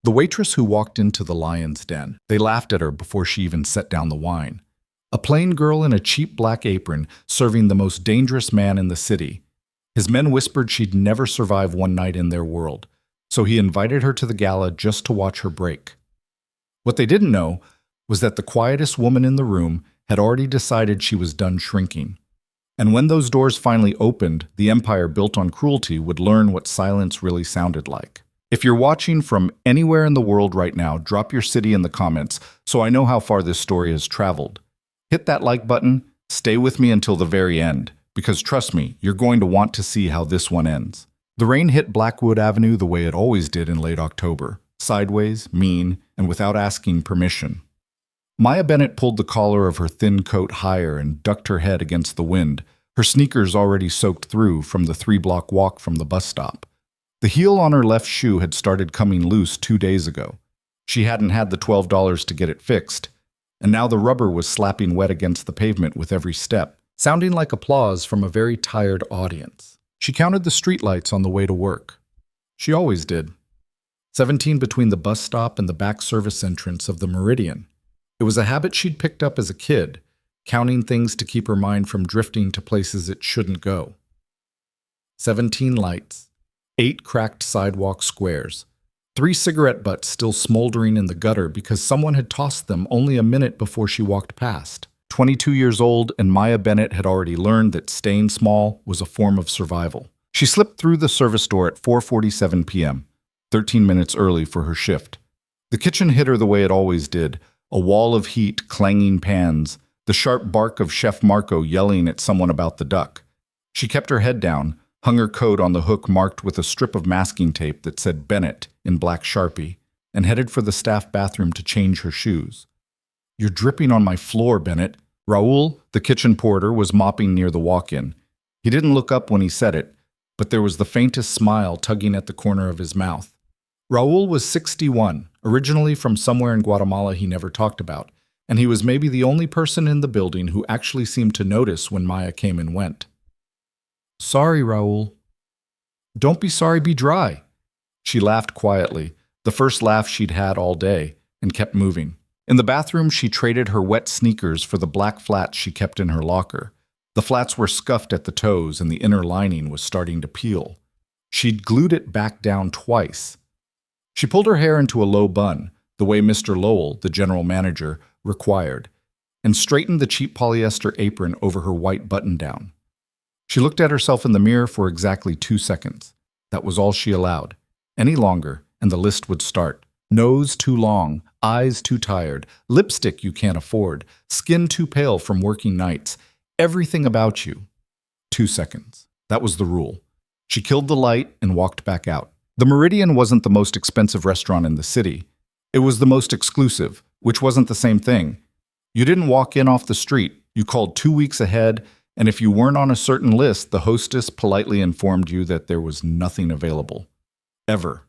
The waitress who walked into the lion's den. They laughed at her before she even set down the wine. A plain girl in a cheap black apron serving the most dangerous man in the city. His men whispered she'd never survive one night in their world, so he invited her to the gala just to watch her break. What they didn't know was that the quietest woman in the room had already decided she was done shrinking. And when those doors finally opened, the empire built on cruelty would learn what silence really sounded like. If you're watching from anywhere in the world right now, drop your city in the comments so I know how far this story has traveled. Hit that like button, stay with me until the very end, because trust me, you're going to want to see how this one ends. The rain hit Blackwood Avenue the way it always did in late October, sideways, mean, and without asking permission. Maya Bennett pulled the collar of her thin coat higher and ducked her head against the wind, her sneakers already soaked through from the 3-block walk from the bus stop. The heel on her left shoe had started coming loose 2 days ago. She hadn't had the $12 to get it fixed, and now the rubber was slapping wet against the pavement with every step, sounding like applause from a very tired audience. She counted the streetlights on the way to work. She always did. 17 between the bus stop and the back service entrance of the Meridian. It was a habit she'd picked up as a kid, counting things to keep her mind from drifting to places it shouldn't go. 17 lights, 8 cracked sidewalk squares, 3 cigarette butts still smoldering in the gutter because someone had tossed them only a minute before she walked past. 22 years old, and Maya Bennett had already learned that staying small was a form of survival. She slipped through the service door at 4:47 p.m., 13 minutes early for her shift. The kitchen hit her the way it always did, a wall of heat, clanging pans, the sharp bark of Chef Marco yelling at someone about the duck. She kept her head down, hung her coat on the hook marked with a strip of masking tape that said Bennett in black Sharpie, and headed for the staff bathroom to change her shoes. "You're dripping on my floor, Bennett." Raoul, the kitchen porter, was mopping near the walk-in. He didn't look up when he said it, but there was the faintest smile tugging at the corner of his mouth. Raoul was 61, originally from somewhere in Guatemala he never talked about, and he was maybe the only person in the building who actually seemed to notice when Maya came and went. "Sorry, Raoul." "Don't be sorry, be dry." She laughed quietly, the first laugh she'd had all day, and kept moving. In the bathroom, she traded her wet sneakers for the black flats she kept in her locker. The flats were scuffed at the toes, and the inner lining was starting to peel. She'd glued it back down twice. She pulled her hair into a low bun, the way Mr. Lowell, the general manager, required, and straightened the cheap polyester apron over her white button-down. She looked at herself in the mirror for exactly 2 seconds. That was all she allowed. Any longer, and the list would start. Nose too long, eyes too tired, lipstick you can't afford, skin too pale from working nights, everything about you. 2 seconds. That was the rule. She killed the light and walked back out. The Meridian wasn't the most expensive restaurant in the city. It was the most exclusive, which wasn't the same thing. You didn't walk in off the street. You called 2 weeks ahead, and if you weren't on a certain list, the hostess politely informed you that there was nothing available. Ever.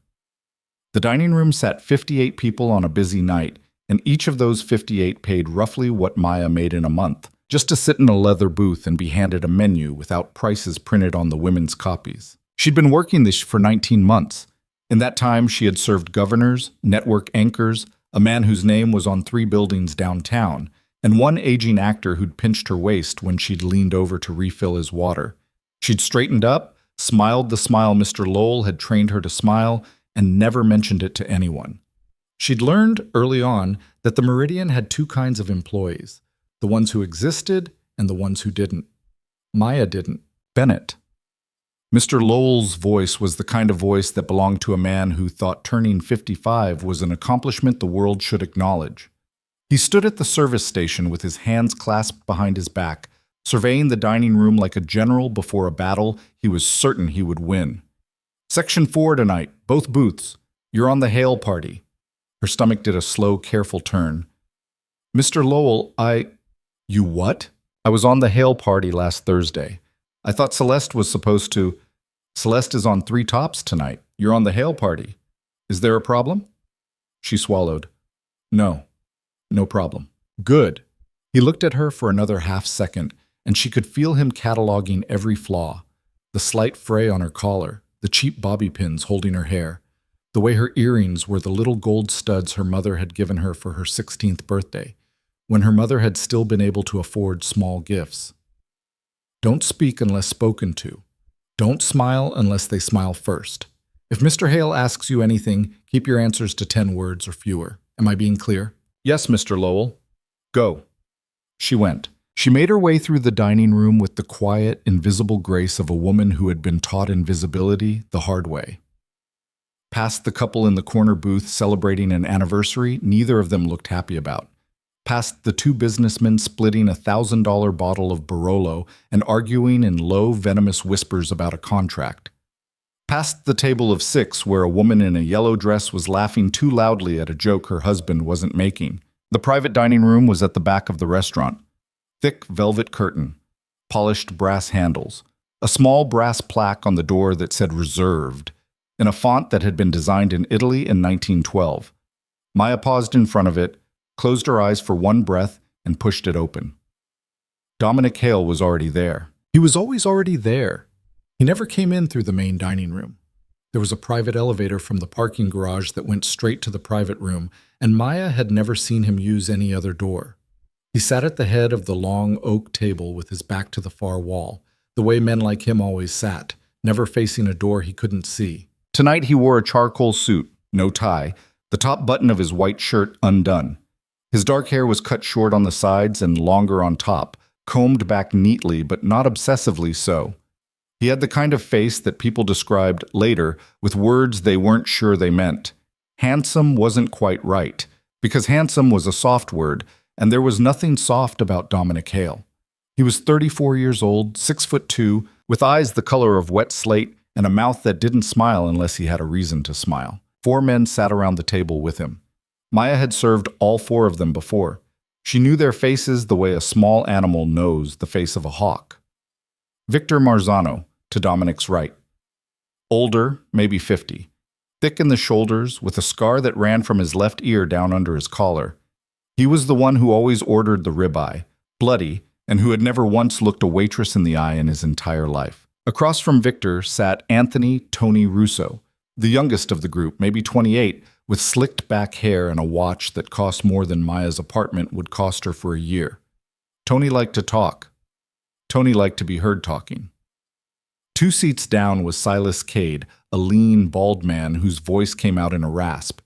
The dining room sat 58 people on a busy night, and each of those 58 paid roughly what Maya made in a month, just to sit in a leather booth and be handed a menu without prices printed on the women's copies. She'd been working this for 19 months. In that time, she had served governors, network anchors, a man whose name was on 3 buildings downtown, and one aging actor who'd pinched her waist when she'd leaned over to refill his water. She'd straightened up, smiled the smile Mr. Lowell had trained her to smile, and never mentioned it to anyone. She'd learned early on that the Meridian had 2 kinds of employees, the ones who existed and the ones who didn't. Maya didn't. Bennett. Mr. Lowell's voice was the kind of voice that belonged to a man who thought turning 55 was an accomplishment the world should acknowledge. He stood at the service station with his hands clasped behind his back, surveying the dining room like a general before a battle he was certain he would win. "Section 4 tonight, both booths. You're on the hail party." Her stomach did a slow, careful turn. "Mr. Lowell, You what?" "I was on the hail party last Thursday. I thought Celeste was supposed to." "Celeste is on 3 Tops tonight. You're on the hail party. Is there a problem?" She swallowed. "No. No problem." "Good." He looked at her for another half second, and she could feel him cataloging every flaw. The slight fray on her collar, the cheap bobby pins holding her hair, The way her earrings were the little gold studs her mother had given her for her 16th birthday, when her mother had still been able to afford small gifts. Don't speak unless spoken to. Don't smile unless they smile first. If Mr. Hale asks you anything, keep your answers to 10 words or fewer. Am I being clear? Yes, Mr. Lowell. Go. She went. She made her way through the dining room with the quiet, invisible grace of a woman who had been taught invisibility the hard way. Past the couple in the corner booth celebrating an anniversary neither of them looked happy about. Past the two businessmen splitting a $1,000 bottle of Barolo and arguing in low, venomous whispers about a contract. Past the table of 6 where a woman in a yellow dress was laughing too loudly at a joke her husband wasn't making. The private dining room was at the back of the restaurant. Thick velvet curtain, polished brass handles, a small brass plaque on the door that said reserved, in a font that had been designed in Italy in 1912. Maya paused in front of it, closed her eyes for one breath, and pushed it open. Dominic Hale was already there. He was always already there. He never came in through the main dining room. There was a private elevator from the parking garage that went straight to the private room, and Maya had never seen him use any other door. He sat at the head of the long oak table with his back to the far wall, the way men like him always sat, never facing a door he couldn't see. Tonight he wore a charcoal suit, no tie, the top button of his white shirt undone. His dark hair was cut short on the sides and longer on top, combed back neatly but not obsessively so. He had the kind of face that people described later with words they weren't sure they meant. Handsome wasn't quite right, because handsome was a soft word, and there was nothing soft about Dominic Hale. He was 34 years old, 6'2", with eyes the color of wet slate and a mouth that didn't smile unless he had a reason to smile. 4 men sat around the table with him. Maya had served all 4 of them before. She knew their faces the way a small animal knows the face of a hawk. Victor Marzano, to Dominic's right. Older, maybe 50. Thick in the shoulders, with a scar that ran from his left ear down under his collar. He was the one who always ordered the ribeye, bloody, and who had never once looked a waitress in the eye in his entire life. Across from Victor sat Anthony Tony Russo, the youngest of the group, maybe 28, with slicked back hair and a watch that cost more than Maya's apartment would cost her for a year. Tony liked to talk. Tony liked to be heard talking. 2 seats down was Silas Cade, a lean, bald man whose voice came out in a rasp.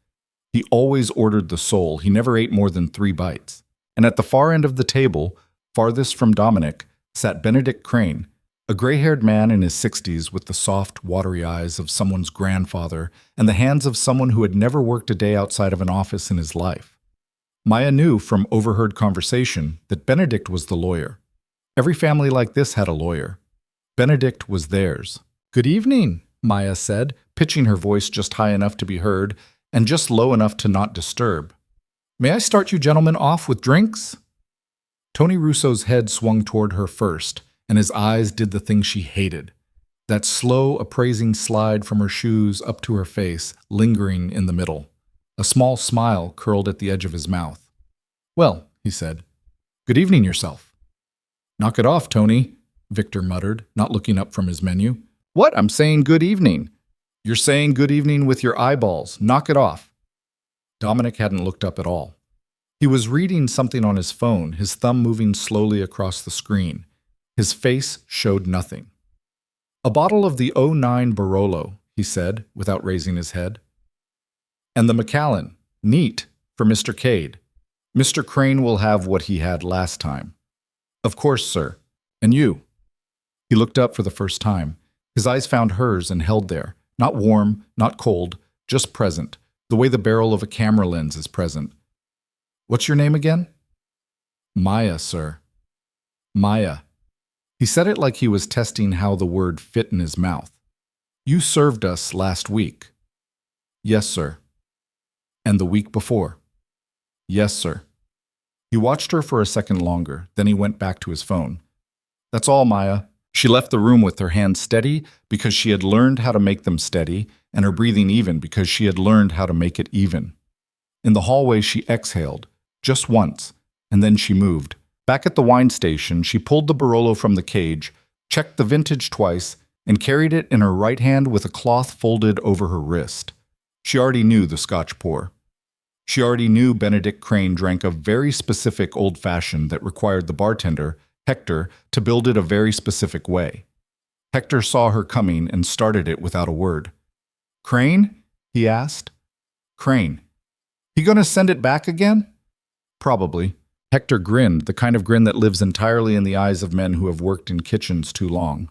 He always ordered the sole. He never ate more than 3 bites. And at the far end of the table, farthest from Dominic, sat Benedict Crane, a gray-haired man in his 60s with the soft, watery eyes of someone's grandfather and the hands of someone who had never worked a day outside of an office in his life. Maya knew from overheard conversation that Benedict was the lawyer. Every family like this had a lawyer. Benedict was theirs. "Good evening," Maya said, pitching her voice just high enough to be heard and just low enough to not disturb. "May I start you gentlemen off with drinks?" Tony Russo's head swung toward her first, and his eyes did the thing she hated. That slow, appraising slide from her shoes up to her face, lingering in the middle. A small smile curled at the edge of his mouth. "Well," he said, "good evening yourself." "Knock it off, Tony," Victor muttered, not looking up from his menu. "What? I'm saying good evening." "You're saying good evening with your eyeballs. Knock it off." Dominic hadn't looked up at all. He was reading something on his phone, his thumb moving slowly across the screen. His face showed nothing. "A bottle of the '09 Barolo," he said, without raising his head. "And the Macallan. Neat, for Mr. Cade. Mr. Crane will have what he had last time." "Of course, sir. And you?" He looked up for the first time. His eyes found hers and held there, not warm, not cold, just present, the way the barrel of a camera lens is present. "What's your name again?" "Maya, sir." "Maya." He said it like he was testing how the word fit in his mouth. "You served us last week." "Yes, sir." "And the week before." "Yes, sir." He watched her for a second longer, then he went back to his phone. "That's all, Maya." She left the room with her hands steady because she had learned how to make them steady, and her breathing even because she had learned how to make it even. In the hallway, she exhaled, just once, and then she moved. Back at the wine station, she pulled the Barolo from the cage, checked the vintage twice, and carried it in her right hand with a cloth folded over her wrist. She already knew the Scotch pour. She already knew Benedict Crane drank a very specific old-fashioned that required the bartender, Hector, to build it a very specific way. Hector saw her coming and started it without a word. "Crane?" he asked. "Crane. He gonna send it back again?" "Probably." Hector grinned, the kind of grin that lives entirely in the eyes of men who have worked in kitchens too long.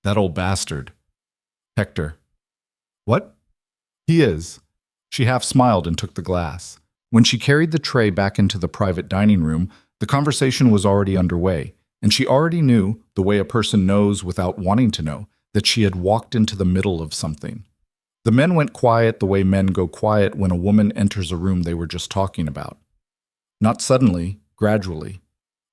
"That old bastard." "Hector." "What?" "He is." She half smiled and took the glass. When she carried the tray back into the private dining room, the conversation was already underway, and she already knew, the way a person knows without wanting to know, that she had walked into the middle of something. The men went quiet the way men go quiet when a woman enters a room they were just talking about. Not suddenly, gradually.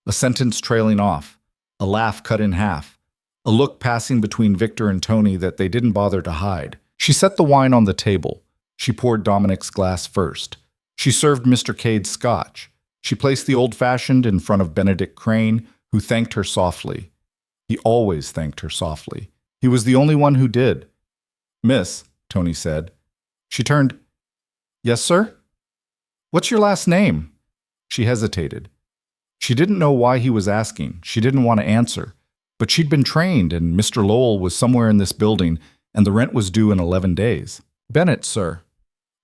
A sentence trailing off, a laugh cut in half, a look passing between Victor and Tony that they didn't bother to hide. She set the wine on the table. She poured Dominic's glass first. She served Mr. Cade's scotch. She placed the old-fashioned in front of Benedict Crane, who thanked her softly. He always thanked her softly. He was the only one who did. "Miss," Tony said. She turned. "Yes, sir?" "What's your last name?" She hesitated. She didn't know why he was asking. She didn't want to answer. But she'd been trained, and Mr. Lowell was somewhere in this building, and the rent was due in 11 days. "Bennett, sir."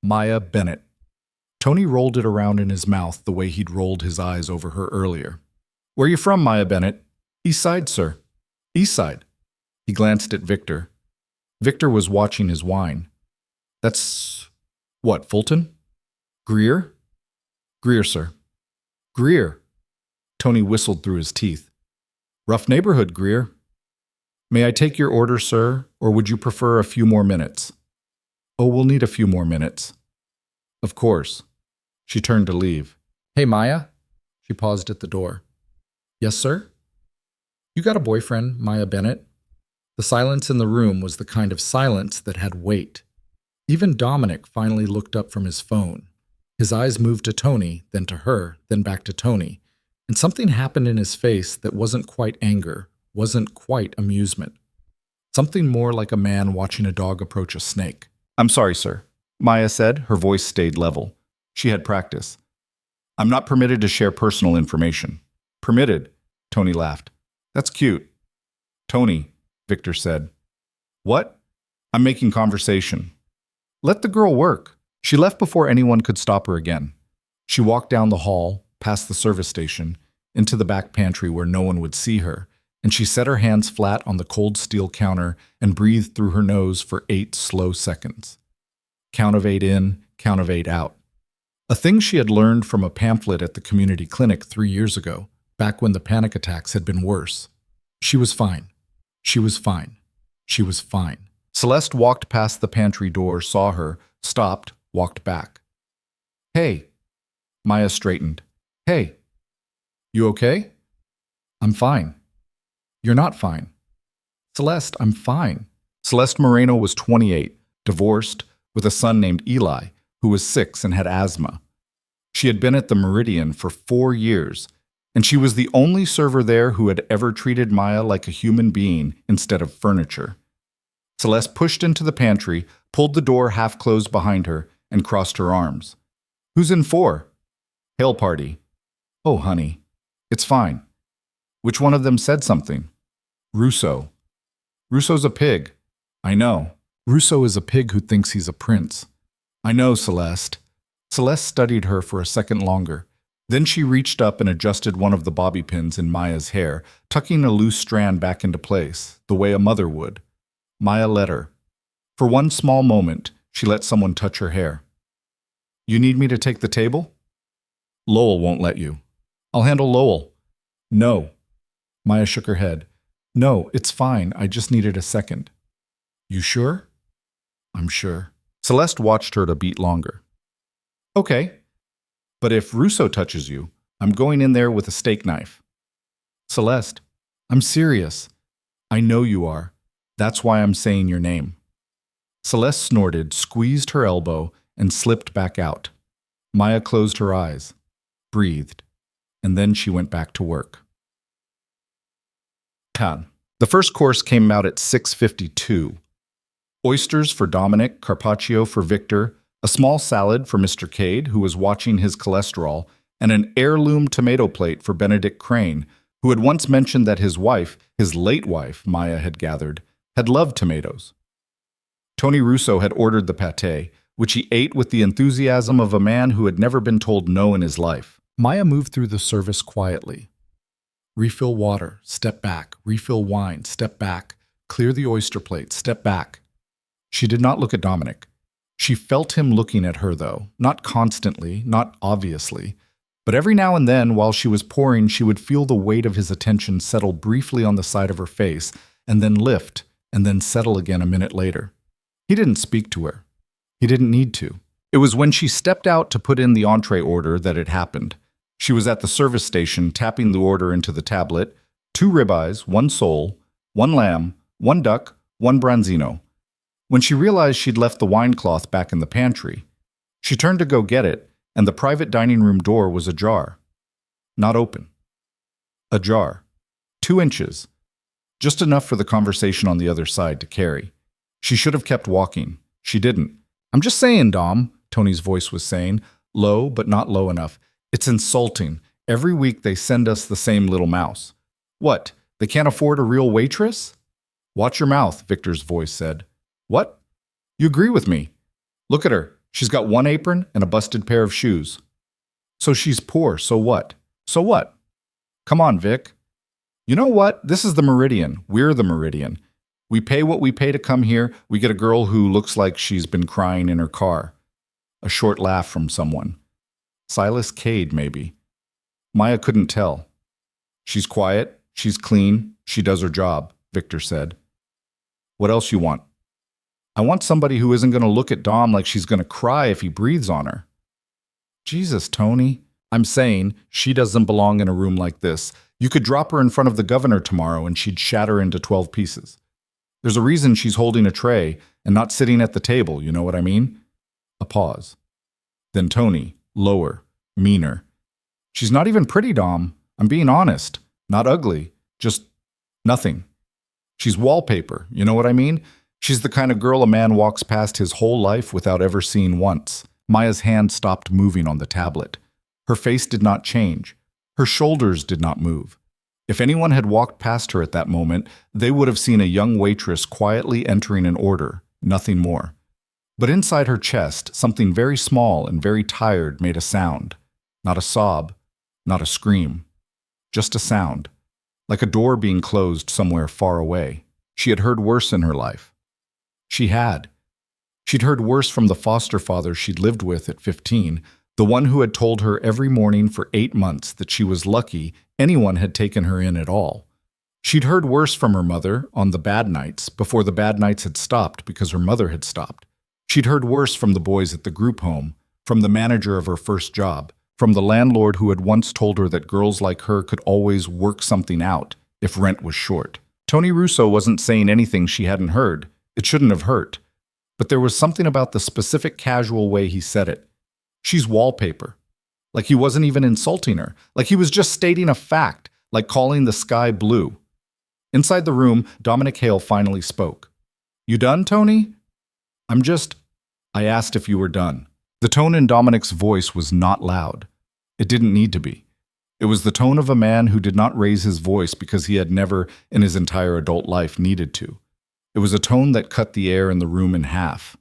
"Maya Bennett." Tony rolled it around in his mouth the way he'd rolled his eyes over her earlier. "Where you from, Maya Bennett?" "East Side, sir." "East Side." He glanced at Victor. Victor was watching his wine. "That's... what, Fulton?" "Greer?" "Greer, sir." "Greer." Tony whistled through his teeth. "Rough neighborhood, Greer." "May I take your order, sir, or would you prefer a few more minutes?" "Oh, we'll need a few more minutes." "Of course." She turned to leave. "Hey, Maya." She paused at the door. "Yes, sir?" "You got a boyfriend, Maya Bennett?" The silence in the room was the kind of silence that had weight. Even Dominic finally looked up from his phone. His eyes moved to Tony, then to her, then back to Tony. And something happened in his face that wasn't quite anger, wasn't quite amusement. Something more like a man watching a dog approach a snake. "I'm sorry, sir," Maya said. Her voice stayed level. She had practice. "I'm not permitted to share personal information." "Permitted," Tony laughed. "That's cute." "Tony," Victor said. "What?" "I'm making conversation." "Let the girl work." She left before anyone could stop her again. She walked down the hall, past the service station, into the back pantry where no one would see her, and she set her hands flat on the cold steel counter and breathed through her nose for 8 slow seconds. Count of 8 in, count of 8 out. A thing she had learned from a pamphlet at the community clinic 3 years ago, back when the panic attacks had been worse. She was fine. She was fine. She was fine. Celeste walked past the pantry door, saw her, stopped, walked back. "Hey." Maya straightened. "Hey. You okay?" "I'm fine." "You're not fine." "Celeste, I'm fine." Celeste Moreno was 28, divorced, with a son named Eli, who was 6 and had asthma. She had been at the Meridian for 4 years, and she was the only server there who had ever treated Maya like a human being instead of furniture. Celeste pushed into the pantry, pulled the door half closed behind her, and crossed her arms. "Who's in for?" "Hail party." "Oh, honey. It's fine." "Which one of them said something?" "Russo." "Russo's a pig." "I know." "Russo is a pig who thinks he's a prince." "I know, Celeste." Celeste studied her for a second longer. Then she reached up and adjusted one of the bobby pins in Maya's hair, tucking a loose strand back into place, the way a mother would. Maya let her. For one small moment, she let someone touch her hair. "You need me to take the table?" "Lowell won't let you." "I'll handle Lowell." "No." Maya shook her head. "No, it's fine. I just needed a second." "You sure?" "I'm sure." Celeste watched her a beat longer. "Okay. But if Russo touches you, I'm going in there with a steak knife." "Celeste, I'm serious." "I know you are. That's why I'm saying your name." Celeste snorted, squeezed her elbow, and slipped back out. Maya closed her eyes, breathed, and then she went back to work. The first course came out at 6:52. Oysters for Dominic, carpaccio for Victor, a small salad for Mr. Cade, who was watching his cholesterol, and an heirloom tomato plate for Benedict Crane, who had once mentioned that his wife, his late wife, Maya had gathered, had loved tomatoes. Tony Russo had ordered the pâté, which he ate with the enthusiasm of a man who had never been told no in his life. Maya moved through the service quietly. Refill water, step back. Refill wine, step back. Clear the oyster plate, step back. She did not look at Dominic. She felt him looking at her, though, not constantly, not obviously. But every now and then, while she was pouring, she would feel the weight of his attention settle briefly on the side of her face, and then lift, and then settle again a minute later. He didn't speak to her. He didn't need to. It was when she stepped out to put in the entree order that it happened. She was at the service station, tapping the order into the tablet: 2 ribeyes, 1 sole, 1 lamb, 1 duck, 1 branzino. When she realized she'd left the wine cloth back in the pantry, she turned to go get it, and the private dining room door was ajar. Not open. Ajar. 2 inches. Just enough for the conversation on the other side to carry. She should have kept walking. She didn't. "I'm just saying, Dom," Tony's voice was saying, low but not low enough. "It's insulting. Every week they send us the same little mouse. What, they can't afford a real waitress?" "Watch your mouth," Victor's voice said. "What? You agree with me? Look at her. She's got 1 apron and a busted pair of shoes." "So she's poor, so what? So what? Come on, Vic. You know what? This is the Meridian. We're the Meridian. We pay what we pay to come here. We get a girl who looks like she's been crying in her car." A short laugh from someone. Silas Cade, maybe. Maya couldn't tell. "She's quiet, she's clean, she does her job," Victor said. "What else you want?" "I want somebody who isn't going to look at Dom like she's going to cry if he breathes on her." "Jesus, Tony. I'm saying she doesn't belong in a room like this. You could drop her in front of the governor tomorrow and she'd shatter into 12 pieces. There's a reason she's holding a tray and not sitting at the table, you know what I mean?" A pause. Then Tony, lower, meaner. "She's not even pretty, Dom. I'm being honest. Not ugly. Just nothing. She's wallpaper, you know what I mean? She's the kind of girl a man walks past his whole life without ever seeing once." Maya's hand stopped moving on the tablet. Her face did not change. Her shoulders did not move. If anyone had walked past her at that moment, they would have seen a young waitress quietly entering an order, nothing more. But inside her chest, something very small and very tired made a sound. Not a sob, not a scream. Just a sound. Like a door being closed somewhere far away. She had heard worse in her life. She had. She'd heard worse from the foster father she'd lived with at 15, the one who had told her every morning for 8 months that she was lucky anyone had taken her in at all. She'd heard worse from her mother on the bad nights, before the bad nights had stopped because her mother had stopped. She'd heard worse from the boys at the group home, from the manager of her first job, from the landlord who had once told her that girls like her could always work something out if rent was short. Tony Russo wasn't saying anything she hadn't heard. It shouldn't have hurt. But there was something about the specific casual way he said it. "She's wallpaper." Like he wasn't even insulting her. Like he was just stating a fact, like calling the sky blue. Inside the room, Dominic Hale finally spoke. "You done, Tony?" I asked if you were done." The tone in Dominic's voice was not loud. It didn't need to be. It was the tone of a man who did not raise his voice because he had never, in his entire adult life, needed to. It was a tone that cut the air in the room in half.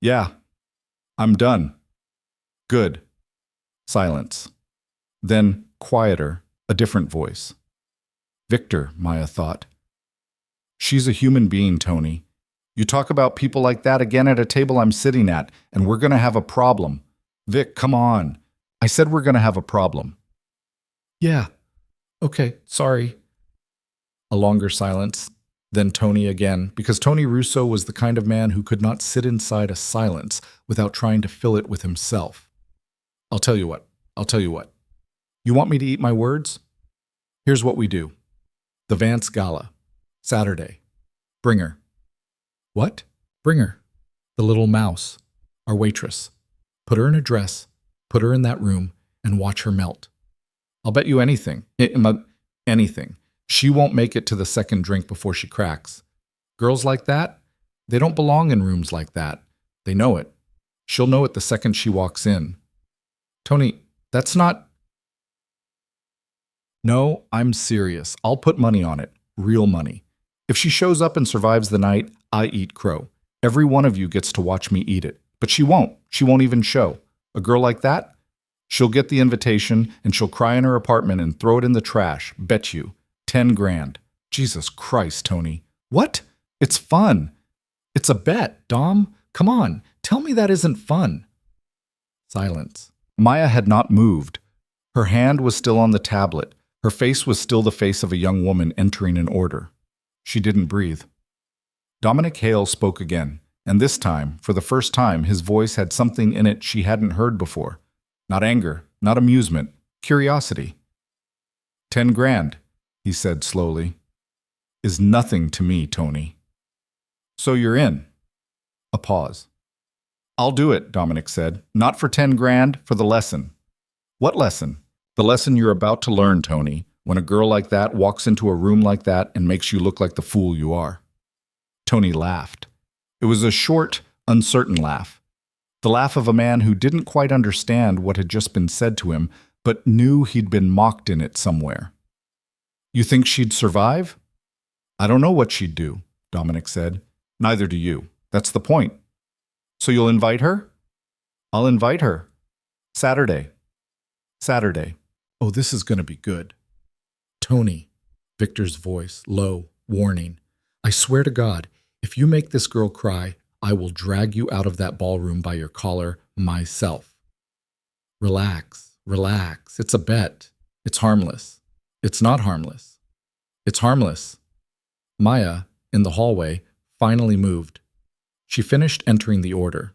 "Yeah, I'm done." "Good." Silence. Then, quieter, a different voice. "Victor," Maya thought. "She's a human being, Tony. You talk about people like that again at a table I'm sitting at, and we're going to have a problem. Vic, come on. I said we're going to have a problem." "Yeah. Okay, sorry." A longer silence. Then Tony again, because Tony Russo was the kind of man who could not sit inside a silence without trying to fill it with himself. I'll tell you what. You want me to eat my words? Here's what we do. The Vance Gala. Saturday. Bring her." "What?" "Bring her. The little mouse. Our waitress. Put her in a dress, put her in that room, and watch her melt. I'll bet you anything. Anything. She won't make it to the second drink before she cracks. Girls like that, they don't belong in rooms like that. They know it. She'll know it the second she walks in. Tony, that's not... No, I'm serious. I'll put money on it. Real money. If she shows up and survives the night, I eat crow. Every one of you gets to watch me eat it. But she won't. She won't even show. A girl like that? She'll get the invitation and she'll cry in her apartment and throw it in the trash. Bet you. 10 grand. Jesus Christ, Tony. What? It's fun. It's a bet, Dom. Come on. Tell me that isn't fun. Silence. Maya had not moved. Her hand was still on the tablet. Her face was still the face of a young woman entering an order. She didn't breathe. Dominic Hale spoke again, and this time, for the first time, his voice had something in it she hadn't heard before. Not anger, not amusement, curiosity. 10 grand, he said slowly, is nothing to me, Tony. So you're in. A pause. I'll do it, Dominic said. Not for 10 grand, for the lesson. What lesson? The lesson you're about to learn, Tony, when a girl like that walks into a room like that and makes you look like the fool you are. Tony laughed. It was a short, uncertain laugh. The laugh of a man who didn't quite understand what had just been said to him, but knew he'd been mocked in it somewhere. You think she'd survive? I don't know what she'd do, Dominic said. Neither do you. That's the point. So you'll invite her? I'll invite her. Saturday. Saturday. Oh, this is going to be good. Tony, Victor's voice, low, warning. I swear to God, if you make this girl cry, I will drag you out of that ballroom by your collar myself. Relax, relax. It's a bet. It's harmless. It's not harmless. It's harmless. Maya, in the hallway, finally moved. She finished entering the order.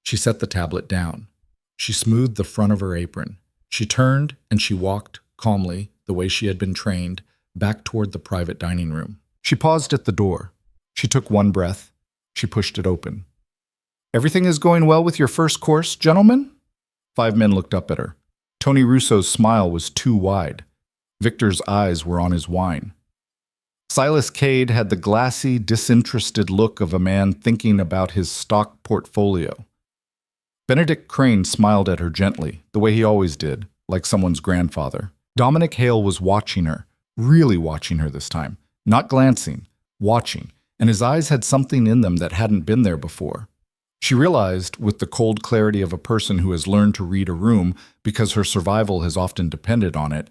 She set the tablet down. She smoothed the front of her apron. She turned and she walked calmly, the way she had been trained, back toward the private dining room. She paused at the door. She took one breath. She pushed it open. Everything is going well with your first course, gentlemen? 5 men looked up at her. Tony Russo's smile was too wide. Victor's eyes were on his wine. Silas Cade had the glassy, disinterested look of a man thinking about his stock portfolio. Benedict Crane smiled at her gently, the way he always did, like someone's grandfather. Dominic Hale was watching her, really watching her this time, not glancing, watching, and his eyes had something in them that hadn't been there before. She realized, with the cold clarity of a person who has learned to read a room because her survival has often depended on it,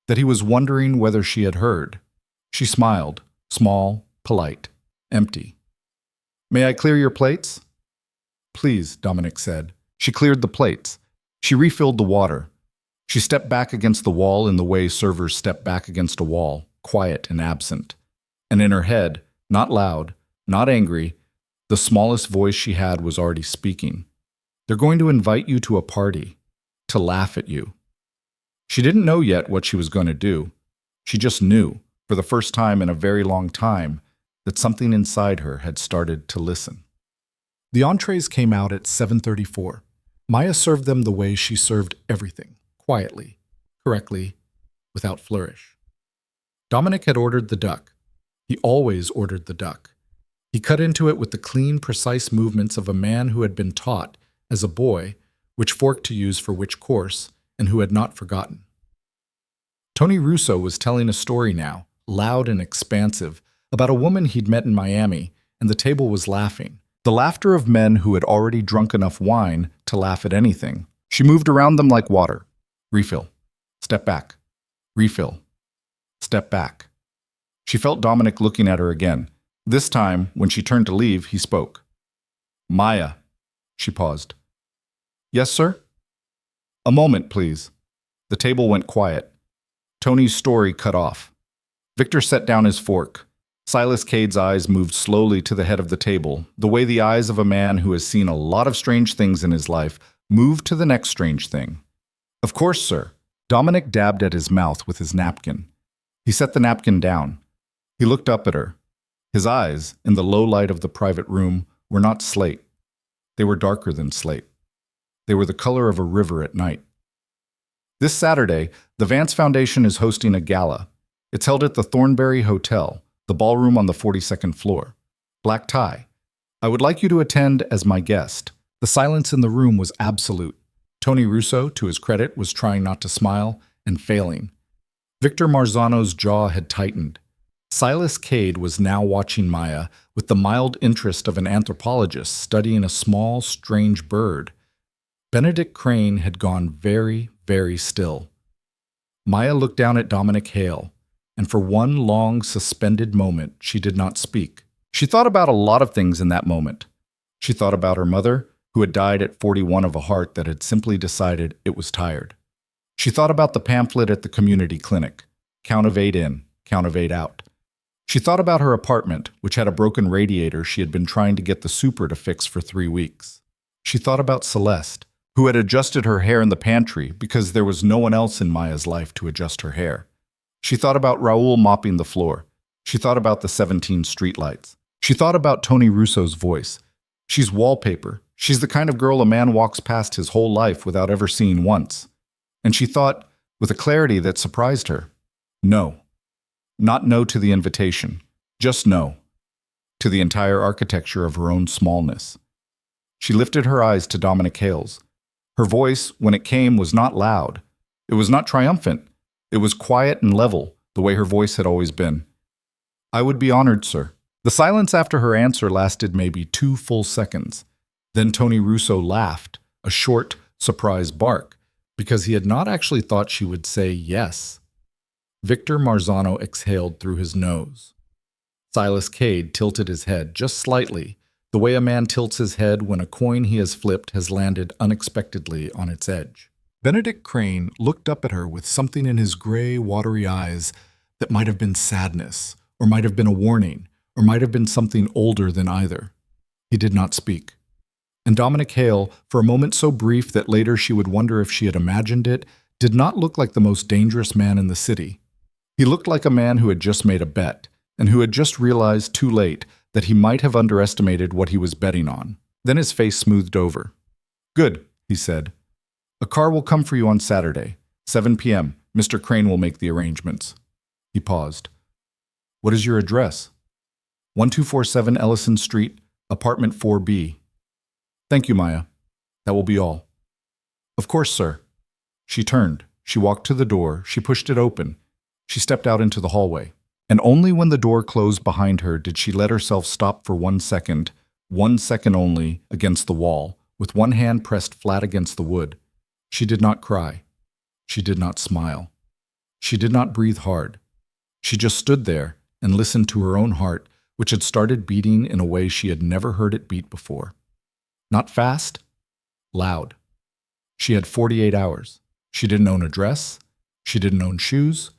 that he was wondering whether she had heard. She smiled, small, polite, empty. May I clear your plates? Please, Dominic said. She cleared the plates. She refilled the water. She stepped back against the wall in the way servers step back against a wall, quiet and absent. And in her head, not loud, not angry, the smallest voice she had was already speaking. They're going to invite you to a party, to laugh at you. She didn't know yet what she was going to do. She just knew, for the first time in a very long time, that something inside her had started to listen. The entrees came out at 7:34. Maya served them the way she served everything, quietly, correctly, without flourish. Dominic had ordered the duck. He always ordered the duck. He cut into it with the clean, precise movements of a man who had been taught, as a boy, which fork to use for which course, and who had not forgotten. Tony Russo was telling a story now, loud and expansive, about a woman he'd met in Miami, and the table was laughing. The laughter of men who had already drunk enough wine to laugh at anything. She moved around them like water. Refill. Step back. Refill. Step back. She felt Dominic looking at her again. This time, when she turned to leave, he spoke. Maya. She paused. Yes, sir? A moment, please. The table went quiet. Tony's story cut off. Victor set down his fork. Silas Cade's eyes moved slowly to the head of the table, the way the eyes of a man who has seen a lot of strange things in his life move to the next strange thing. Of course, sir. Dominic dabbed at his mouth with his napkin. He set the napkin down. He looked up at her. His eyes, in the low light of the private room, were not slate. They were darker than slate. They were the color of a river at night. This Saturday, the Vance Foundation is hosting a gala. It's held at the Thornbury Hotel, the ballroom on the 42nd floor. Black tie. I would like you to attend as my guest. The silence in the room was absolute. Tony Russo, to his credit, was trying not to smile and failing. Victor Marzano's jaw had tightened. Silas Cade was now watching Maya with the mild interest of an anthropologist studying a small, strange bird. Benedict Crane had gone very, very still. Maya looked down at Dominic Hale, and for one long, suspended moment, she did not speak. She thought about a lot of things in that moment. She thought about her mother, who had died at 41 of a heart that had simply decided it was tired. She thought about the pamphlet at the community clinic, count of 8 in, count of 8 out. She thought about her apartment, which had a broken radiator she had been trying to get the super to fix for 3 weeks. She thought about Celeste, who had adjusted her hair in the pantry because there was no one else in Maya's life to adjust her hair. She thought about Raoul mopping the floor. She thought about the 17 streetlights. She thought about Tony Russo's voice. She's wallpaper. She's the kind of girl a man walks past his whole life without ever seeing once. And she thought, with a clarity that surprised her, no. Not no to the invitation, just no. To the entire architecture of her own smallness. She lifted her eyes to Dominic Hale's. Her voice, when it came, was not loud. It was not triumphant. It was quiet and level, the way her voice had always been. I would be honored, sir. The silence after her answer lasted maybe 2 full seconds. Then Tony Russo laughed, a short, surprised bark, because he had not actually thought she would say yes. Victor Marzano exhaled through his nose. Silas Cade tilted his head just slightly, the way a man tilts his head when a coin he has flipped has landed unexpectedly on its edge. Benedict Crane looked up at her with something in his gray, watery eyes that might have been sadness, or might have been a warning, or might have been something older than either. He did not speak. And Dominic Hale, for a moment so brief that later she would wonder if she had imagined it, did not look like the most dangerous man in the city. He looked like a man who had just made a bet, and who had just realized too late that he might have underestimated what he was betting on. Then his face smoothed over. Good, he said. A car will come for you on Saturday, 7 p.m. Mr. Crane will make the arrangements. He paused. What is your address? 1247 Ellison Street, apartment 4B. Thank you, Maya. That will be all. Of course, sir. She turned. She walked to the door. She pushed it open. She stepped out into the hallway. And only when the door closed behind her did she let herself stop for 1 second only, against the wall, with one hand pressed flat against the wood. She did not cry. She did not smile. She did not breathe hard. She just stood there and listened to her own heart, which had started beating in a way she had never heard it beat before. Not fast, loud. She had 48 hours. She didn't own a dress. She didn't own shoes.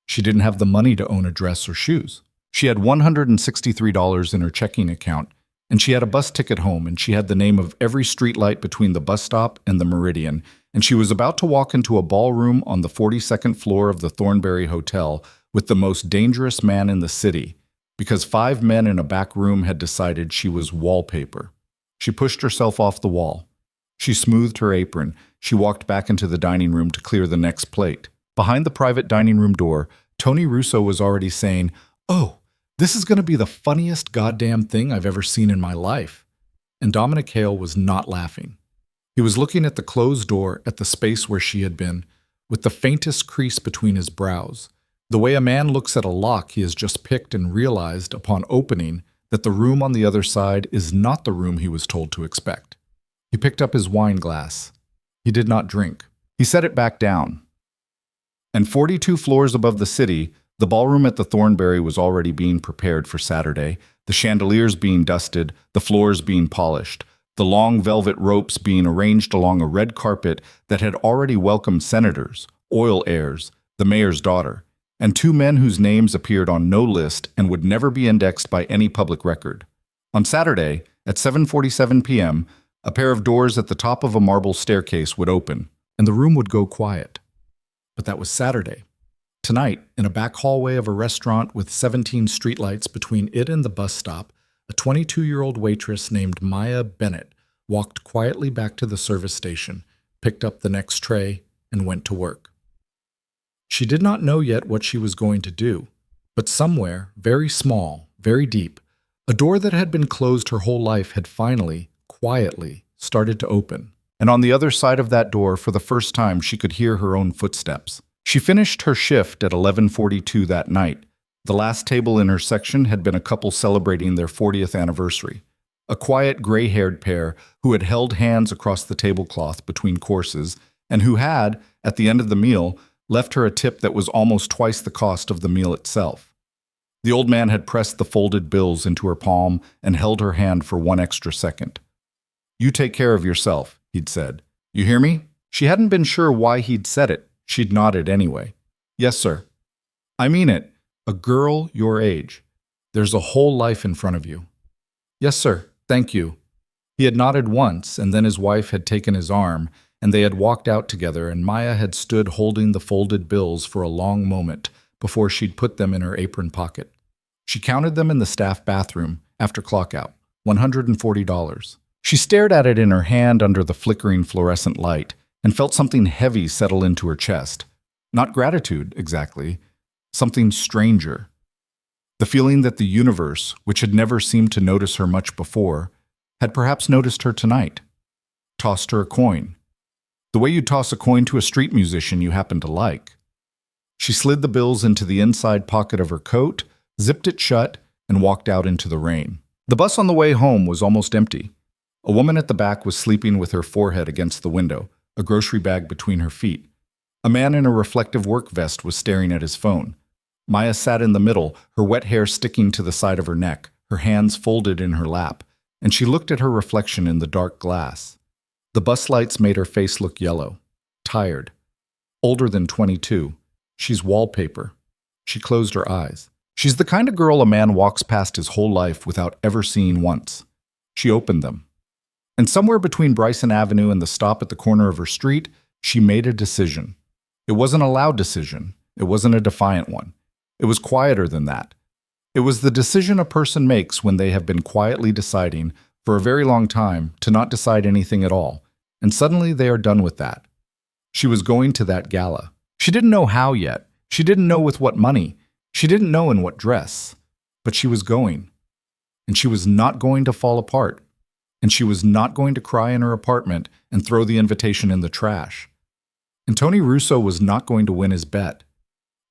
She didn't have the money to own a dress or shoes. She had $163 in her checking account, and she had a bus ticket home, and she had the name of every streetlight between the bus stop and the Meridian, and she was about to walk into a ballroom on the 42nd floor of the Thornbury Hotel with the most dangerous man in the city, because 5 men in a back room had decided she was wallpaper. She pushed herself off the wall. She smoothed her apron. She walked back into the dining room to clear the next plate. Behind the private dining room door, Tony Russo was already saying, "Oh, this is going to be the funniest goddamn thing I've ever seen in my life." And Dominic Hale was not laughing. He was looking at the closed door, at the space where she had been, with the faintest crease between his brows, the way a man looks at a lock he has just picked and realized, upon opening, that the room on the other side is not the room he was told to expect. He picked up his wine glass. He did not drink. He set it back down. And 42 floors above the city, the ballroom at the Thornbury was already being prepared for Saturday, the chandeliers being dusted, the floors being polished, the long velvet ropes being arranged along a red carpet that had already welcomed senators, oil heirs, the mayor's daughter, and 2 men whose names appeared on no list and would never be indexed by any public record. On Saturday, at 7:47 p.m., a pair of doors at the top of a marble staircase would open, and the room would go quiet. But that was Saturday. Tonight, in a back hallway of a restaurant with 17 streetlights between it and the bus stop, a 22-year-old waitress named Maya Bennett walked quietly back to the service station, picked up the next tray, and went to work. She did not know yet what she was going to do, but somewhere, very small, very deep, a door that had been closed her whole life had finally, quietly, started to open. And on the other side of that door, for the first time, she could hear her own footsteps. She finished her shift at 11:42 that night. The last table in her section had been a couple celebrating their 40th anniversary. A quiet, gray-haired pair who had held hands across the tablecloth between courses and who had, at the end of the meal, left her a tip that was almost twice the cost of the meal itself. The old man had pressed the folded bills into her palm and held her hand for one extra second. "You take care of yourself," he'd said. "You hear me?" She hadn't been sure why he'd said it. She'd nodded anyway. "Yes, sir." "I mean it. A girl your age. There's a whole life in front of you." "Yes, sir. Thank you." He had nodded once, and then his wife had taken his arm, and they had walked out together, and Maya had stood holding the folded bills for a long moment before she'd put them in her apron pocket. She counted them in the staff bathroom after clockout, $140. She stared at it in her hand under the flickering fluorescent light and felt something heavy settle into her chest. Not gratitude, exactly. Something stranger. The feeling that the universe, which had never seemed to notice her much before, had perhaps noticed her tonight. Tossed her a coin. The way you'd toss a coin to a street musician you happen to like. She slid the bills into the inside pocket of her coat, zipped it shut, and walked out into the rain. The bus on the way home was almost empty. A woman at the back was sleeping with her forehead against the window, a grocery bag between her feet. A man in a reflective work vest was staring at his phone. Maya sat in the middle, her wet hair sticking to the side of her neck, her hands folded in her lap, and she looked at her reflection in the dark glass. The bus lights made her face look yellow, tired. Older than 22. She's wallpaper. She closed her eyes. She's the kind of girl a man walks past his whole life without ever seeing once. She opened them. And somewhere between Bryson Avenue and the stop at the corner of her street, she made a decision. It wasn't a loud decision. It wasn't a defiant one. It was quieter than that. It was the decision a person makes when they have been quietly deciding for a very long time to not decide anything at all, and suddenly they are done with that. She was going to that gala. She didn't know how yet. She didn't know with what money. She didn't know in what dress. But she was going. And she was not going to fall apart. And she was not going to cry in her apartment and throw the invitation in the trash. And Tony Russo was not going to win his bet.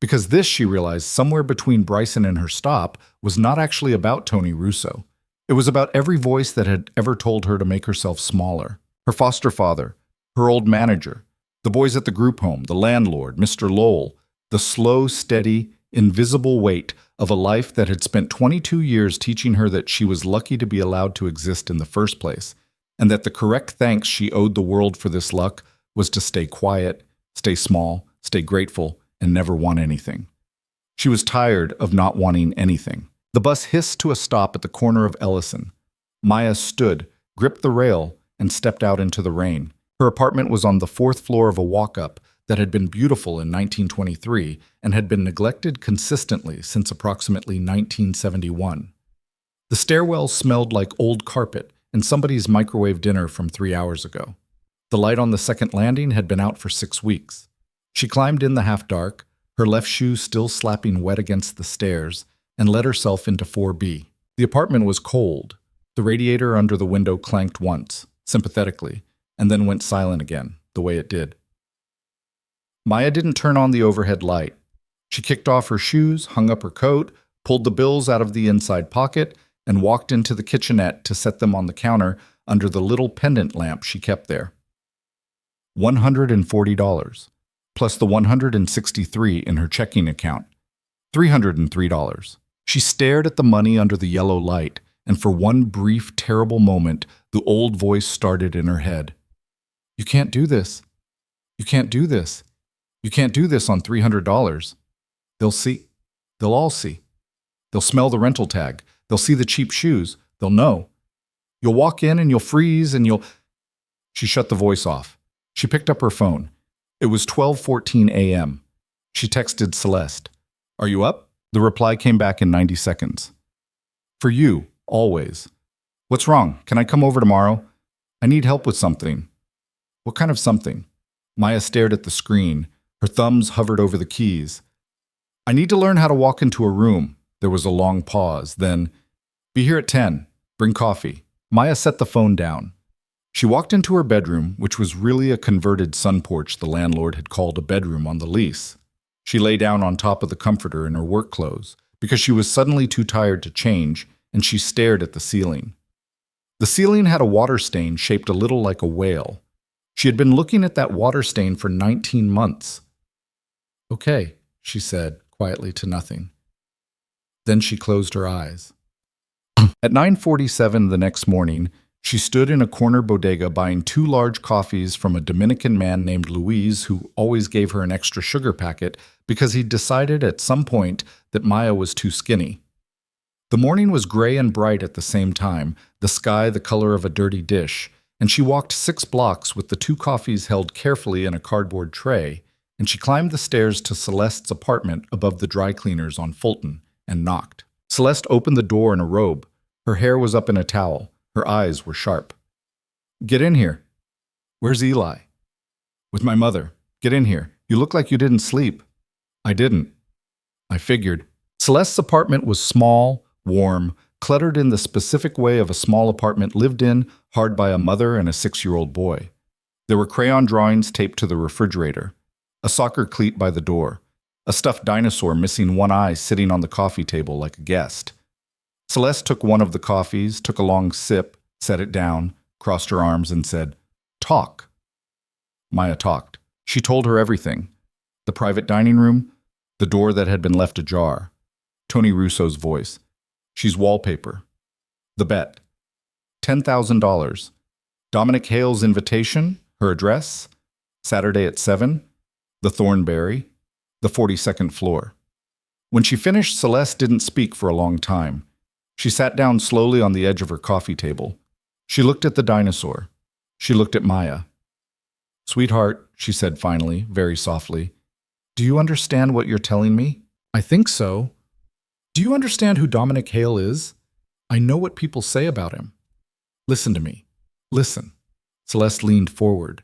Because this, she realized, somewhere between Bryson and her stop, was not actually about Tony Russo. It was about every voice that had ever told her to make herself smaller. Her foster father, her old manager, the boys at the group home, the landlord, Mr. Lowell, the slow, steady, invisible weight of a life that had spent 22 years teaching her that she was lucky to be allowed to exist in the first place, and that the correct thanks she owed the world for this luck was to stay quiet, stay small, stay grateful, and never want anything. She was tired of not wanting anything. The bus hissed to a stop at the corner of Ellison. Maya stood, gripped the rail, and stepped out into the rain. Her apartment was on the 4th floor of a walk-up that had been beautiful in 1923 and had been neglected consistently since approximately 1971. The stairwell smelled like old carpet and somebody's microwave dinner from 3 hours ago. The light on the second landing had been out for 6 weeks. She climbed in the half-dark, her left shoe still slapping wet against the stairs, and let herself into 4B. The apartment was cold. The radiator under the window clanked once, sympathetically, and then went silent again, the way it did. Maya didn't turn on the overhead light. She kicked off her shoes, hung up her coat, pulled the bills out of the inside pocket, and walked into the kitchenette to set them on the counter under the little pendant lamp she kept there. $140. Plus the $163 in her checking account, $303. She stared at the money under the yellow light, and for one brief, terrible moment, the old voice started in her head. "You can't do this. You can't do this. You can't do this on $300. They'll see. They'll all see. They'll smell the rental tag. They'll see the cheap shoes. They'll know. You'll walk in and you'll freeze and you'll..." She shut the voice off. She picked up her phone. It was 12:14 a.m. She texted Celeste. "Are you up?" The reply came back in 90 seconds. "For you, always." "What's wrong? Can I come over tomorrow? I need help with something." "What kind of something?" Maya stared at the screen. Her thumbs hovered over the keys. "I need to learn how to walk into a room." There was a long pause. Then, "Be here at 10. Bring coffee." Maya set the phone down. She walked into her bedroom, which was really a converted sun porch the landlord had called a bedroom on the lease. She lay down on top of the comforter in her work clothes because she was suddenly too tired to change, and she stared at the ceiling. The ceiling had a water stain shaped a little like a whale. She had been looking at that water stain for 19 months. "Okay," she said quietly to nothing. Then she closed her eyes. At 9:47 the next morning, she stood in a corner bodega buying 2 large coffees from a Dominican man named Luis, who always gave her an extra sugar packet because he'd decided at some point that Maya was too skinny. The morning was gray and bright at the same time, the sky the color of a dirty dish, and she walked 6 blocks with the 2 coffees held carefully in a cardboard tray, and she climbed the stairs to Celeste's apartment above the dry cleaners on Fulton and knocked. Celeste opened the door in a robe. Her hair was up in a towel. Her eyes were sharp. "Get in here." "Where's Eli?" "With my mother." "Get in here. You look like you didn't sleep." "I didn't." "I figured." Celeste's apartment was small, warm, cluttered in the specific way of a small apartment lived in hard by a mother and a 6-year-old boy. There were crayon drawings taped to the refrigerator, a soccer cleat by the door, a stuffed dinosaur missing one eye sitting on the coffee table like a guest. Celeste took one of the coffees, took a long sip, set it down, crossed her arms, and said, "Talk." Maya talked. She told her everything. The private dining room, the door that had been left ajar, Tony Russo's voice. She's wallpaper. The bet. $10,000. Dominic Hale's invitation, her address, Saturday at 7, the Thornberry, the 42nd floor. When she finished, Celeste didn't speak for a long time. She sat down slowly on the edge of her coffee table. She looked at the dinosaur. She looked at Maya. "Sweetheart," she said finally, very softly, "do you understand what you're telling me?" "I think so." "Do you understand who Dominic Hale is? I know what people say about him." "Listen to me. Listen." Celeste leaned forward.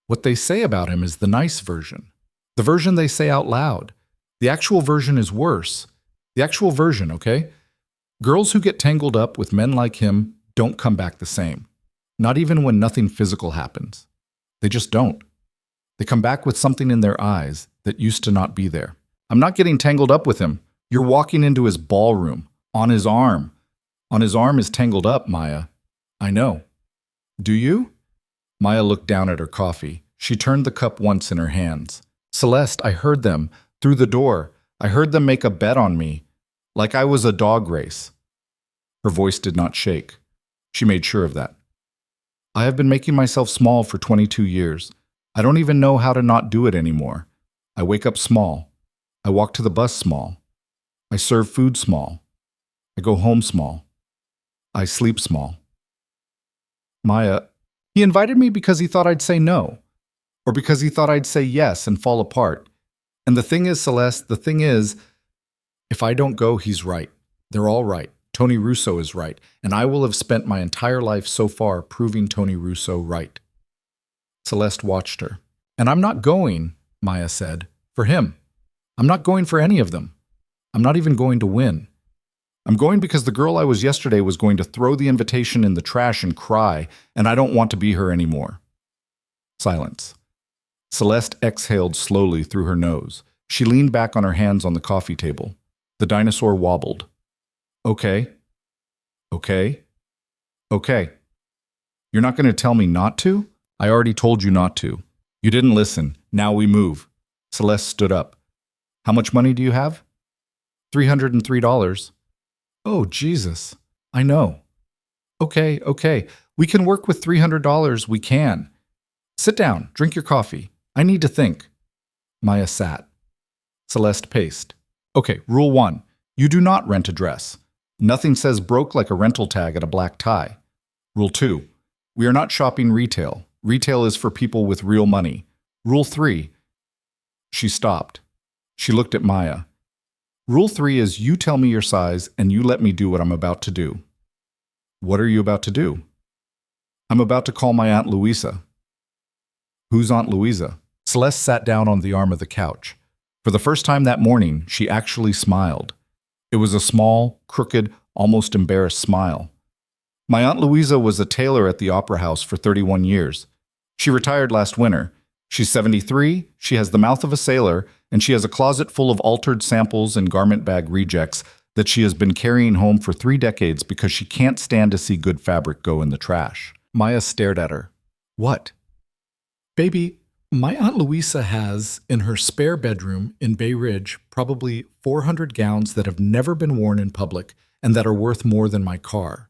"What they say about him is the nice version. The version they say out loud. The actual version is worse. The actual version, okay? Girls who get tangled up with men like him don't come back the same. Not even when nothing physical happens. They just don't. They come back with something in their eyes that used to not be there. I'm not getting tangled up with him. You're walking into his ballroom. On his arm. On his arm is tangled up, Maya. I know. Do you?" Maya looked down at her coffee. She turned the cup once in her hands. "Celeste, I heard them. Through the door. I heard them make a bet on me. Like I was a dog race." Her voice did not shake. She made sure of that. "I have been making myself small for 22 years. I don't even know how to not do it anymore. I wake up small. I walk to the bus small. I serve food small. I go home small. I sleep small." "Maya, he invited me because he thought I'd say no. Or because he thought I'd say yes and fall apart. And the thing is, Celeste, the thing is, if I don't go, he's right. They're all right. Tony Russo is right. And I will have spent my entire life so far proving Tony Russo right." Celeste watched her. "And I'm not going," Maya said, "for him. I'm not going for any of them. I'm not even going to win. I'm going because the girl I was yesterday was going to throw the invitation in the trash and cry, and I don't want to be her anymore." Silence. Celeste exhaled slowly through her nose. She leaned back on her hands on the coffee table. The dinosaur wobbled. "Okay. Okay. Okay. You're not going to tell me not to? I already told you not to. You didn't listen. Now we move." Celeste stood up. "How much money do you have?" $303. "Oh, Jesus. I know." Okay. We can work with $300. We can. Sit down. Drink your coffee. I need to think." Maya sat. Celeste paced. "Okay, rule 1. You do not rent a dress. Nothing says broke like a rental tag at a black tie. Rule 2. We are not shopping retail. Retail is for people with real money. Rule 3. She stopped. She looked at Maya. "Rule 3 is you tell me your size and you let me do what I'm about to do." "What are you about to do?" "I'm about to call my Aunt Louisa." "Who's Aunt Louisa?" Celeste sat down on the arm of the couch. For the first time that morning, she actually smiled. It was a small, crooked, almost embarrassed smile. My Aunt Louisa was a tailor at the Opera House for 31 years. She retired last winter. She's 73, she has the mouth of a sailor, and she has a closet full of altered samples and garment bag rejects that she has been carrying home for 3 decades because she can't stand to see good fabric go in the trash. Maya stared at her. What? Baby, my Aunt Louisa has, in her spare bedroom in Bay Ridge, probably 400 gowns that have never been worn in public and that are worth more than my car.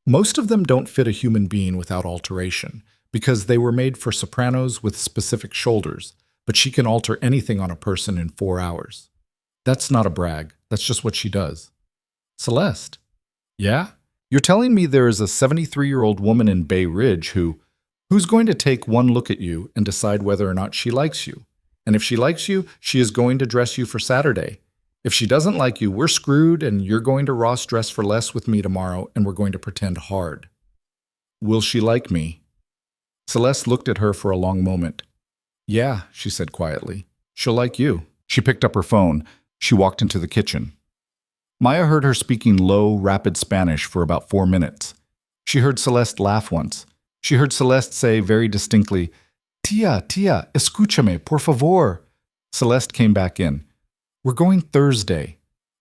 Most of them don't fit a human being without alteration, because they were made for sopranos with specific shoulders, but she can alter anything on a person in 4 hours. That's not a brag, that's just what she does. Celeste. Yeah? You're telling me there is a 73-year-old woman in Bay Ridge who's going to take one look at you and decide whether or not she likes you. And if she likes you, she is going to dress you for Saturday. If she doesn't like you, we're screwed and you're going to Ross Dress for Less with me tomorrow and we're going to pretend hard. Will she like me? Celeste looked at her for a long moment. Yeah, she said quietly. She'll like you. She picked up her phone. She walked into the kitchen. Maya heard her speaking low, rapid Spanish for about 4 minutes. She heard Celeste laugh once. She heard Celeste say very distinctly, Tia, escúchame, por favor. Celeste came back in. We're going Thursday.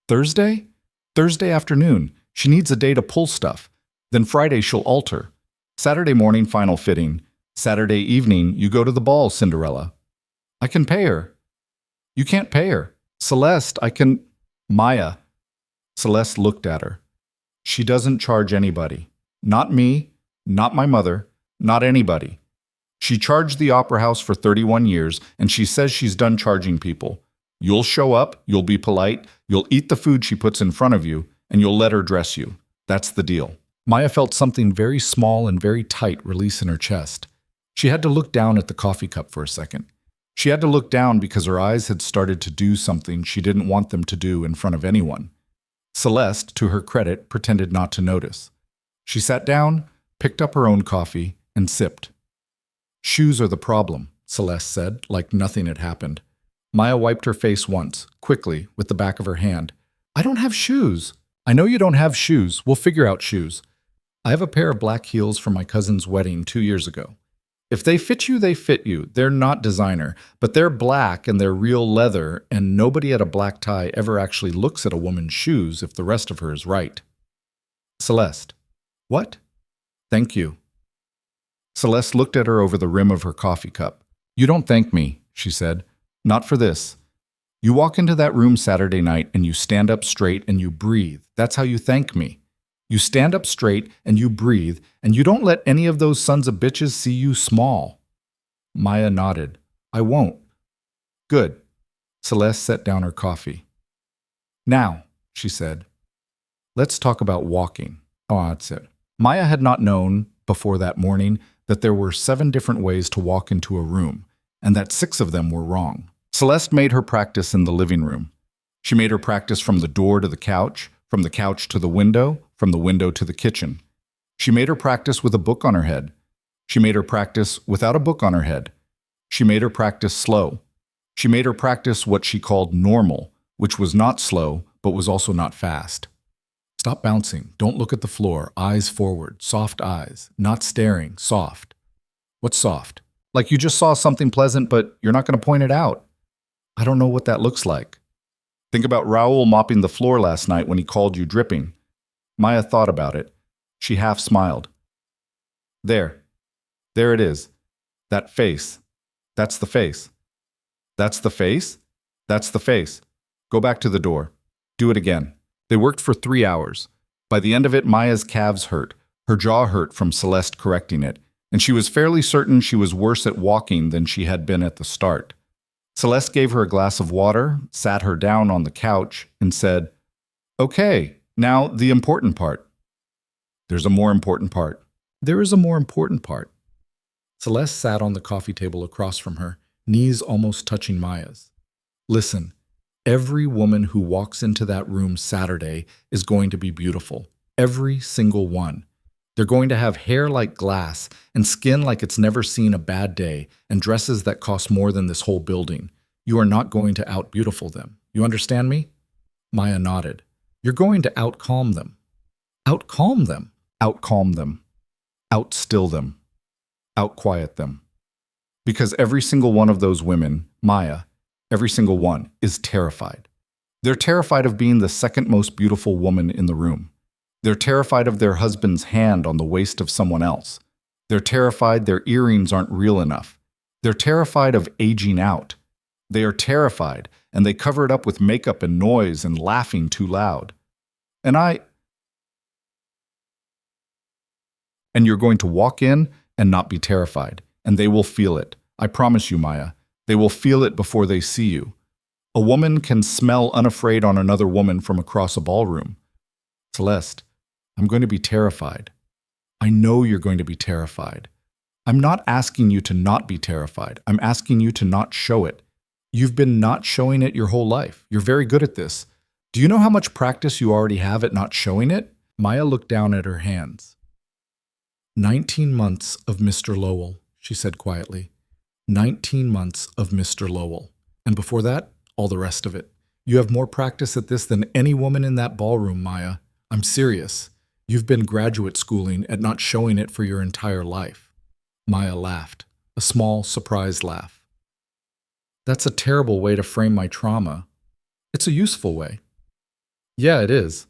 Thursday? Thursday afternoon. She needs a day to pull stuff. Then Friday she'll alter. Saturday morning final fitting. Saturday evening you go to the ball, Cinderella. I can pay her. You can't pay her. Celeste, I can… Maya. Celeste looked at her. She doesn't charge anybody. Not me, not my mother, not anybody. She charged the Opera House for 31 years, and she says she's done charging people. You'll show up, you'll be polite, you'll eat the food she puts in front of you, and you'll let her dress you. That's the deal. Maya felt something very small and very tight release in her chest. She had to look down at the coffee cup for a second. She had to look down because her eyes had started to do something she didn't want them to do in front of anyone. Celeste, to her credit, pretended not to notice. She sat down, picked up her own coffee, and sipped. Shoes are the problem, Celeste said, like nothing had happened. Maya wiped her face once, quickly, with the back of her hand. I don't have shoes. I know you don't have shoes. We'll figure out shoes. I have a pair of black heels from my cousin's wedding 2 years ago. If they fit you, they fit you. They're not designer, but they're black and they're real leather, and nobody at a black tie ever actually looks at a woman's shoes if the rest of her is right. Celeste. What? Thank you. Celeste looked at her over the rim of her coffee cup. You don't thank me, she said. Not for this. You walk into that room Saturday night and you stand up straight and you breathe. That's how you thank me. You stand up straight and you breathe, and you don't let any of those sons of bitches see you small. Maya nodded. I won't. Good. Celeste set down her coffee. Now, she said, let's talk about walking. Oh, that's it. Maya had not known, before that morning, that there were 7 different ways to walk into a room, and that 6 of them were wrong. Celeste made her practice in the living room. She made her practice from the door to the couch, from the couch to the window, from the window to the kitchen. She made her practice with a book on her head. She made her practice without a book on her head. She made her practice slow. She made her practice what she called normal, which was not slow, but was also not fast. Stop bouncing. Don't look at the floor. Eyes forward. Soft eyes. Not staring. Soft. What's soft? Like you just saw something pleasant, but you're not going to point it out. I don't know what that looks like. Think about Raoul mopping the floor last night when he called you dripping. Maya thought about it. She half smiled. There. There it is. That face. That's the face. That's the face? That's the face. Go back to the door. Do it again. They worked for 3 hours. By the end of it, Maya's calves hurt. Her jaw hurt from Celeste correcting it, and she was fairly certain she was worse at walking than she had been at the start. Celeste gave her a glass of water, sat her down on the couch, and said, Okay, now the important part. There's a more important part. There is a more important part. Celeste sat on the coffee table across from her, knees almost touching Maya's. Listen, every woman who walks into that room Saturday is going to be beautiful. Every single one. They're going to have hair like glass and skin like it's never seen a bad day and dresses that cost more than this whole building. You are not going to out-beautiful them. You understand me? Maya nodded. You're going to out-calm them. Out-calm them? Out-calm them. Out-still them. Out-quiet them. Because every single one of those women, Maya, every single one, is terrified. They're terrified of being the second most beautiful woman in the room. They're terrified of their husband's hand on the waist of someone else. They're terrified their earrings aren't real enough. They're terrified of aging out. They are terrified, and they cover it up with makeup and noise and laughing too loud. And you're going to walk in and not be terrified, and they will feel it. I promise you, Maya. They will feel it before they see you. A woman can smell unafraid on another woman from across a ballroom. Celeste, I'm going to be terrified. I know you're going to be terrified. I'm not asking you to not be terrified. I'm asking you to not show it. You've been not showing it your whole life. You're very good at this. Do you know how much practice you already have at not showing it? Maya looked down at her hands. 19 months of Mr. Lowell, she said quietly. 19 months of Mr. Lowell. And before that, all the rest of it. You have more practice at this than any woman in that ballroom, Maya. I'm serious. You've been graduate schooling at not showing it for your entire life. Maya laughed, a small, surprised laugh. That's a terrible way to frame my trauma. It's a useful way. Yeah, it is.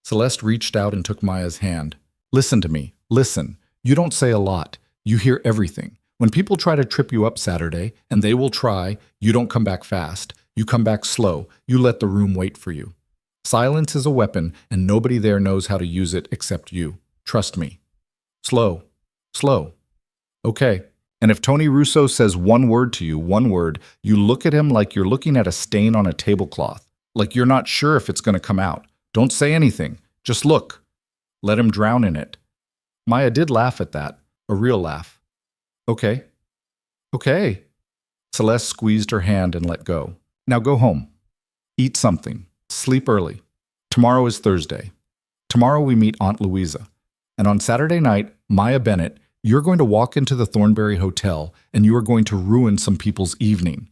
Celeste reached out and took Maya's hand. Listen to me. Listen. You don't say a lot. You hear everything. When people try to trip you up Saturday, and they will try, you don't come back fast. You come back slow. You let the room wait for you. Silence is a weapon, and nobody there knows how to use it except you. Trust me. Slow. Slow. Okay. And if Tony Russo says one word to you, one word, you look at him like you're looking at a stain on a tablecloth, like you're not sure if it's going to come out. Don't say anything. Just look. Let him drown in it. Maya did laugh at that, a real laugh. Okay. Okay. Celeste squeezed her hand and let go. Now go home. Eat something. Sleep early. Tomorrow is Thursday. Tomorrow we meet Aunt Louisa. And on Saturday night, Maya Bennett, you're going to walk into the Thornbury Hotel and you are going to ruin some people's evening.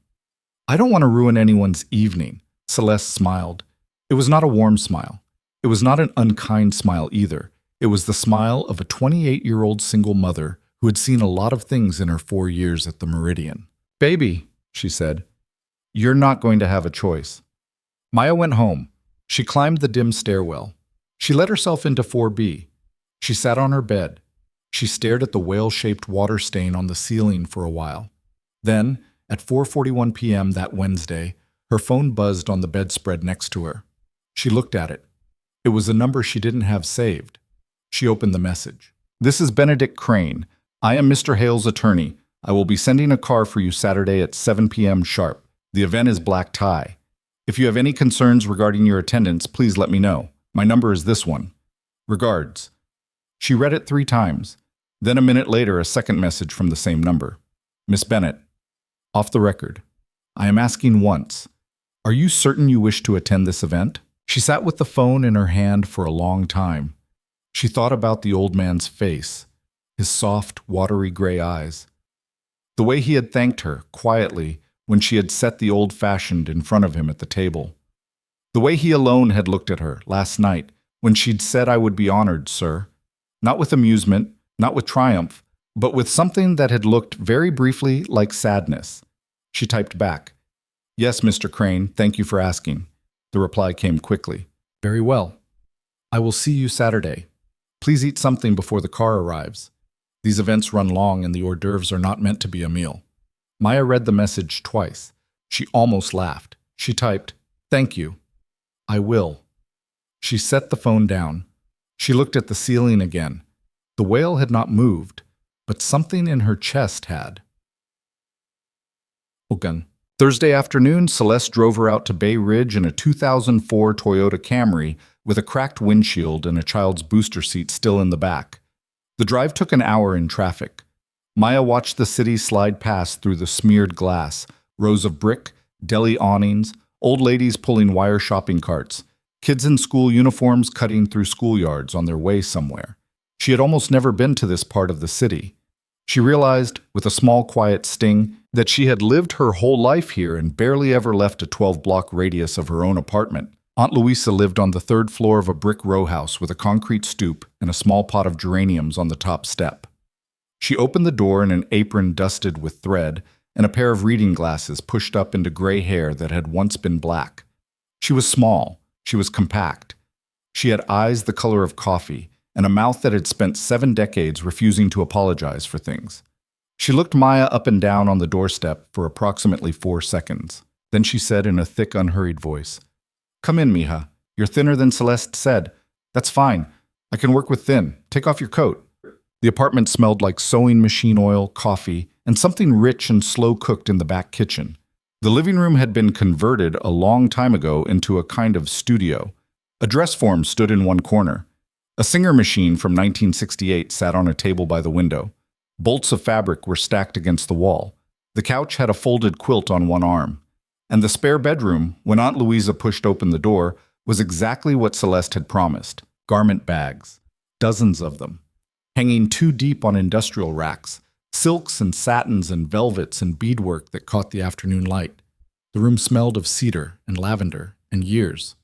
I don't want to ruin anyone's evening. Celeste smiled. It was not a warm smile. It was not an unkind smile either. It was the smile of a 28-year-old single mother who had seen a lot of things in her 4 years at the Meridian. Baby, she said, you're not going to have a choice. Maya went home. She climbed the dim stairwell. She let herself into 4B. She sat on her bed. She stared at the whale-shaped water stain on the ceiling for a while. Then, at 4:41 p.m. that Wednesday, her phone buzzed on the bedspread next to her. She looked at it. It was a number she didn't have saved. She opened the message. This is Benedict Crane. I am Mr. Hale's attorney. I will be sending a car for you Saturday at 7 p.m. sharp. The event is black tie. If you have any concerns regarding your attendance, please let me know. My number is this one. Regards. She read it 3 times. Then a minute later, a second message from the same number. Miss Bennett. Off the record. I am asking once. Are you certain you wish to attend this event? She sat with the phone in her hand for a long time. She thought about the old man's face, his soft, watery gray eyes. The way he had thanked her, quietly, when she had set the old-fashioned in front of him at the table. The way he alone had looked at her, last night, when she'd said, I would be honored, sir. Not with amusement, not with triumph, but with something that had looked very briefly like sadness. She typed back, Yes, Mr. Crane, thank you for asking. The reply came quickly. Very well. I will see you Saturday. Please eat something before the car arrives. These events run long and the hors d'oeuvres are not meant to be a meal. Maya read the message twice. She almost laughed. She typed, Thank you. I will. She set the phone down. She looked at the ceiling again. The whale had not moved, but something in her chest had. Thursday afternoon, Celeste drove her out to Bay Ridge in a 2004 Toyota Camry with a cracked windshield and a child's booster seat still in the back. The drive took an hour in traffic. Maya watched the city slide past through the smeared glass, rows of brick, deli awnings, old ladies pulling wire shopping carts, kids in school uniforms cutting through schoolyards on their way somewhere. She had almost never been to this part of the city. She realized, with a small quiet sting, that she had lived her whole life here and barely ever left a 12-block radius of her own apartment. Aunt Louisa lived on the third floor of a brick row house with a concrete stoop and a small pot of geraniums on the top step. She opened the door in an apron dusted with thread and a pair of reading glasses pushed up into gray hair that had once been black. She was small. She was compact. She had eyes the color of coffee and a mouth that had spent 7 decades refusing to apologize for things. She looked Maya up and down on the doorstep for approximately 4 seconds. Then she said in a thick, unhurried voice, "Come in, mija. You're thinner than Celeste said. That's fine. I can work with thin. Take off your coat." The apartment smelled like sewing machine oil, coffee, and something rich and slow-cooked in the back kitchen. The living room had been converted a long time ago into a kind of studio. A dress form stood in one corner. A Singer machine from 1968 sat on a table by the window. Bolts of fabric were stacked against the wall. The couch had a folded quilt on one arm. And the spare bedroom, when Aunt Louisa pushed open the door, was exactly what Celeste had promised. Garment bags. Dozens of them. Hanging 2 deep on industrial racks. Silks and satins and velvets and beadwork that caught the afternoon light. The room smelled of cedar and lavender and years.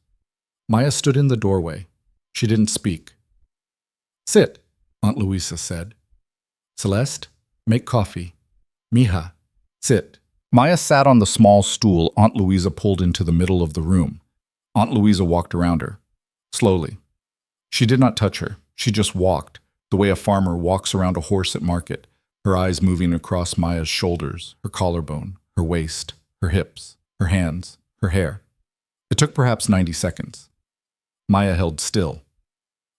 Maya stood in the doorway. She didn't speak. "Sit," Aunt Louisa said. "Celeste, make coffee. Mija, sit." Maya sat on the small stool Aunt Louisa pulled into the middle of the room. Aunt Louisa walked around her, slowly. She did not touch her. She just walked, the way a farmer walks around a horse at market, her eyes moving across Maya's shoulders, her collarbone, her waist, her hips, her hands, her hair. It took perhaps 90 seconds. Maya held still.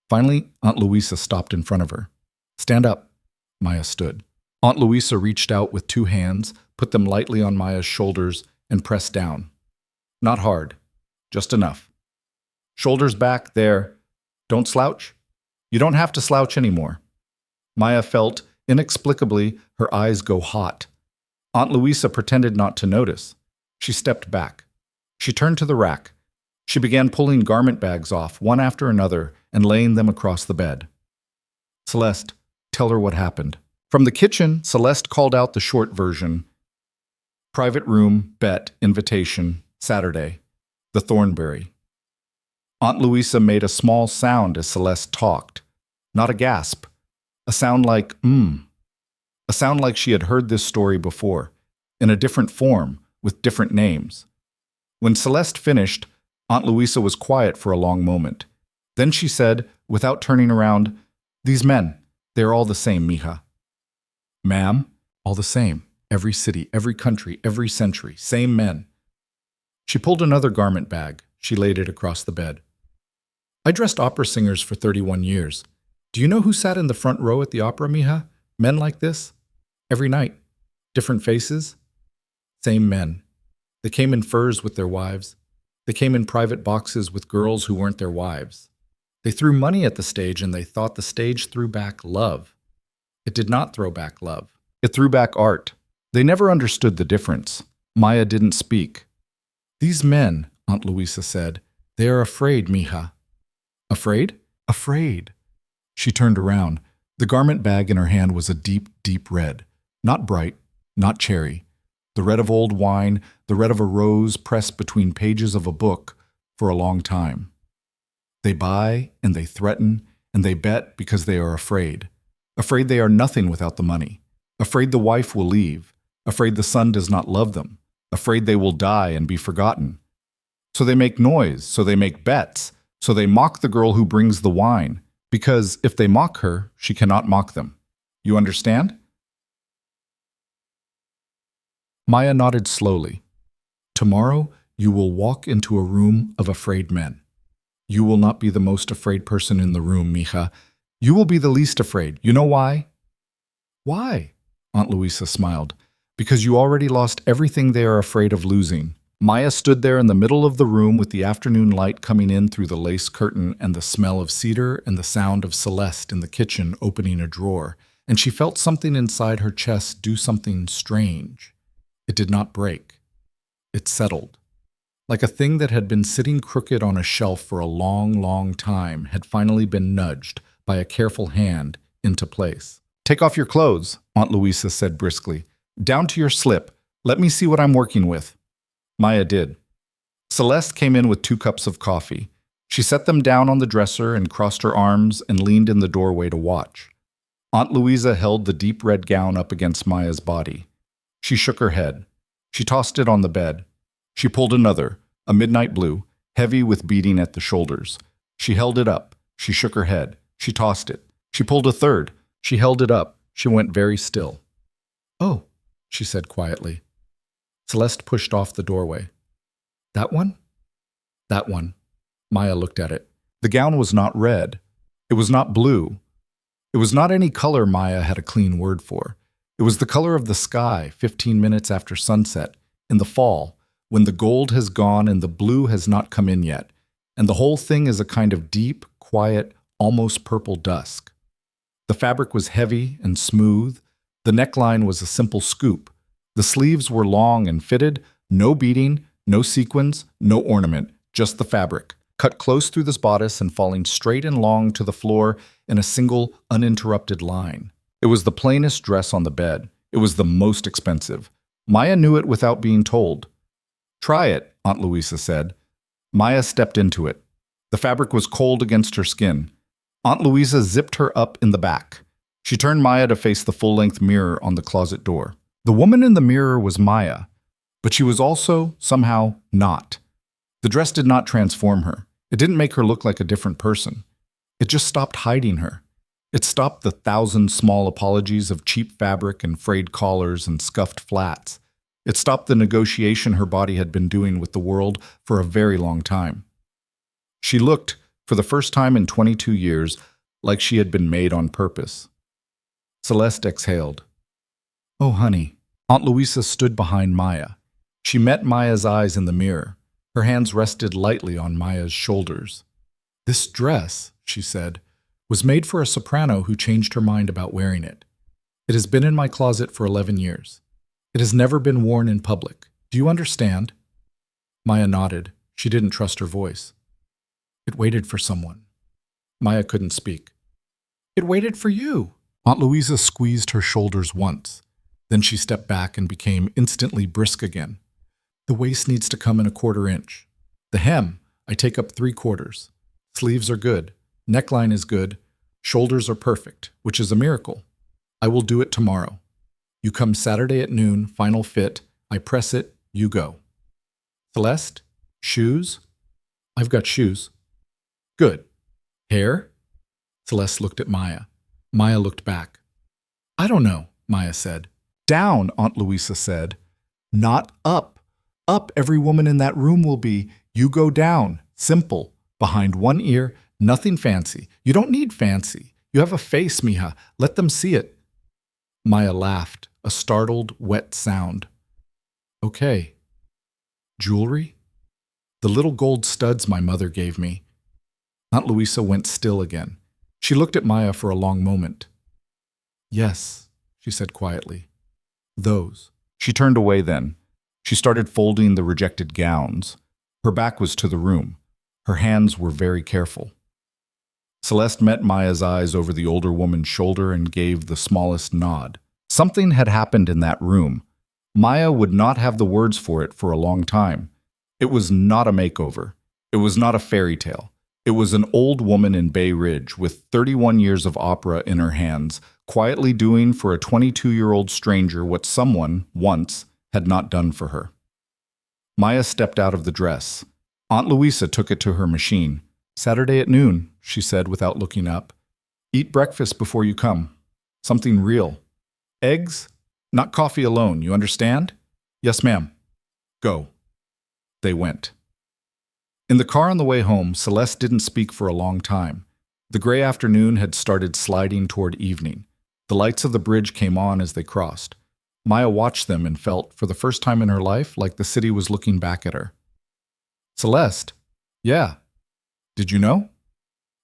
Finally, Aunt Louisa stopped in front of her. "Stand up." Maya stood. Aunt Louisa reached out with 2 hands, put them lightly on Maya's shoulders, and pressed down. Not hard, just enough. "Shoulders back, there. Don't slouch. You don't have to slouch anymore." Maya felt, inexplicably, her eyes go hot. Aunt Louisa pretended not to notice. She stepped back. She turned to the rack. She began pulling garment bags off, one after another, and laying them across the bed. "Celeste, tell her what happened." From the kitchen, Celeste called out the short version. "Private room, bet, invitation, Saturday, the Thornbury." Aunt Louisa made a small sound as Celeste talked. Not a gasp. A sound like, A sound like she had heard this story before, in a different form, with different names. When Celeste finished, Aunt Louisa was quiet for a long moment. Then she said, without turning around, "These men, they are all the same, mija." "Ma'am, all the same. Every city, every country, every century, same men." She pulled another garment bag. She laid it across the bed. "I dressed opera singers for 31 years. Do you know who sat in the front row at the opera, mija? Men like this? Every night. Different faces. Same men. They came in furs with their wives. They came in private boxes with girls who weren't their wives. They threw money at the stage and they thought the stage threw back love. It did not throw back love. It threw back art. They never understood the difference." Maya didn't speak. "These men," Aunt Louisa said, "they are afraid, mija." "Afraid?" "Afraid." She turned around. The garment bag in her hand was a deep, deep red. Not bright, not cherry. The red of old wine, the red of a rose pressed between pages of a book for a long time. They buy, and they threaten, and they bet because they are afraid. Afraid they are nothing without the money. Afraid the wife will leave. Afraid the son does not love them. Afraid they will die and be forgotten. So they make noise, so they make bets, so they mock the girl who brings the wine, because if they mock her, she cannot mock them. You understand? Maya nodded slowly. "Tomorrow, you will walk into a room of afraid men. You will not be the most afraid person in the room, mija. You will be the least afraid. You know why?" "Why?" Aunt Louisa smiled. "Because you already lost everything they are afraid of losing." Maya stood there in the middle of the room with the afternoon light coming in through the lace curtain and the smell of cedar and the sound of Celeste in the kitchen opening a drawer, and she felt something inside her chest do something strange. It did not break. It settled. Like a thing that had been sitting crooked on a shelf for a long, long time had finally been nudged by a careful hand into place. "Take off your clothes," Aunt Louisa said briskly. "Down to your slip. Let me see what I'm working with." Maya did. Celeste came in with 2 cups of coffee. She set them down on the dresser and crossed her arms and leaned in the doorway to watch. Aunt Louisa held the deep red gown up against Maya's body. She shook her head. She tossed it on the bed. She pulled another, a midnight blue, heavy with beading at the shoulders. She held it up. She shook her head. She tossed it. She pulled a third. She held it up. She went very still. "Oh," she said quietly. Celeste pushed off the doorway. "That one?" "That one." Maya looked at it. The gown was not red. It was not blue. It was not any color Maya had a clean word for. It was the color of the sky 15 minutes after sunset, in the fall, when the gold has gone and the blue has not come in yet, and the whole thing is a kind of deep, quiet, almost purple dusk. The fabric was heavy and smooth. The neckline was a simple scoop. The sleeves were long and fitted, no beading, no sequins, no ornament, just the fabric, cut close through this bodice and falling straight and long to the floor in a single, uninterrupted line. It was the plainest dress on the bed. It was the most expensive. Maya knew it without being told. "Try it," Aunt Louisa said. Maya stepped into it. The fabric was cold against her skin. Aunt Louisa zipped her up in the back. She turned Maya to face the full-length mirror on the closet door. The woman in the mirror was Maya, but she was also, somehow, not. The dress did not transform her. It didn't make her look like a different person. It just stopped hiding her. It stopped the 1,000 small apologies of cheap fabric and frayed collars and scuffed flats. It stopped the negotiation her body had been doing with the world for a very long time. She looked, for the first time in 22 years, like she had been made on purpose. Celeste exhaled. "Oh, honey." Aunt Louisa stood behind Maya. She met Maya's eyes in the mirror. Her hands rested lightly on Maya's shoulders. "This dress," she said, "was made for a soprano who changed her mind about wearing it. It has been in my closet for 11 years. It has never been worn in public. Do you understand?" Maya nodded. She didn't trust her voice. "It waited for someone." Maya couldn't speak. "It waited for you." Aunt Louisa squeezed her shoulders once. Then she stepped back and became instantly brisk again. "The waist needs to come in a 1/4 inch. The hem, I take up 3/4. Sleeves are good. Neckline is good. Shoulders are perfect, which is a miracle. I will do it tomorrow. You come Saturday at noon, final fit. I press it, you go." "Celeste? Shoes?" "I've got shoes." "Good. Hair?" Celeste looked at Maya. Maya looked back. "I don't know," Maya said. "Down," Aunt Louisa said. "Not up. Up every woman in that room will be. You go down. Simple. Behind one ear. Nothing fancy. You don't need fancy. You have a face, mija. Let them see it." Maya laughed, a startled, wet sound. "Okay. Jewelry?" "The little gold studs my mother gave me." Aunt Louisa went still again. She looked at Maya for a long moment. "Yes," she said quietly. "Those." She turned away then. She started folding the rejected gowns. Her back was to the room. Her hands were very careful. Celeste met Maya's eyes over the older woman's shoulder and gave the smallest nod. Something had happened in that room. Maya would not have the words for it for a long time. It was not a makeover. It was not a fairy tale. It was an old woman in Bay Ridge with 31 years of opera in her hands, quietly doing for a 22-year-old stranger what someone, once, had not done for her. Maya stepped out of the dress. Aunt Louisa took it to her machine. "Saturday at noon," she said without looking up. "Eat breakfast before you come. Something real. Eggs? Not coffee alone, you understand?" "Yes, ma'am." "Go." They went. In the car on the way home, Celeste didn't speak for a long time. The gray afternoon had started sliding toward evening. The lights of the bridge came on as they crossed. Maya watched them and felt, for the first time in her life, like the city was looking back at her. "Celeste?" "Yeah." "Did you know?"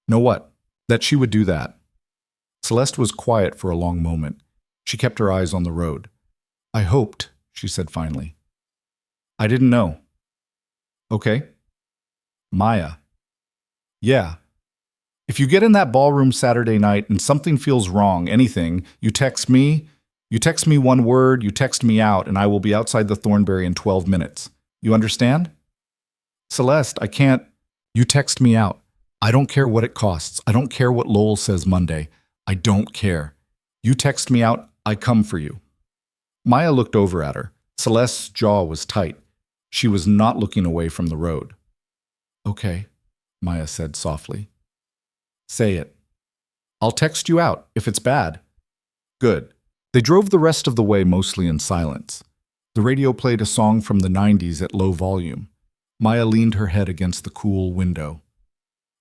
"Know what?" "That she would do that." Celeste was quiet for a long moment. She kept her eyes on the road. "I hoped," she said finally. "I didn't know." "Okay." "Maya." "Yeah. If you get in that ballroom Saturday night and something feels wrong, anything, you text me. You text me one word, you text me out, and I will be outside the Thornberry in 12 minutes. You understand?" Celeste, I can't. You text me out. I don't care what it costs. I don't care what Lowell says Monday. I don't care. You text me out, I come for you. Maya looked over at her. Celeste's jaw was tight. She was not looking away from the road. Okay, Maya said softly. Say it. I'll text you out if it's bad. Good. They drove the rest of the way mostly in silence. The radio played a song from the 90s at low volume. Maya leaned her head against the cool window.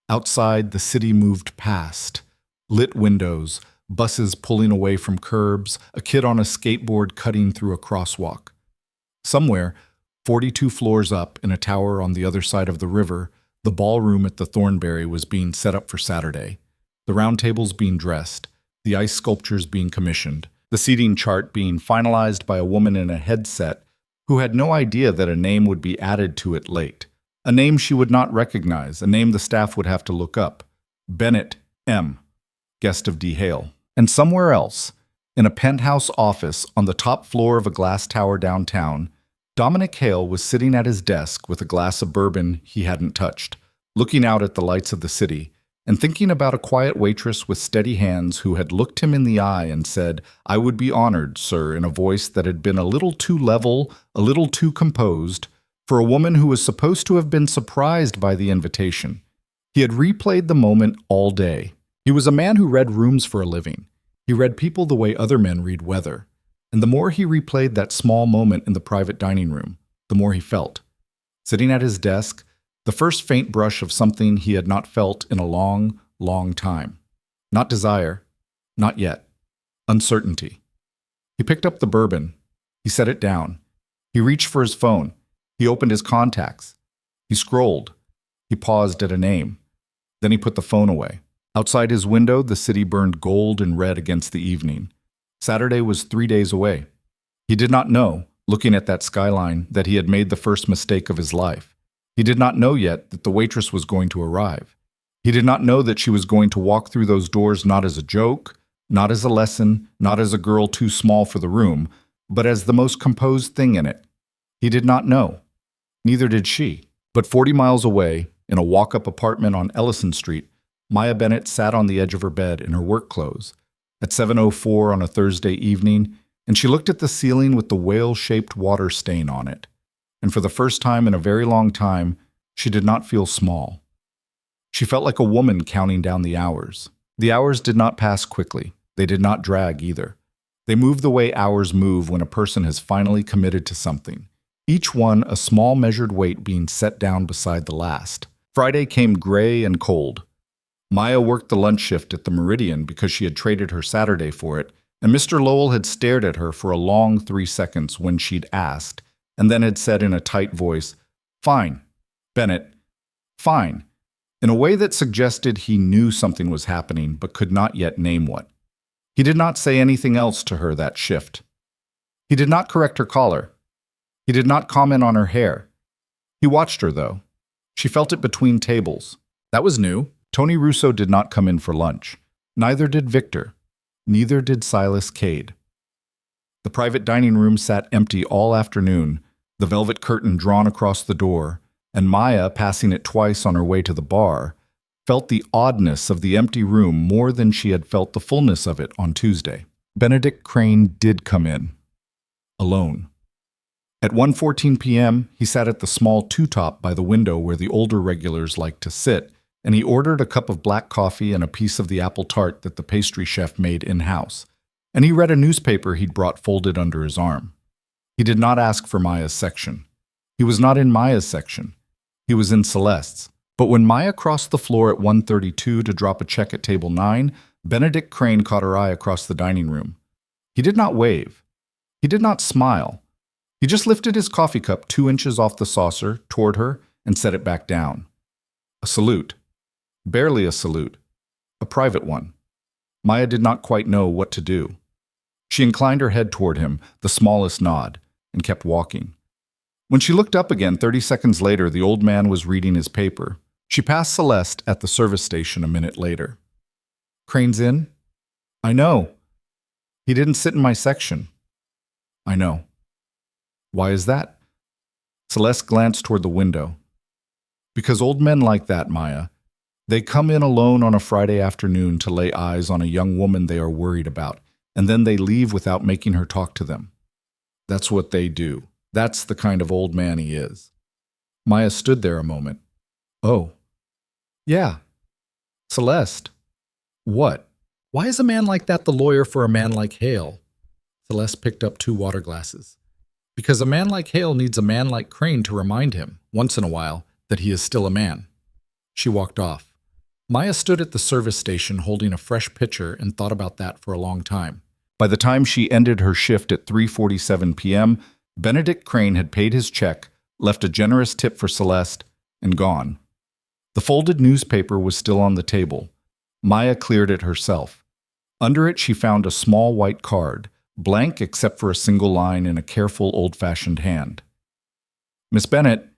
Outside, the city moved past. Lit windows, buses pulling away from curbs, a kid on a skateboard cutting through a crosswalk. Somewhere, 42 floors up in a tower on the other side of the river, the ballroom at the Thornberry was being set up for Saturday. The round tables being dressed, the ice sculptures being commissioned, the seating chart being finalized by a woman in a headset who had no idea that a name would be added to it late. A name she would not recognize, a name the staff would have to look up. Bennett M., guest of D. Hale. And somewhere else, in a penthouse office on the top floor of a glass tower downtown, Dominic Hale was sitting at his desk with a glass of bourbon he hadn't touched, looking out at the lights of the city, and thinking about a quiet waitress with steady hands who had looked him in the eye and said, "I would be honored, sir," in a voice that had been a little too level, a little too composed, for a woman who was supposed to have been surprised by the invitation. He had replayed the moment all day. He was a man who read rooms for a living. He read people the way other men read weather. And the more he replayed that small moment in the private dining room, the more he felt. Sitting at his desk, the first faint brush of something he had not felt in a long, long time. Not desire, not yet. Uncertainty. He picked up the bourbon. He set it down. He reached for his phone. He opened his contacts. He scrolled. He paused at a name. Then he put the phone away. Outside his window, the city burned gold and red against the evening. Saturday was 3 days away. He did not know, looking at that skyline, that he had made the first mistake of his life. He did not know yet that the waitress was going to arrive. He did not know that she was going to walk through those doors not as a joke, not as a lesson, not as a girl too small for the room, but as the most composed thing in it. He did not know. Neither did she. But 40 miles away, in a walk-up apartment on Ellison Street, Maya Bennett sat on the edge of her bed in her work clothes at 7:04 on a Thursday evening, and she looked at the ceiling with the whale-shaped water stain on it. And for the first time in a very long time, she did not feel small. She felt like a woman counting down the hours. The hours did not pass quickly. They did not drag either. They moved the way hours move when a person has finally committed to something, each one a small measured weight being set down beside the last. Friday came gray and cold. Maya worked the lunch shift at the Meridian because she had traded her Saturday for it, and Mr. Lowell had stared at her for a long 3 seconds when she'd asked, and then had said in a tight voice, "Fine, Bennett, fine," in a way that suggested he knew something was happening but could not yet name what. He did not say anything else to her that shift. He did not correct her collar. He did not comment on her hair. He watched her, though. She felt it between tables. That was new. Tony Russo did not come in for lunch. Neither did Victor. Neither did Silas Cade. The private dining room sat empty all afternoon, the velvet curtain drawn across the door, and Maya, passing it twice on her way to the bar, felt the oddness of the empty room more than she had felt the fullness of it on Tuesday. Benedict Crane did come in. Alone. At 1:14 p.m., he sat at the small two-top by the window where the older regulars liked to sit, and he ordered a cup of black coffee and a piece of the apple tart that the pastry chef made in-house, and he read a newspaper he'd brought folded under his arm. He did not ask for Maya's section. He was not in Maya's section. He was in Celeste's. But when Maya crossed the floor at 1:32 to drop a check at table 9, Benedict Crane caught her eye across the dining room. He did not wave. He did not smile. He just lifted his coffee cup 2 inches off the saucer toward her and set it back down. A salute. Barely a salute. A private one. Maya did not quite know what to do. She inclined her head toward him, the smallest nod, and kept walking. When she looked up again 30 seconds later, the old man was reading his paper. She passed Celeste at the service station a minute later. "Crane's in?" "I know. He didn't sit in my section." "I know." "Why is that?" Celeste glanced toward the window. Because old men like that, Maya, they come in alone on a Friday afternoon to lay eyes on a young woman they are worried about, and then they leave without making her talk to them. That's what they do. That's the kind of old man he is. Maya stood there a moment. Oh. Yeah. Celeste. What? Why is a man like that the lawyer for a man like Hale? Celeste picked up 2 water glasses. Because a man like Hale needs a man like Crane to remind him, once in a while, that he is still a man. She walked off. Maya stood at the service station holding a fresh pitcher and thought about that for a long time. By the time she ended her shift at 3:47 p.m., Benedict Crane had paid his check, left a generous tip for Celeste, and gone. The folded newspaper was still on the table. Maya cleared it herself. Under it she found a small white card, blank except for a single line in a careful old-fashioned hand. Miss Bennett,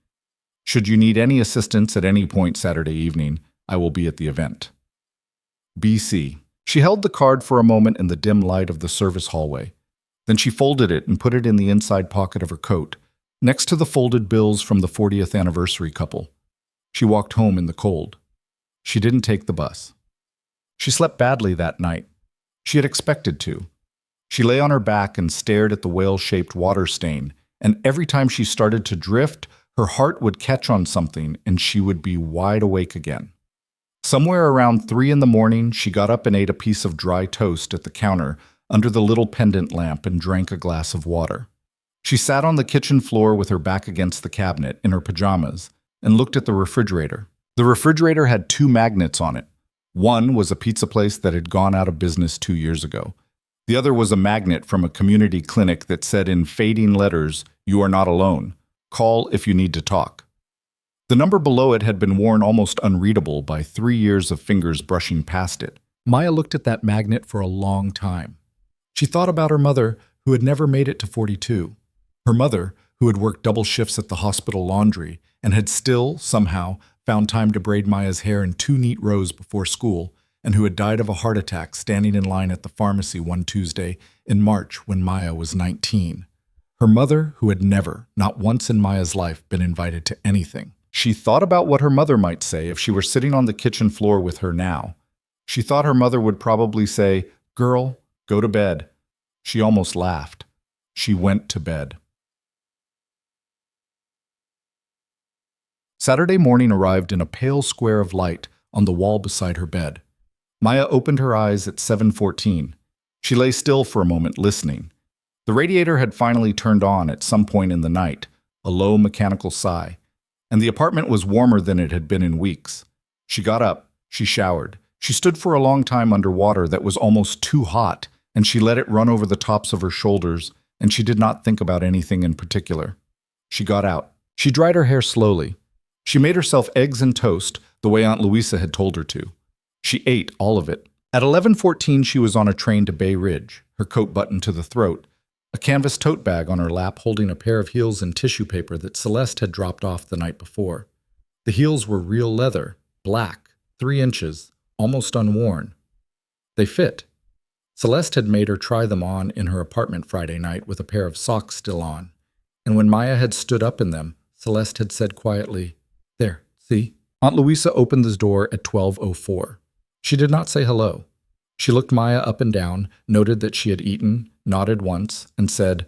should you need any assistance at any point Saturday evening, I will be at the event. BC. She held the card for a moment in the dim light of the service hallway. Then she folded it and put it in the inside pocket of her coat, next to the folded bills from the 40th anniversary couple. She walked home in the cold. She didn't take the bus. She slept badly that night. She had expected to. She lay on her back and stared at the whale-shaped water stain, and every time she started to drift, her heart would catch on something and she would be wide awake again. Somewhere around 3 in the morning, she got up and ate a piece of dry toast at the counter under the little pendant lamp and drank a glass of water. She sat on the kitchen floor with her back against the cabinet in her pajamas and looked at the refrigerator. The refrigerator had 2 magnets on it. One was a pizza place that had gone out of business 2 years ago. The other was a magnet from a community clinic that said in fading letters, "You are not alone. Call if you need to talk." The number below it had been worn almost unreadable by 3 years of fingers brushing past it. Maya looked at that magnet for a long time. She thought about her mother, who had never made it to 42. Her mother, who had worked double shifts at the hospital laundry and had still, somehow, found time to braid Maya's hair in 2 neat rows before school, and who had died of a heart attack standing in line at the pharmacy one Tuesday in March when Maya was 19. Her mother, who had never, not once in Maya's life, been invited to anything. She thought about what her mother might say if she were sitting on the kitchen floor with her now. She thought her mother would probably say, "Girl, go to bed." She almost laughed. She went to bed. Saturday morning arrived in a pale square of light on the wall beside her bed. Maya opened her eyes at 7:14. She lay still for a moment, listening. The radiator had finally turned on at some point in the night, a low mechanical sigh, and the apartment was warmer than it had been in weeks. She got up, she showered. She stood for a long time under water that was almost too hot, and she let it run over the tops of her shoulders, and she did not think about anything in particular. She got out. She dried her hair slowly. She made herself eggs and toast, the way Aunt Louisa had told her to. She ate all of it. At 11:14, she was on a train to Bay Ridge, her coat buttoned to the throat, a canvas tote bag on her lap holding a pair of heels and tissue paper that Celeste had dropped off the night before. The heels were real leather, black, 3 inches, almost unworn. They fit. Celeste had made her try them on in her apartment Friday night with a pair of socks still on, and when Maya had stood up in them, Celeste had said quietly, "There, see?" Aunt Louisa opened the door at 12:04. She did not say hello. She looked Maya up and down, noted that she had eaten, nodded once, and said,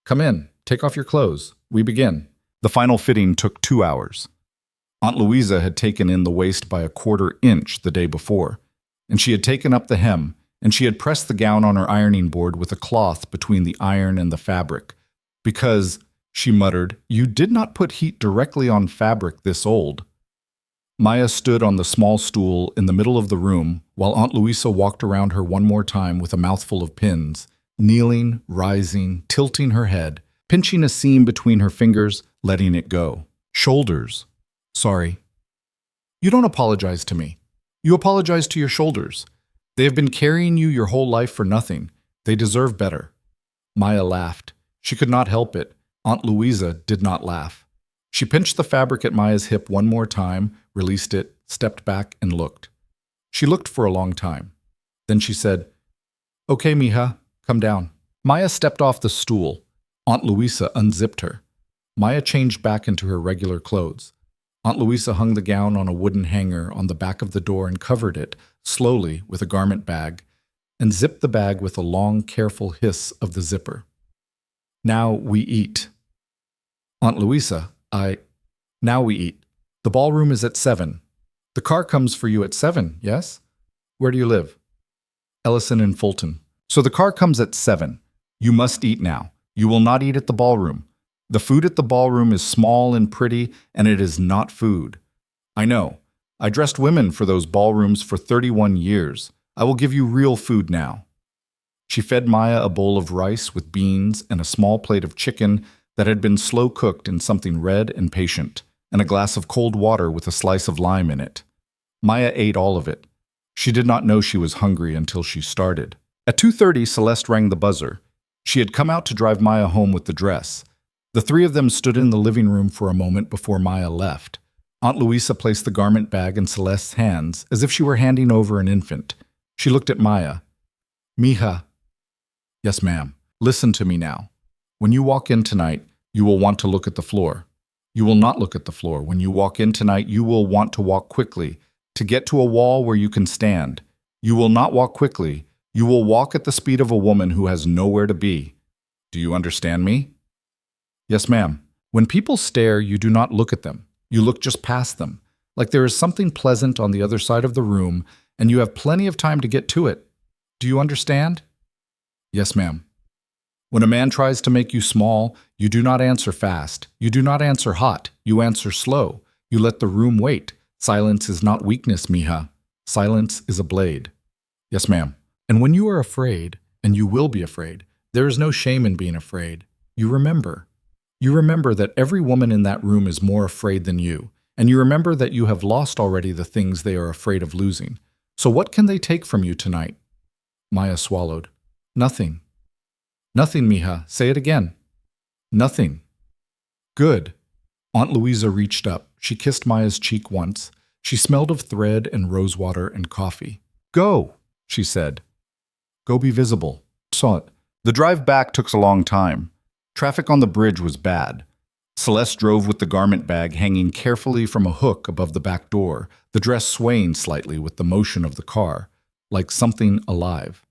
"Come in, take off your clothes. We begin." The final fitting took 2 hours. Aunt Louisa had taken in the waist by a 1/4 inch the day before, and she had taken up the hem, and she had pressed the gown on her ironing board with a cloth between the iron and the fabric, because, she muttered, "you did not put heat directly on fabric this old." Maya stood on the small stool in the middle of the room while Aunt Louisa walked around her one more time with a mouthful of pins, kneeling, rising, tilting her head, pinching a seam between her fingers, letting it go. "Shoulders. Sorry." "You don't apologize to me. You apologize to your shoulders. They have been carrying you your whole life for nothing. They deserve better." Maya laughed. She could not help it. Aunt Louisa did not laugh. She pinched the fabric at Maya's hip one more time, released it, stepped back, and looked. She looked for a long time. Then she said, "Okay, mija, come down." Maya stepped off the stool. Aunt Louisa unzipped her. Maya changed back into her regular clothes. Aunt Louisa hung the gown on a wooden hanger on the back of the door and covered it, slowly, with a garment bag, and zipped the bag with a long, careful hiss of the zipper. Now we eat. Aunt Louisa, Now we eat. The ballroom is at 7. The car comes for you at 7, yes? Where do you live? Ellison and Fulton. So the car comes at 7. You must eat now. You will not eat at the ballroom. The food at the ballroom is small and pretty, and it is not food. I know. I dressed women for those ballrooms for 31 years. I will give you real food now. She fed Maya a bowl of rice with beans and a small plate of chicken that had been slow cooked in something red and patient, and a glass of cold water with a slice of lime in it. Maya ate all of it. She did not know she was hungry until she started. At 2:30, Celeste rang the buzzer. She had come out to drive Maya home with the dress. The three of them stood in the living room for a moment before Maya left. Aunt Louisa placed the garment bag in Celeste's hands as if she were handing over an infant. She looked at Maya. Mija. Yes, ma'am. Listen to me now. When you walk in tonight, you will want to look at the floor. You will not look at the floor. When you walk in tonight, you will want to walk quickly, to get to a wall where you can stand. You will not walk quickly. You will walk at the speed of a woman who has nowhere to be. Do you understand me? Yes, ma'am. When people stare, you do not look at them. You look just past them, like there is something pleasant on the other side of the room, and you have plenty of time to get to it. Do you understand? Yes, ma'am. When a man tries to make you small, you do not answer fast. You do not answer hot. You answer slow. You let the room wait. Silence is not weakness, mija. Silence is a blade. Yes, ma'am. And when you are afraid, and you will be afraid, there is no shame in being afraid. You remember. You remember that every woman in that room is more afraid than you, and you remember that you have lost already the things they are afraid of losing. So what can they take from you tonight? Maya swallowed. Nothing. Nothing, mija. Say it again. Nothing. Good. Aunt Louisa reached up. She kissed Maya's cheek once. She smelled of thread and rosewater and coffee. Go, she said. Go be visible. Saw it. The drive back took a long time. Traffic on the bridge was bad. Celeste drove with the garment bag hanging carefully from a hook above the back door, the dress swaying slightly with the motion of the car, like something alive.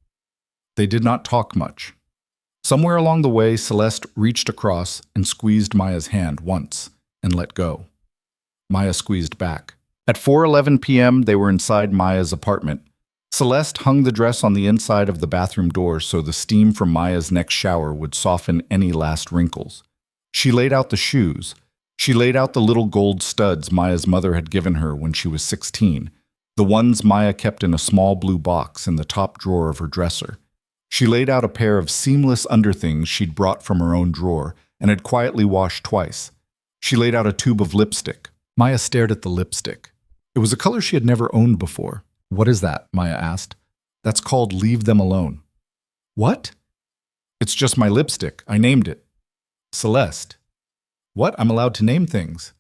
They did not talk much. Somewhere along the way, Celeste reached across and squeezed Maya's hand once and let go. Maya squeezed back. At 4:11 p.m., they were inside Maya's apartment. Celeste hung the dress on the inside of the bathroom door so the steam from Maya's next shower would soften any last wrinkles. She laid out the shoes. She laid out the little gold studs Maya's mother had given her when she was 16, the ones Maya kept in a small blue box in the top drawer of her dresser. She laid out a pair of seamless underthings she'd brought from her own drawer and had quietly washed twice. She laid out a tube of lipstick. Maya stared at the lipstick. It was a color she had never owned before. What is that? Maya asked. That's called Leave Them Alone. What? It's just my lipstick. I named it. Celeste. What? I'm allowed to name things.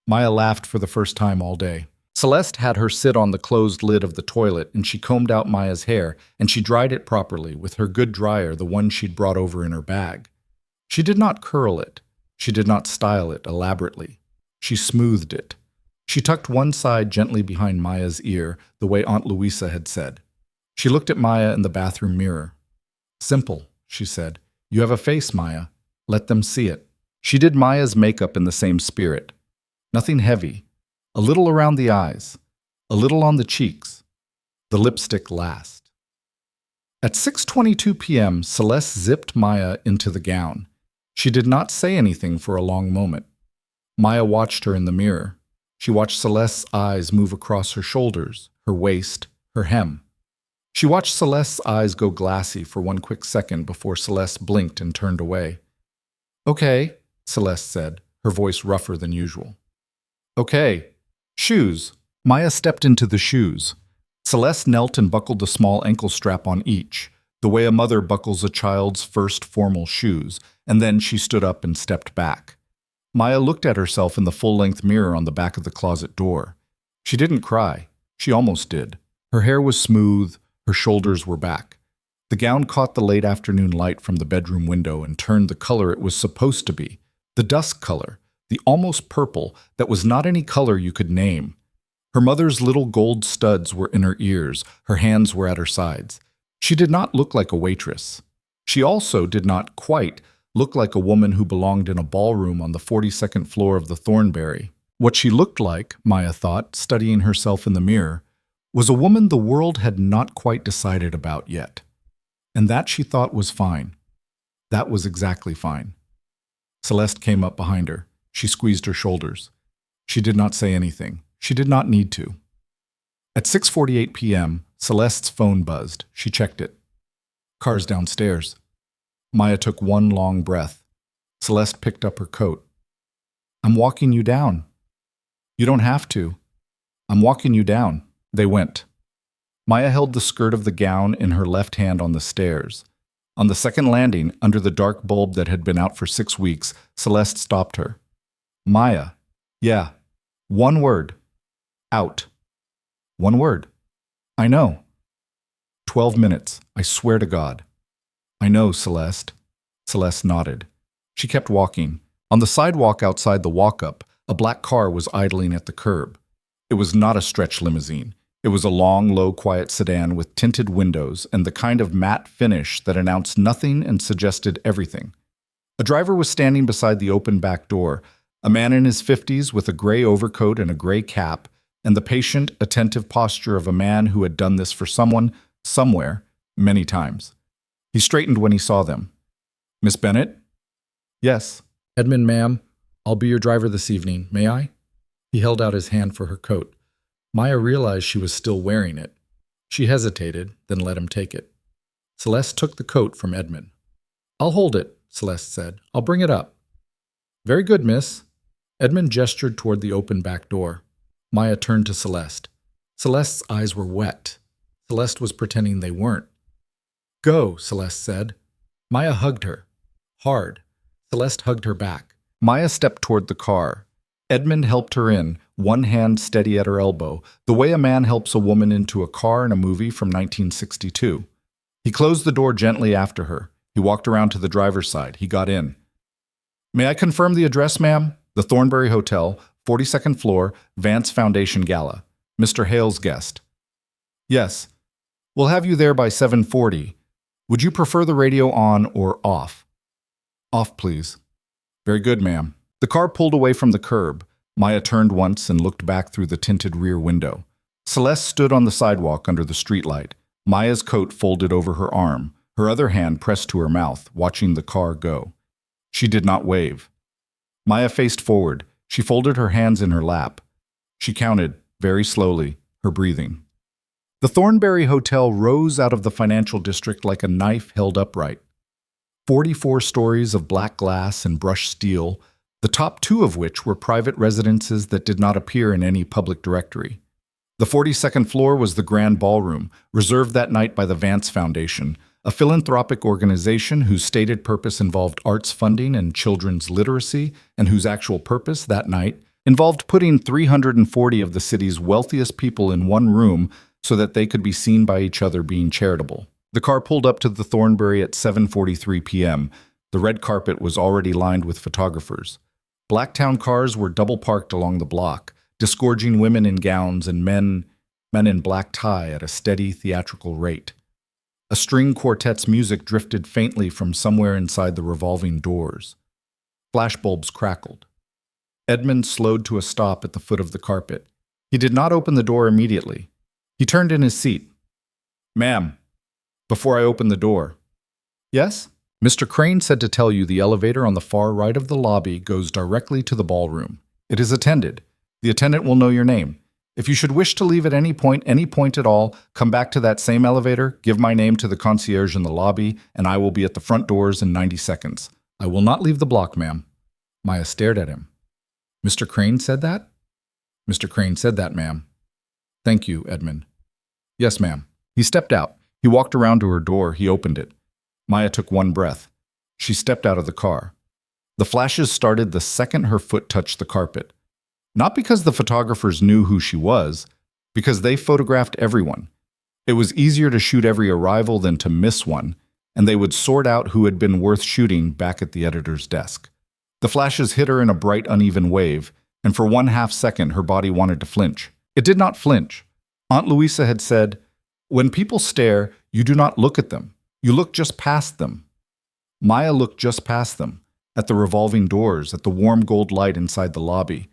Maya laughed for the first time all day. Celeste had her sit on the closed lid of the toilet, and she combed out Maya's hair, and she dried it properly with her good dryer, the one she'd brought over in her bag. She did not curl it. She did not style it elaborately. She smoothed it. She tucked one side gently behind Maya's ear, the way Aunt Louisa had said. She looked at Maya in the bathroom mirror. Simple, she said. You have a face, Maya. Let them see it. She did Maya's makeup in the same spirit. Nothing heavy. A little around the eyes. A little on the cheeks. The lipstick last. At 6:22 p.m., Celeste zipped Maya into the gown. She did not say anything for a long moment. Maya watched her in the mirror. She watched Celeste's eyes move across her shoulders, her waist, her hem. She watched Celeste's eyes go glassy for one quick second before Celeste blinked and turned away. Okay, Celeste said, her voice rougher than usual. Okay. Shoes. Maya stepped into the shoes. Celeste knelt and buckled the small ankle strap on each, the way a mother buckles a child's first formal shoes, and then she stood up and stepped back. Maya looked at herself in the full-length mirror on the back of the closet door. She didn't cry. She almost did. Her hair was smooth, her shoulders were back. The gown caught the late afternoon light from the bedroom window and turned the color it was supposed to be, the dusk color, the almost purple that was not any color you could name. Her mother's little gold studs were in her ears, her hands were at her sides. She did not look like a waitress. She also did not quite look like a woman who belonged in a ballroom on the 42nd floor of the Thornbury. What she looked like, Maya thought, studying herself in the mirror, was a woman the world had not quite decided about yet. And that she thought was fine. That was exactly fine. Celeste came up behind her. She squeezed her shoulders. She did not say anything. She did not need to. At 6:48 p.m., Celeste's phone buzzed. She checked it. Car's downstairs. Maya took one long breath. Celeste picked up her coat. I'm walking you down. You don't have to. I'm walking you down. They went. Maya held the skirt of the gown in her left hand on the stairs. On the second landing, under the dark bulb that had been out for 6 weeks, Celeste stopped her. Maya. Yeah. One word. Out. One word. I know. 12 minutes. I swear to God. I know, Celeste. Celeste nodded. She kept walking. On the sidewalk outside the walk-up, a black car was idling at the curb. It was not a stretch limousine. It was a long, low, quiet sedan with tinted windows and the kind of matte finish that announced nothing and suggested everything. A driver was standing beside the open back door, a man in his 50s with a gray overcoat and a gray cap, and the patient, attentive posture of a man who had done this for someone, somewhere, many times. He straightened when he saw them. Miss Bennett? Yes. Edmund, ma'am. I'll be your driver this evening. May I? He held out his hand for her coat. Maya realized she was still wearing it. She hesitated, then let him take it. Celeste took the coat from Edmund. I'll hold it, Celeste said. I'll bring it up. Very good, miss. Edmund gestured toward the open back door. Maya turned to Celeste. Celeste's eyes were wet. Celeste was pretending they weren't. Go, Celeste said. Maya hugged her. Hard. Celeste hugged her back. Maya stepped toward the car. Edmund helped her in, one hand steady at her elbow, the way a man helps a woman into a car in a movie from 1962. He closed the door gently after her. He walked around to the driver's side. He got in. May I confirm the address, ma'am? The Thornbury Hotel, 42nd floor, Vance Foundation Gala. Mr. Hale's guest. Yes. We'll have you there by 7:40. Would you prefer the radio on or off? Off, please. Very good, ma'am. The car pulled away from the curb. Maya turned once and looked back through the tinted rear window. Celeste stood on the sidewalk under the streetlight, Maya's coat folded over her arm, her other hand pressed to her mouth, watching the car go. She did not wave. Maya faced forward. She folded her hands in her lap. She counted, very slowly, her breathing. The Thornbury Hotel rose out of the financial district like a knife held upright. 44 stories of black glass and brushed steel, the top 2 of which were private residences that did not appear in any public directory. The 42nd floor was the grand ballroom, reserved that night by the Vance Foundation, a philanthropic organization whose stated purpose involved arts funding and children's literacy, and whose actual purpose that night involved putting 340 of the city's wealthiest people in one room so that they could be seen by each other being charitable. The car pulled up to the Thornbury at 7:43 p.m. The red carpet was already lined with photographers. Blacktown cars were double parked along the block, disgorging women in gowns and men in black tie at a steady theatrical rate. A string quartet's music drifted faintly from somewhere inside the revolving doors. Flashbulbs crackled. Edmund slowed to a stop at the foot of the carpet. He did not open the door immediately. He turned in his seat. Ma'am, before I open the door. Yes? Mr. Crane said to tell you the elevator on the far right of the lobby goes directly to the ballroom. It is attended. The attendant will know your name. If you should wish to leave at any point at all, come back to that same elevator, give my name to the concierge in the lobby, and I will be at the front doors in 90 seconds. I will not leave the block, ma'am. Maya stared at him. Mr. Crane said that? Mr. Crane said that, ma'am. Thank you, Edmund. Yes, ma'am. He stepped out. He walked around to her door. He opened it. Maya took one breath. She stepped out of the car. The flashes started the second her foot touched the carpet. Not because the photographers knew who she was, because they photographed everyone. It was easier to shoot every arrival than to miss one, and they would sort out who had been worth shooting back at the editor's desk. The flashes hit her in a bright, uneven wave, and for 1/2 second her body wanted to flinch. It did not flinch. Aunt Louisa had said, "When people stare, you do not look at them. You look just past them." Maya looked just past them, at the revolving doors, at the warm gold light inside the lobby.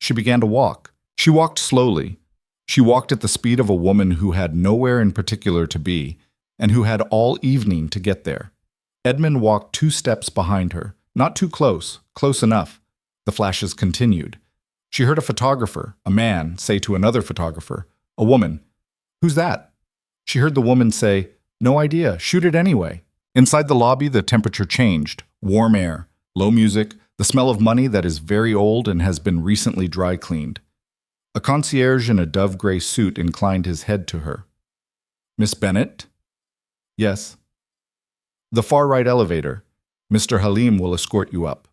She began to walk. She walked slowly. She walked at the speed of a woman who had nowhere in particular to be, and who had all evening to get there. Edmund walked 2 steps behind her, not too close, close enough. The flashes continued. She heard a photographer, a man, say to another photographer, a woman, "Who's that?" She heard the woman say, "No idea, shoot it anyway." Inside the lobby, the temperature changed. Warm air, low music, the smell of money that is very old and has been recently dry cleaned. A concierge in a dove-gray suit inclined his head to her. "Miss Bennett?" "Yes." "The far-right elevator. Mr. Halim will escort you up."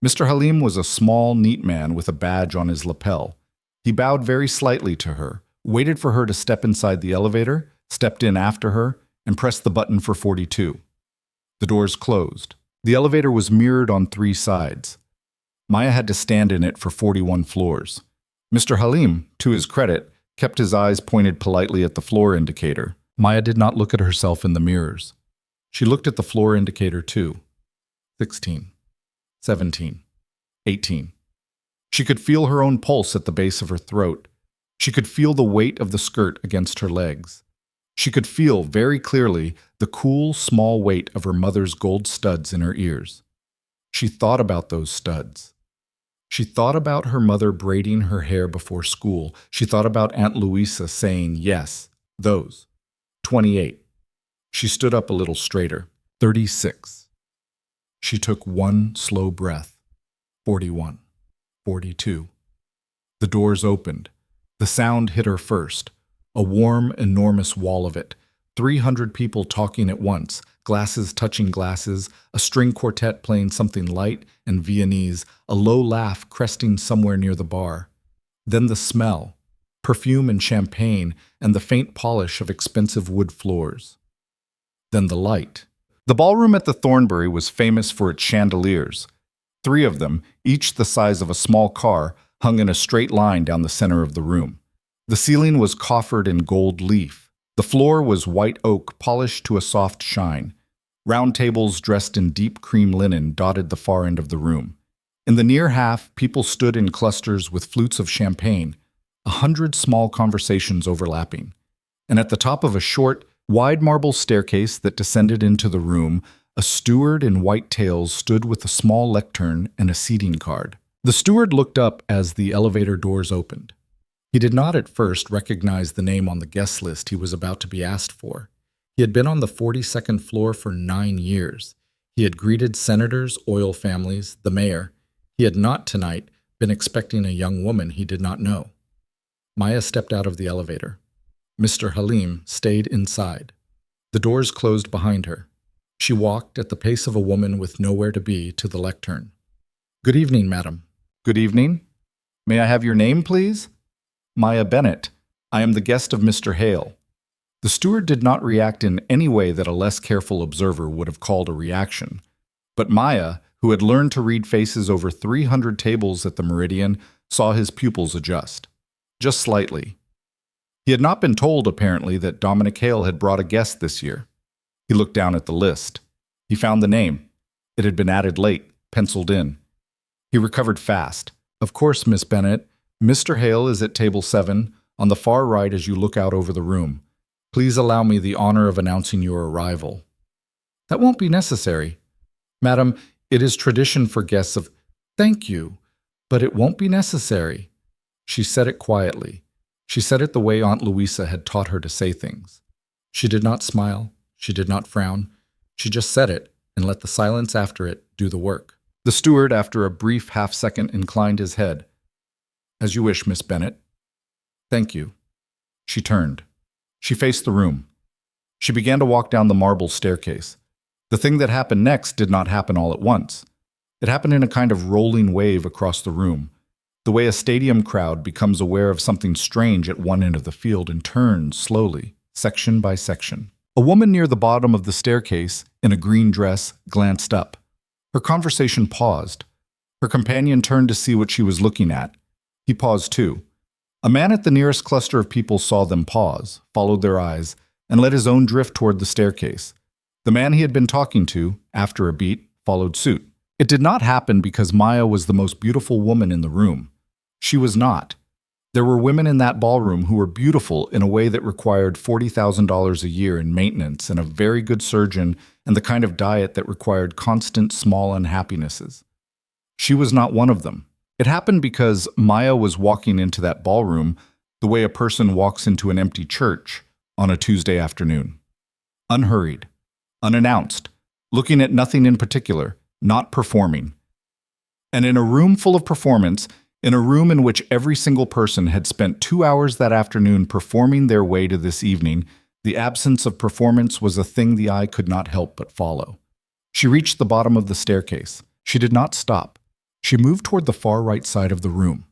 Mr. Halim was a small, neat man with a badge on his lapel. He bowed very slightly to her, waited for her to step inside the elevator, stepped in after her, and pressed the button for 42. The doors closed. The elevator was mirrored on 3 sides. Maya had to stand in it for 41 floors. Mr. Halim, to his credit, kept his eyes pointed politely at the floor indicator. Maya did not look at herself in the mirrors. She looked at the floor indicator too. 16, 17, 18. She could feel her own pulse at the base of her throat. She could feel the weight of the skirt against her legs. She could feel very clearly the cool, small weight of her mother's gold studs in her ears. She thought about those studs. She thought about her mother braiding her hair before school. She thought about Aunt Louisa saying, "Yes, those." 28. She stood up a little straighter. 36. She took one slow breath. 41. 42. The doors opened. The sound hit her first. A warm, enormous wall of it. 300 people talking at once, glasses touching glasses, a string quartet playing something light and Viennese, a low laugh cresting somewhere near the bar. Then the smell, perfume and champagne, and the faint polish of expensive wood floors. Then the light. The ballroom at the Thornbury was famous for its chandeliers. 3 of them, each the size of a small car, hung in a straight line down the center of the room. The ceiling was coffered in gold leaf. The floor was white oak polished to a soft shine. Round tables dressed in deep cream linen dotted the far end of the room. In the near half, people stood in clusters with flutes of champagne, 100 small conversations overlapping. And at the top of a short, wide marble staircase that descended into the room, a steward in white tails stood with a small lectern and a seating card. The steward looked up as the elevator doors opened. He did not at first recognize the name on the guest list he was about to be asked for. He had been on the 42nd floor for 9 years. He had greeted senators, oil families, the mayor. He had not tonight been expecting a young woman he did not know. Maya stepped out of the elevator. Mr. Halim stayed inside. The doors closed behind her. She walked at the pace of a woman with nowhere to be to the lectern. "Good evening, madam." "Good evening. May I have your name, please?" "Maya Bennett. I am the guest of Mr. Hale." The steward did not react in any way that a less careful observer would have called a reaction. But Maya, who had learned to read faces over 300 tables at the Meridian, saw his pupils adjust. Just slightly. He had not been told, apparently, that Dominic Hale had brought a guest this year. He looked down at the list. He found the name. It had been added late, penciled in. He recovered fast. "Of course, Miss Bennett. Mr. Hale is at table 7, on the far right as you look out over the room. Please allow me the honor of announcing your arrival." "That won't be necessary." "Madam, it is tradition for guests of—" "Thank you, but it won't be necessary." She said it quietly. She said it the way Aunt Louisa had taught her to say things. She did not smile. She did not frown. She just said it and let the silence after it do the work. The steward, after a brief half-second, inclined his head. "As you wish, Miss Bennett." "Thank you." She turned. She faced the room. She began to walk down the marble staircase. The thing that happened next did not happen all at once. It happened in a kind of rolling wave across the room, the way a stadium crowd becomes aware of something strange at one end of the field and turns slowly, section by section. A woman near the bottom of the staircase, in a green dress, glanced up. Her conversation paused. Her companion turned to see what she was looking at. He paused too. A man at the nearest cluster of people saw them pause, followed their eyes, and let his own drift toward the staircase. The man he had been talking to, after a beat, followed suit. It did not happen because Maya was the most beautiful woman in the room. She was not. There were women in that ballroom who were beautiful in a way that required $40,000 a year in maintenance and a very good surgeon and the kind of diet that required constant small unhappinesses. She was not one of them. It happened because Maya was walking into that ballroom the way a person walks into an empty church on a Tuesday afternoon. Unhurried, unannounced, looking at nothing in particular, not performing. And in a room full of performance, in a room in which every single person had spent 2 hours that afternoon performing their way to this evening, the absence of performance was a thing the eye could not help but follow. She reached the bottom of the staircase. She did not stop. She moved toward the far right side of the room.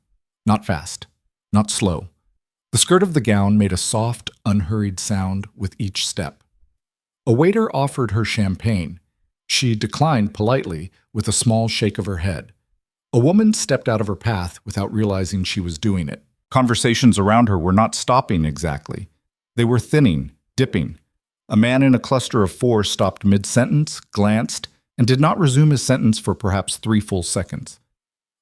Not fast, not slow. The skirt of the gown made a soft, unhurried sound with each step. A waiter offered her champagne. She declined politely with a small shake of her head. A woman stepped out of her path without realizing she was doing it. Conversations around her were not stopping exactly. They were thinning, dipping. A man in a cluster of 4 stopped mid-sentence, glanced, and did not resume his sentence for perhaps 3 full seconds.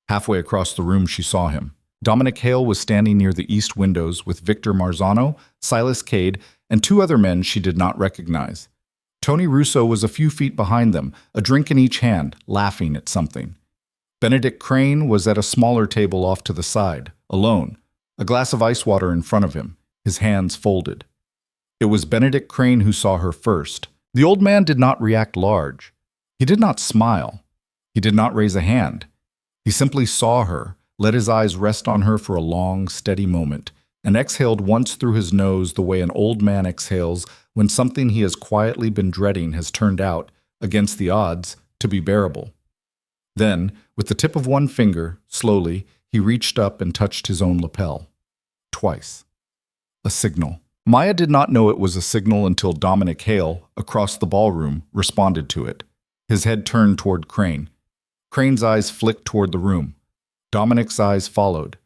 Halfway across the room, she saw him. Dominic Hale was standing near the east windows with Victor Marzano, Silas Cade, and 2 other men she did not recognize. Tony Russo was a few feet behind them, a drink in each hand, laughing at something. Benedict Crane was at a smaller table off to the side, alone, a glass of ice water in front of him, his hands folded. It was Benedict Crane who saw her first. The old man did not react large. He did not smile. He did not raise a hand. He simply saw her, let his eyes rest on her for a long, steady moment, and exhaled once through his nose the way an old man exhales when something he has quietly been dreading has turned out, against the odds, to be bearable. Then, with the tip of one finger, slowly, he reached up and touched his own lapel. Twice. A signal. Maya did not know it was a signal until Dominic Hale, across the ballroom, responded to it. His head turned toward Crane. Crane's eyes flicked toward the room. Dominic's eyes followed.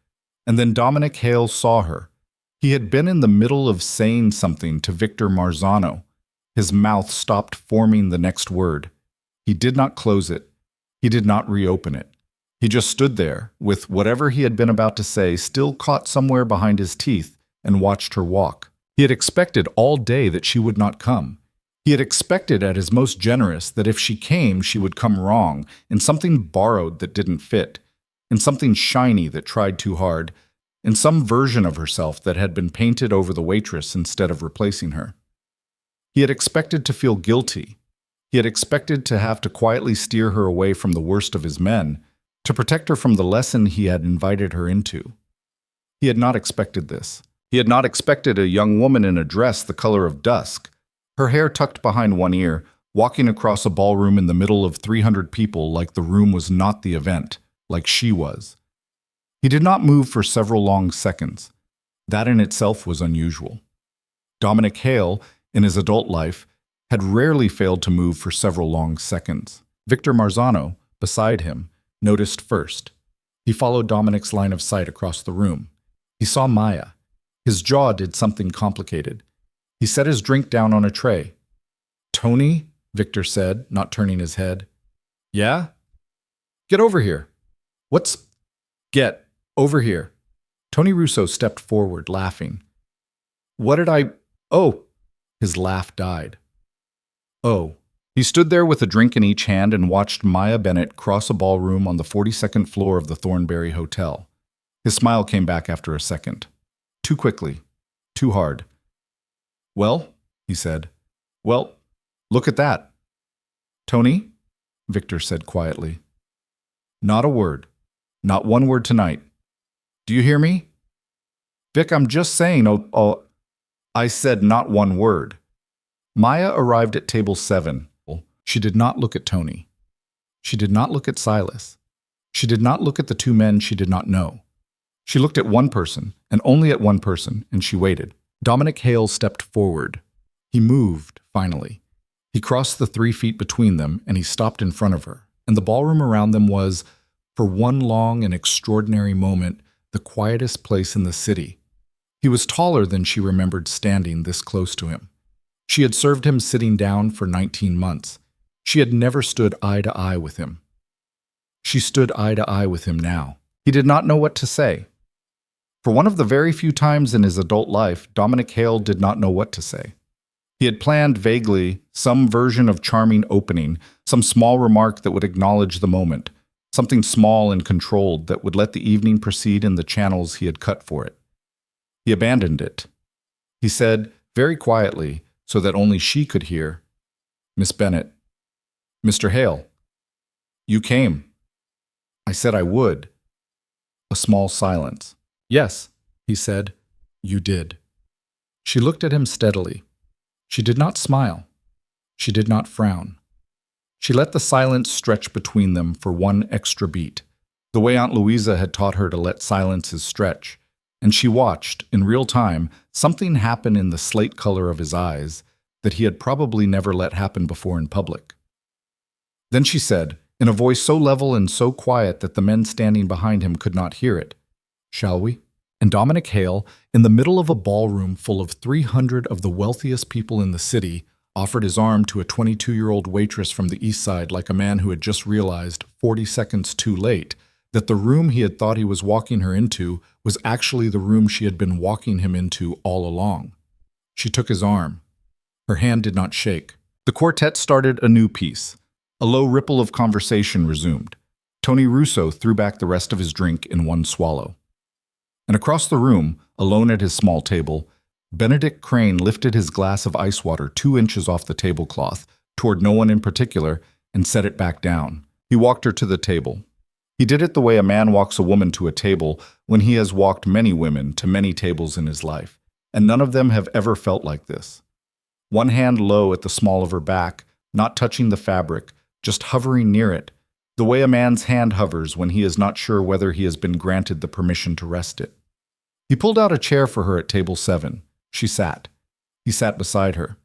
And then Dominic Hale saw her. He had been in the middle of saying something to Victor Marzano. His mouth stopped forming the next word. He did not close it. He did not reopen it. He just stood there, with whatever he had been about to say still caught somewhere behind his teeth, and watched her walk. He had expected all day that she would not come. He had expected at his most generous that if she came, she would come wrong, in something borrowed that didn't fit, in something shiny that tried too hard, in some version of herself that had been painted over the waitress instead of replacing her. He had expected to feel guilty. He had expected to have to quietly steer her away from the worst of his men, to protect her from the lesson he had invited her into. He had not expected this. He had not expected a young woman in a dress the color of dusk, her hair tucked behind one ear, walking across a ballroom in the middle of 300 people like the room was not the event, like she was. He did not move for several long seconds. That in itself was unusual. Dominic Hale, in his adult life, had rarely failed to move for several long seconds. Victor Marzano, beside him, noticed first. He followed Dominic's line of sight across the room. He saw Maya. His jaw did something complicated. He set his drink down on a tray. "Tony?" Victor said, not turning his head. "Yeah? Get over here." "What's... Get over here." Tony Russo stepped forward, laughing. "What did I... Oh!" His laugh died. "Oh." He stood there with a drink in each hand and watched Maya Bennett cross a ballroom on the 42nd floor of the Thornbury Hotel. His smile came back after a second. Too quickly. Too hard. "Well," he said. "Well, look at that." "Tony?" Victor said quietly. "Not a word. Not one word tonight. Do you hear me?" "Vic, I'm just saying, oh, I said not one word." Maya arrived at table 7. She did not look at Tony. She did not look at Silas. She did not look at the 2 men she did not know. She looked at one person, and only at one person, and she waited. Dominic Hale stepped forward. He moved, finally. He crossed the 3 feet between them, and he stopped in front of her. and the ballroom around them was, for one long and extraordinary moment, the quietest place in the city. He was taller than she remembered standing this close to him. She had served him sitting down for 19 months. She had never stood eye to eye with him. She stood eye to eye with him now. He did not know what to say. For one of the very few times in his adult life, Dominic Hale did not know what to say. He had planned vaguely some version of charming opening, some small remark that would acknowledge the moment, something small and controlled that would let the evening proceed in the channels he had cut for it. He abandoned it. He said, very quietly, so that only she could hear, "Miss Bennet." "Mr. Hale." "You came." "I said I would." A small silence. "Yes," he said, "you did." She looked at him steadily. She did not smile. She did not frown. She let the silence stretch between them for one extra beat, the way Aunt Louisa had taught her to let silences stretch, and she watched, in real time, something happen in the slate color of his eyes that he had probably never let happen before in public. Then she said, in a voice so level and so quiet that the men standing behind him could not hear it, "Shall we?" And Dominic Hale, in the middle of a ballroom full of 300 of the wealthiest people in the city, offered his arm to a 22-year-old waitress from the east side like a man who had just realized, 40 seconds too late, that the room he had thought he was walking her into was actually the room she had been walking him into all along. She took his arm. Her hand did not shake. The quartet started a new piece. A low ripple of conversation resumed. Tony Russo threw back the rest of his drink in one swallow. And across the room, alone at his small table, Benedict Crane lifted his glass of ice water 2 inches off the tablecloth, toward no one in particular, and set it back down. He walked her to the table. He did it the way a man walks a woman to a table when he has walked many women to many tables in his life, and none of them have ever felt like this. One hand low at the small of her back, not touching the fabric, just hovering near it, the way a man's hand hovers when he is not sure whether he has been granted the permission to rest it. He pulled out a chair for her at table 7. She sat. He sat beside her.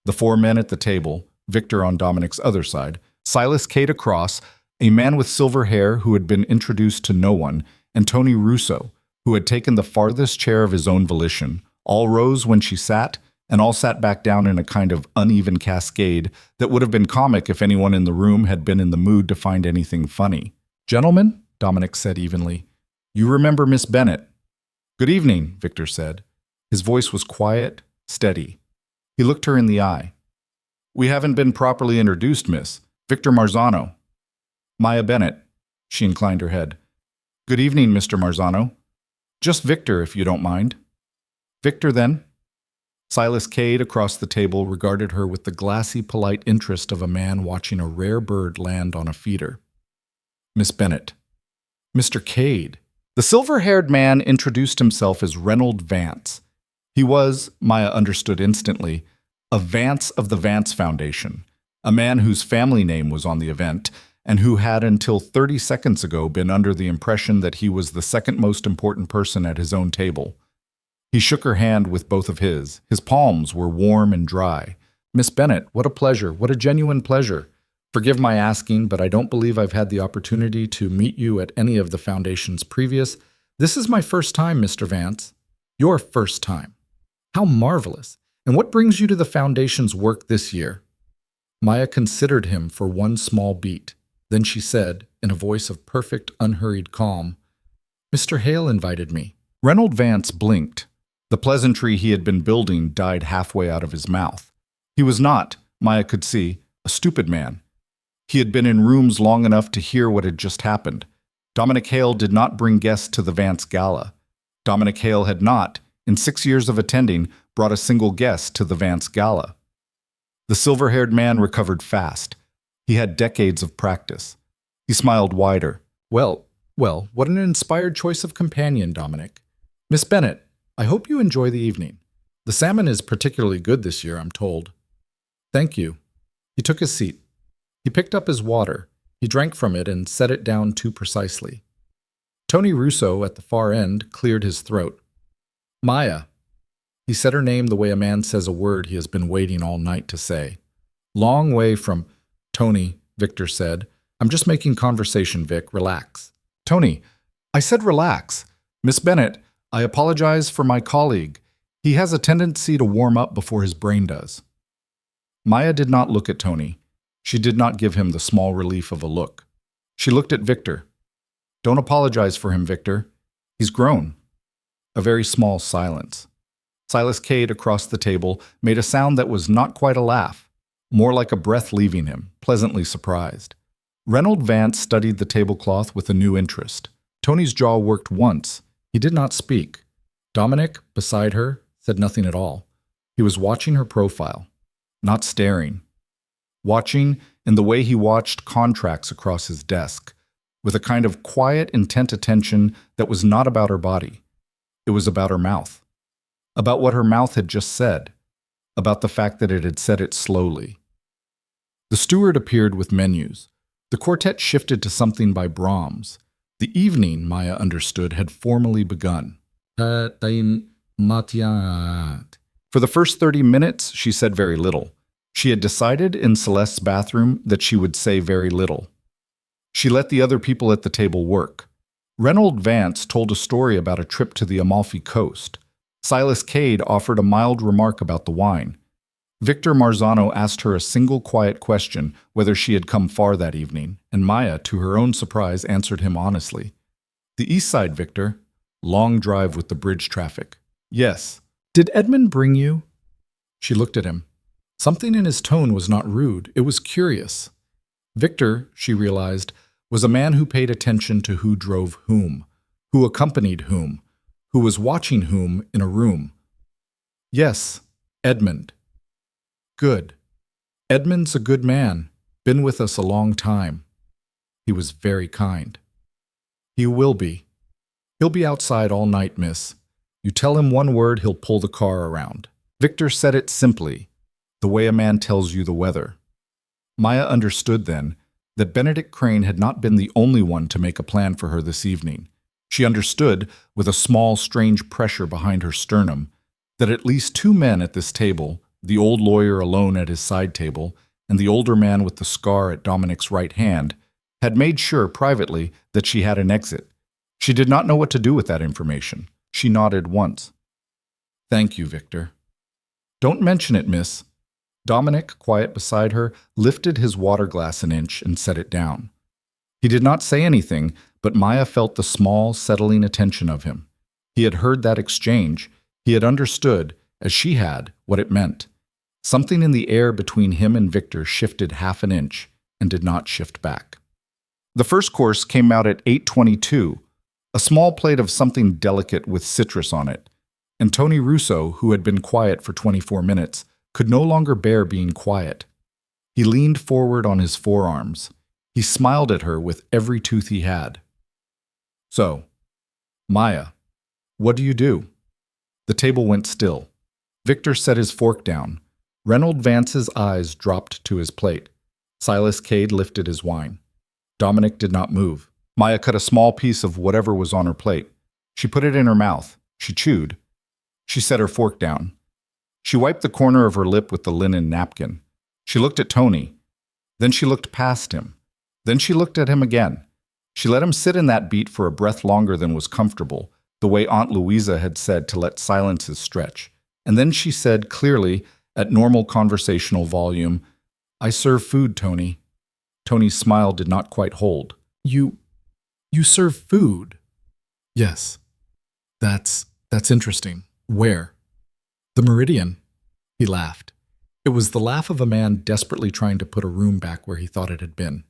The 4 men at the table, Victor on Dominic's other side, Silas Cade across, a man with silver hair who had been introduced to no one, and Tony Russo, who had taken the farthest chair of his own volition, all rose when she sat, and all sat back down in a kind of uneven cascade that would have been comic if anyone in the room had been in the mood to find anything funny. "Gentlemen," Dominic said evenly, "you remember Miss Bennet." "Good evening," Victor said. His voice was quiet, steady. He looked her in the eye. "We haven't been properly introduced, miss. Victor Marzano." "Maya Bennet." She inclined her head. "Good evening, Mr. Marzano." "Just Victor, if you don't mind." "Victor, then." Silas Cade across the table regarded her with the glassy, polite interest of a man watching a rare bird land on a feeder. "Miss Bennet." "Mr. Cade." The silver-haired man introduced himself as Reynold Vance. He was, Maya understood instantly, a Vance of the Vance Foundation, a man whose family name was on the event, and who had until 30 seconds ago been under the impression that he was the second most important person at his own table. He shook her hand with both of his. His palms were warm and dry. "Miss Bennet, what a pleasure, what a genuine pleasure. Forgive my asking, but I don't believe I've had the opportunity to meet you at any of the Foundation's previous. This is my first time, Mr. Vance." "Your first time. How marvelous. And what brings you to the Foundation's work this year?" Maya considered him for one small beat. Then she said, in a voice of perfect, unhurried calm, "Mr. Hale invited me." Reynold Vance blinked. The pleasantry he had been building died halfway out of his mouth. He was not, Maya could see, a stupid man. He had been in rooms long enough to hear what had just happened. Dominic Hale did not bring guests to the Vance Gala. Dominic Hale had not, in 6 years of attending, brought a single guest to the Vance Gala. The silver-haired man recovered fast. He had decades of practice. He smiled wider. Well, what an inspired choice of companion, Dominic. Miss Bennet, I hope you enjoy the evening. The salmon is particularly good this year, I'm told." "Thank you." He took his seat. He picked up his water. He drank from it and set it down too precisely. Tony Russo, at the far end, cleared his throat. "Maya." He said her name the way a man says a word he has been waiting all night to say. "Long way from—" "Tony," Victor said. I'm just making conversation, Vic. Relax. Tony, I said relax. Miss Bennett, I apologize for my colleague. He has a tendency to warm up before his brain does. Maya did not look at Tony. She did not give him the small relief of a look. She looked at Victor. Don't apologize for him, Victor. He's grown. A very small silence. Silas Cade across the table made a sound that was not quite a laugh, more like a breath leaving him, pleasantly surprised. Reynold Vance studied the tablecloth with a new interest. Tony's jaw worked once. He did not speak. Dominic, beside her, said nothing at all. He was watching her profile, not staring. Watching in the way he watched contracts across his desk, with a kind of quiet, intent attention that was not about her body. It was about her mouth. About what her mouth had just said. About the fact that it had said it slowly. The steward appeared with menus. The quartet shifted to something by Brahms. The evening, Maya understood, had formally begun. For the first 30 minutes, she said very little. She had decided in Celeste's bathroom that she would say very little. She let the other people at the table work. Reynold Vance told a story about a trip to the Amalfi Coast. Silas Cade offered a mild remark about the wine. Victor Marzano asked her a single quiet question whether she had come far that evening, and Maya, to her own surprise, answered him honestly. The east side, Victor. Long drive with the bridge traffic. Yes. Did Edmund bring you? She looked at him. Something in his tone was not rude, it was curious. Victor, she realized, was a man who paid attention to who drove whom, who accompanied whom, who was watching whom in a room. Yes, Edmund. Good. Edmund's a good man, been with us a long time. He was very kind. He will be. He'll be outside all night, miss. You tell him one word, he'll pull the car around. Victor said it simply, the way a man tells you the weather. Maya understood then that Benedict Crane had not been the only one to make a plan for her this evening. She understood, with a small, strange pressure behind her sternum, that at least two men at this table, the old lawyer alone at his side table, and the older man with the scar at Dominic's right hand, had made sure privately that she had an exit. She did not know what to do with that information. She nodded once. Thank you, Victor. Don't mention it, miss. Dominic, quiet beside her, lifted his water glass an inch and set it down. He did not say anything, but Maya felt the small, settling attention of him. He had heard that exchange. He had understood, as she had, what it meant. Something in the air between him and Victor shifted half an inch and did not shift back. The first course came out at 8:22, a small plate of something delicate with citrus on it, and Tony Russo, who had been quiet for 24 minutes, could no longer bear being quiet. He leaned forward on his forearms. He smiled at her with every tooth he had. So, Maya, what do you do? The table went still. Victor set his fork down. Reynold Vance's eyes dropped to his plate. Silas Cade lifted his wine. Dominic did not move. Maya cut a small piece of whatever was on her plate. She put it in her mouth. She chewed. She set her fork down. She wiped the corner of her lip with the linen napkin. She looked at Tony. Then she looked past him. Then she looked at him again. She let him sit in that beat for a breath longer than was comfortable, the way Aunt Louisa had said to let silences stretch. And then she said clearly, at normal conversational volume, I serve food, Tony. Tony's smile did not quite hold. You serve food? Yes. That's interesting. Where? The Meridian. He laughed. It was the laugh of a man desperately trying to put a room back where he thought it had been.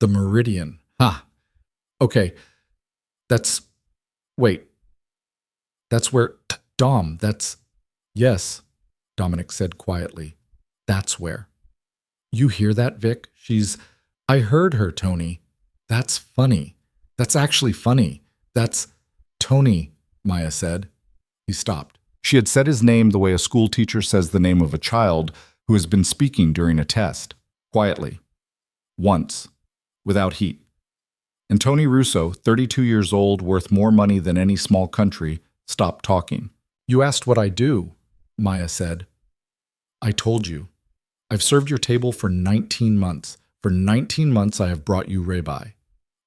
The Meridian. Ha. Okay. Wait. That's where... Dom, that's... Yes, Dominic said quietly. That's where. You hear that, Vic? I heard her, Tony. That's funny. That's actually funny. That's... Tony, Maya said. He stopped. She had said his name the way a school teacher says the name of a child who has been speaking during a test. Quietly. Once. Without heat. And Tony Russo, 32 years old, worth more money than any small country, stopped talking. You asked what I do, Maya said. I told you. I've served your table for 19 months. For 19 months I have brought you Rabbi.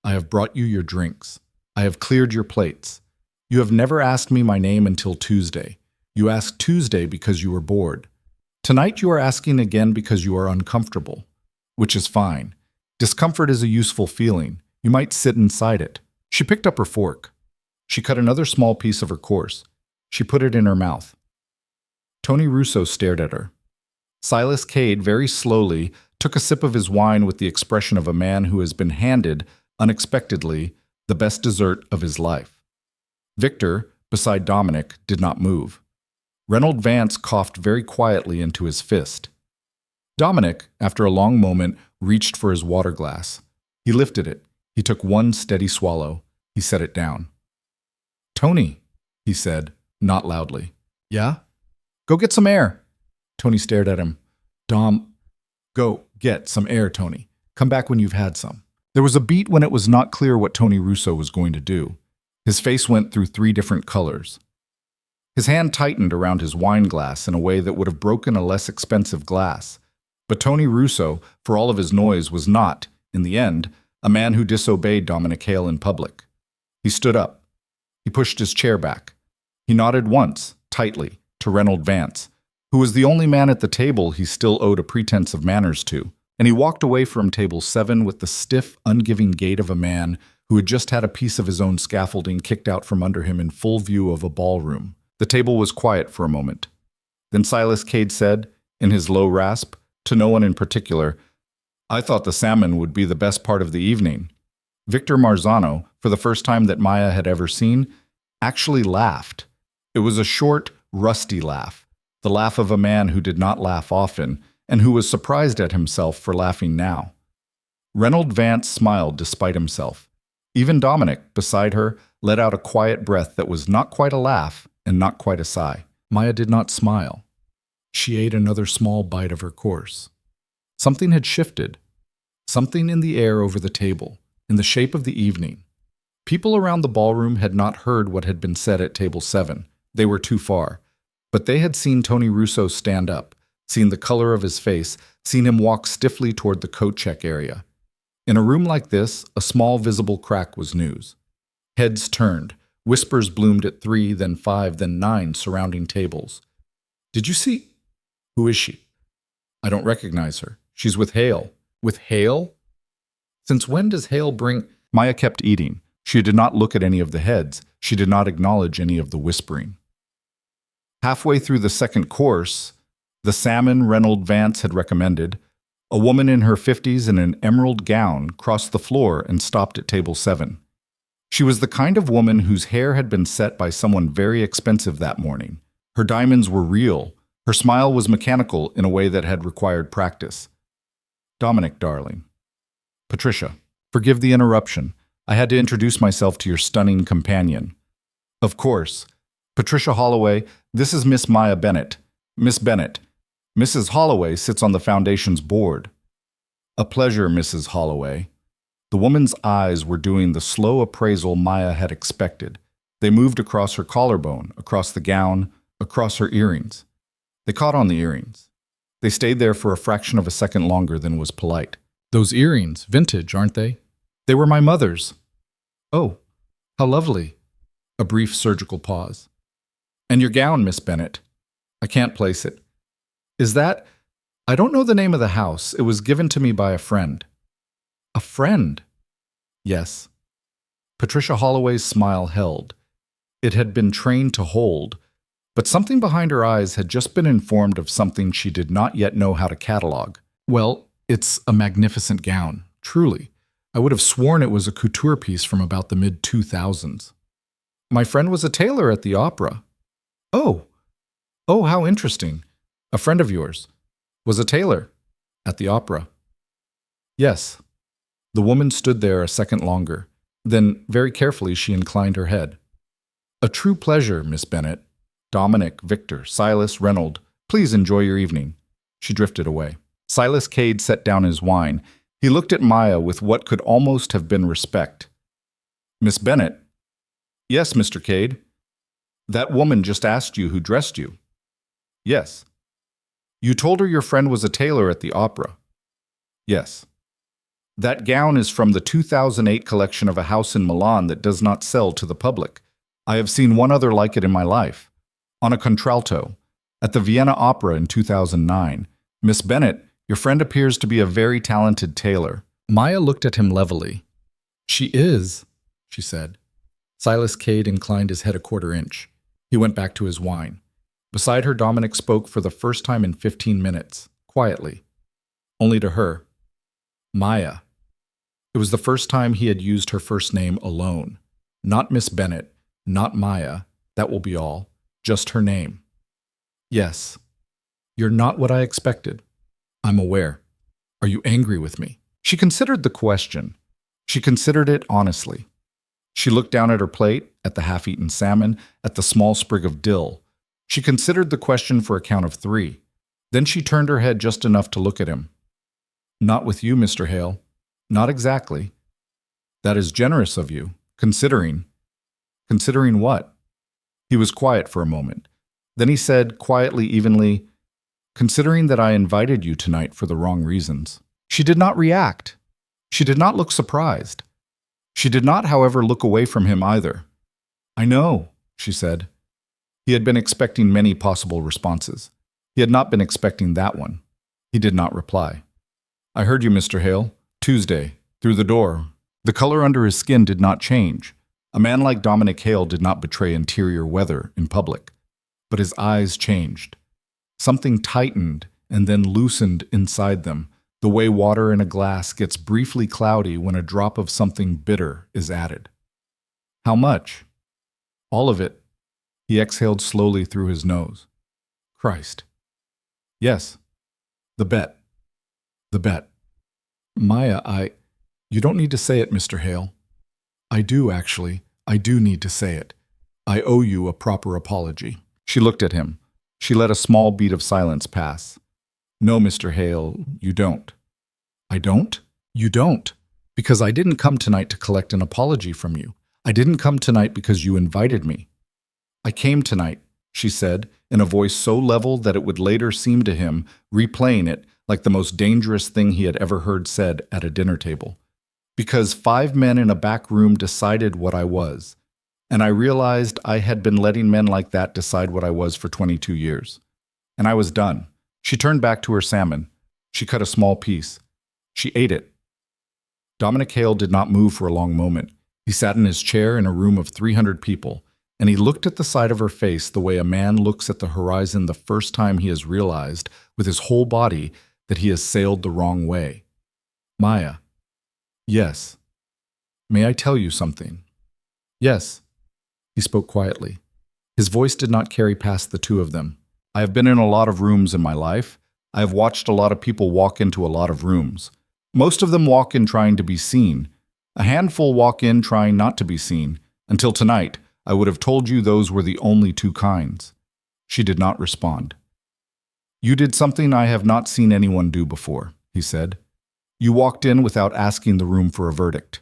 I have brought you your drinks. I have cleared your plates. You have never asked me my name until Tuesday. You asked Tuesday because you were bored. Tonight you are asking again because you are uncomfortable, which is fine. Discomfort is a useful feeling. You might sit inside it. She picked up her fork. She cut another small piece of her course. She put it in her mouth. Tony Russo stared at her. Silas Cade very slowly took a sip of his wine with the expression of a man who has been handed, unexpectedly, the best dessert of his life. Victor, beside Dominic, did not move. Reynold Vance coughed very quietly into his fist. Dominic, after a long moment, reached for his water glass. He lifted it. He took one steady swallow. He set it down. "Tony," he said, not loudly. "Yeah? Go get some air." Tony stared at him. "Dom, go get some air, Tony. Come back when you've had some." There was a beat when it was not clear what Tony Russo was going to do. His face went through 3 different colors. His hand tightened around his wine glass in a way that would have broken a less expensive glass. But Tony Russo, for all of his noise, was not, in the end, a man who disobeyed Dominic Hale in public. He stood up. He pushed his chair back. He nodded once, tightly, to Reynold Vance, who was the only man at the table he still owed a pretense of manners to, and he walked away from table 7 with the stiff, ungiving gait of a man who had just had a piece of his own scaffolding kicked out from under him in full view of a ballroom. The table was quiet for a moment. Then Silas Cade said, in his low rasp, to no one in particular, "I thought the salmon would be the best part of the evening." Victor Marzano, for the first time that Maya had ever seen, actually laughed. It was a short, rusty laugh, the laugh of a man who did not laugh often, and who was surprised at himself for laughing now. Reynold Vance smiled despite himself. Even Dominic, beside her, let out a quiet breath that was not quite a laugh and not quite a sigh. Maya did not smile. She ate another small bite of her course. Something had shifted. Something in the air over the table, in the shape of the evening. People around the ballroom had not heard what had been said at table 7. They were too far. But they had seen Tony Russo stand up, seen the color of his face, seen him walk stiffly toward the coat check area. In a room like this, a small visible crack was news. Heads turned. Whispers bloomed at 3, then 5, then 9 surrounding tables. "Did you see? Who is she?" "I don't recognize her. She's with Hale." "With Hale? Since when does Hale bring—" Maya kept eating. She did not look at any of the heads. She did not acknowledge any of the whispering. Halfway through the second course, the salmon Reynold Vance had recommended, a woman in her 50s in an emerald gown crossed the floor and stopped at table 7. She was the kind of woman whose hair had been set by someone very expensive that morning. Her diamonds were real. Her smile was mechanical in a way that had required practice. "Dominic, darling." "Patricia, forgive the interruption. I had to introduce myself to your stunning companion." "Of course. Patricia Holloway, this is Miss Maya Bennett. Miss Bennett. Mrs. Holloway sits on the Foundation's board." "A pleasure, Mrs. Holloway." The woman's eyes were doing the slow appraisal Maya had expected. They moved across her collarbone, across the gown, across her earrings. They caught on the earrings. They stayed there for a fraction of a second longer than was polite. "Those earrings, vintage, aren't they?" "They were my mother's." "Oh, how lovely." A brief surgical pause. "And your gown, Miss Bennett?" "I can't place it." "Is that—" "I don't know the name of the house. It was given to me by a friend." "A friend?" "Yes." Patricia Holloway's smile held. It had been trained to hold, but something behind her eyes had just been informed of something she did not yet know how to catalog. "Well, it's a magnificent gown, truly. I would have sworn it was a couture piece from about the mid-2000s. My friend was a tailor at the opera." "Oh! Oh, how interesting. A friend of yours was a tailor at the opera." "Yes." The woman stood there a second longer. Then, very carefully, she inclined her head. "A true pleasure, Miss Bennett. Dominic, Victor, Silas, Reynold, please enjoy your evening." She drifted away. Silas Cade set down his wine. He looked at Maya with what could almost have been respect. "Miss Bennett?" "Yes, Mr. Cade." "That woman just asked you who dressed you." "Yes." "You told her your friend was a tailor at the opera." "Yes." That gown is from the 2008 collection of a house in Milan that does not sell to the public. I have seen one other like it in my life. On a contralto. At the Vienna Opera in 2009. Miss Bennet, your friend appears to be a very talented tailor. Maya looked at him levelly. She is, she said. Silas Cade inclined his head a quarter inch. He went back to his wine. Beside her, Dominic spoke for the first time in 15 minutes, quietly. Only to her. Maya. It was the first time he had used her first name alone. Not Miss Bennet, not Maya, that will be all, just her name. Yes. You're not what I expected. I'm aware. Are you angry with me? She considered the question. She considered it honestly. She looked down at her plate, at the half-eaten salmon, at the small sprig of dill. She considered the question for a count of 3. Then she turned her head just enough to look at him. Not with you, Mr. Hale. Not exactly. That is generous of you, considering. Considering what? He was quiet for a moment. Then he said, quietly, evenly, considering that I invited you tonight for the wrong reasons. She did not react. She did not look surprised. She did not, however, look away from him either. I know, she said. He had been expecting many possible responses. He had not been expecting that one. He did not reply. I heard you, Mr. Hale. Tuesday, through the door. The color under his skin did not change. A man like Dominic Hale did not betray interior weather in public. But his eyes changed. Something tightened and then loosened inside them, the way water in a glass gets briefly cloudy when a drop of something bitter is added. How much? All of it. He exhaled slowly through his nose. Christ. Yes. The bet. The bet. Maya, You don't need to say it, Mr. Hale. I do, actually. I do need to say it. I owe you a proper apology. She looked at him. She let a small beat of silence pass. No, Mr. Hale, you don't. I don't? You don't. Because I didn't come tonight to collect an apology from you. I didn't come tonight because you invited me. I came tonight, she said, in a voice so level that it would later seem to him, replaying it, like the most dangerous thing he had ever heard said at a dinner table. Because 5 men in a back room decided what I was. And I realized I had been letting men like that decide what I was for 22 years. And I was done. She turned back to her salmon. She cut a small piece. She ate it. Dominic Hale did not move for a long moment. He sat in his chair in a room of 300 people, and he looked at the side of her face the way a man looks at the horizon the first time he has realized, with his whole body, that he has sailed the wrong way. Maya. Yes. May I tell you something? Yes. He spoke quietly. His voice did not carry past the two of them. I have been in a lot of rooms in my life. I have watched a lot of people walk into a lot of rooms. Most of them walk in trying to be seen. A handful walk in trying not to be seen. Until tonight, I would have told you those were the only 2 kinds. She did not respond. You did something I have not seen anyone do before, he said. You walked in without asking the room for a verdict.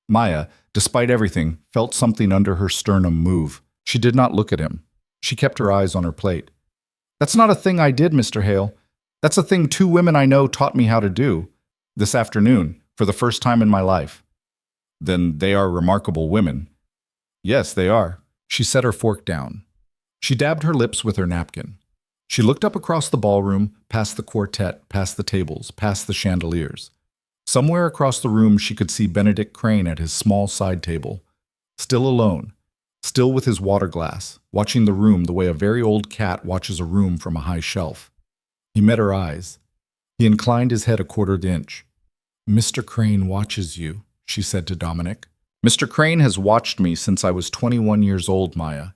Maya, despite everything, felt something under her sternum move. She did not look at him. She kept her eyes on her plate. That's not a thing I did, Mr. Hale. That's a thing 2 women I know taught me how to do. This afternoon, for the first time in my life. Then they are remarkable women. Yes, they are. She set her fork down. She dabbed her lips with her napkin. She looked up across the ballroom, past the quartet, past the tables, past the chandeliers. Somewhere across the room she could see Benedict Crane at his small side table, still alone, still with his water glass, watching the room the way a very old cat watches a room from a high shelf. He met her eyes. He inclined his head a quarter inch. Mr. Crane watches you, she said to Dominic. Mr. Crane has watched me since I was 21 years old, Maya.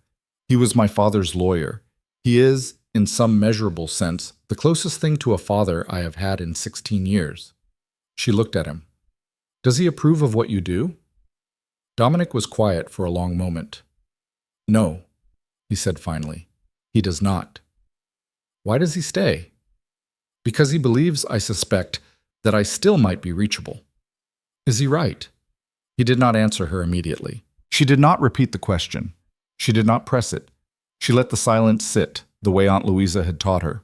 He was my father's lawyer. He is, in some measurable sense, the closest thing to a father I have had in 16 years. She looked at him. Does he approve of what you do? Dominic was quiet for a long moment. No, he said finally. He does not. Why does he stay? Because he believes, I suspect, that I still might be reachable. Is he right? He did not answer her immediately. She did not repeat the question. She did not press it. She let the silence sit, the way Aunt Louisa had taught her.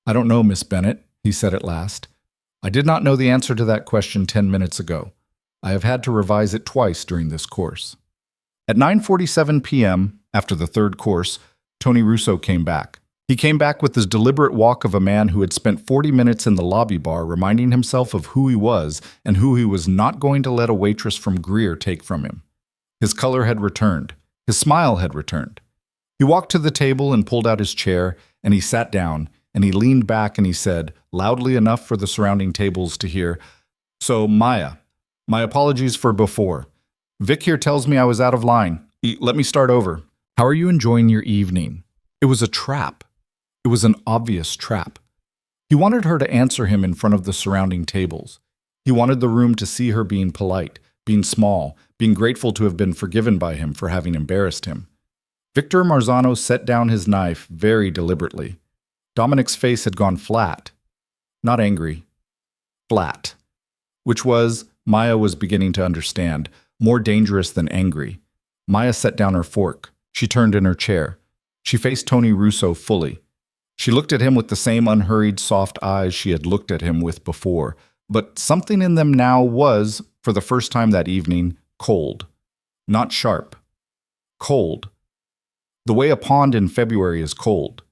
I don't know, Miss Bennet, he said at last. I did not know the answer to that question 10 minutes ago. I have had to revise it twice during this course. At 9:47 p.m., after the third course, Tony Russo came back. He came back with the deliberate walk of a man who had spent 40 minutes in the lobby bar reminding himself of who he was and who he was not going to let a waitress from Greer take from him. His color had returned. His smile had returned. He walked to the table and pulled out his chair, and he sat down, and he leaned back and he said, loudly enough for the surrounding tables to hear, "So, Maya, my apologies for before. Vic here tells me I was out of line. Let me start over. How are you enjoying your evening?" It was a trap. It was an obvious trap. He wanted her to answer him in front of the surrounding tables. He wanted the room to see her being polite, being small, being grateful to have been forgiven by him for having embarrassed him. Victor Marzano set down his knife very deliberately. Dominic's face had gone flat. Not angry. Flat. Which was, Maya was beginning to understand, more dangerous than angry. Maya set down her fork. She turned in her chair. She faced Tony Russo fully. She looked at him with the same unhurried, soft eyes she had looked at him with before, but something in them now was, for the first time that evening, cold. Not sharp. Cold. The way a pond in February is cold.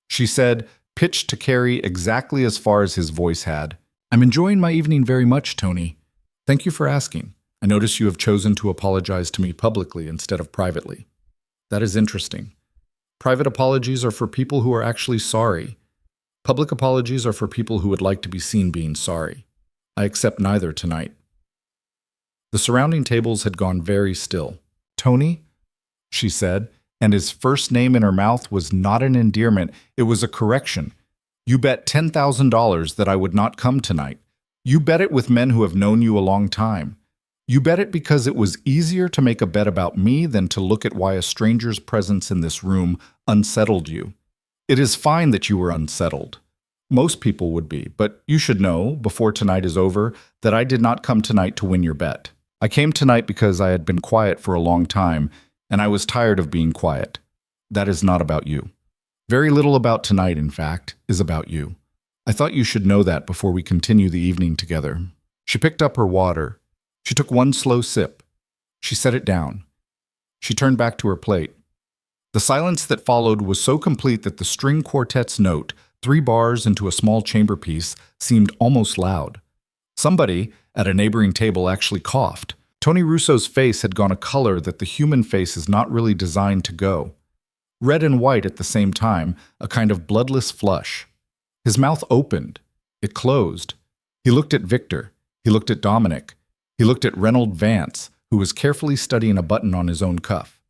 She said, pitched to carry exactly as far as his voice had, "I'm enjoying my evening very much, Tony. Thank you for asking. I notice you have chosen to apologize to me publicly instead of privately. That is interesting. Private apologies are for people who are actually sorry. Public apologies are for people who would like to be seen being sorry. I accept neither tonight." The surrounding tables had gone very still. "Tony?" she said, and his first name in her mouth was not an endearment, it was a correction. "You bet $10,000 that I would not come tonight. You bet it with men who have known you a long time. You bet it because it was easier to make a bet about me than to look at why a stranger's presence in this room unsettled you. It is fine that you were unsettled. Most people would be, but you should know, before tonight is over, that I did not come tonight to win your bet. I came tonight because I had been quiet for a long time, and I was tired of being quiet. That is not about you. Very little about tonight, in fact, is about you. I thought you should know that before we continue the evening together." She picked up her water. She took one slow sip. She set it down. She turned back to her plate. The silence that followed was so complete that the string quartet's note, 3 bars into a small chamber piece, seemed almost loud. Somebody, at a neighboring table, actually coughed. Tony Russo's face had gone a color that the human face is not really designed to go. Red and white at the same time, a kind of bloodless flush. His mouth opened. It closed. He looked at Victor. He looked at Dominic. He looked at Reynold Vance, who was carefully studying a button on his own cuff.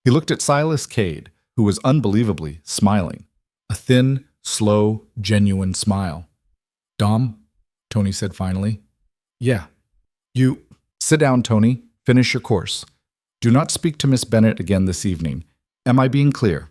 He looked at Silas Cade, who was unbelievably smiling. A thin, slow, genuine smile. "Dom," Tony said finally. "Yeah." "You... Sit down, Tony. Finish your course. Do not speak to Miss Bennett again this evening. Am I being clear?"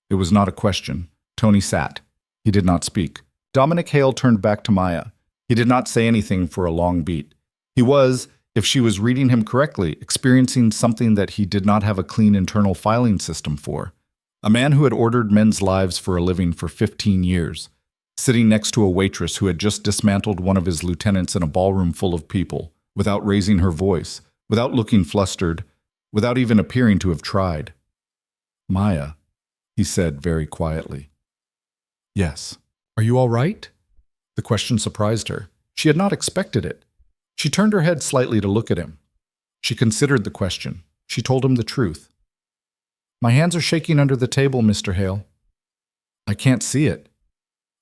It was not a question. Tony sat. He did not speak. Dominic Hale turned back to Maya. He did not say anything for a long beat. He was, if she was reading him correctly, experiencing something that he did not have a clean internal filing system for. A man who had ordered men's lives for a living for 15 years, sitting next to a waitress who had just dismantled one of his lieutenants in a ballroom full of people, without raising her voice, without looking flustered, without even appearing to have tried. "Maya," he said very quietly. "Yes." "Are you all right?" The question surprised her. She had not expected it. She turned her head slightly to look at him. She considered the question. She told him the truth. "My hands are shaking under the table, Mr. Hale." "I can't see it."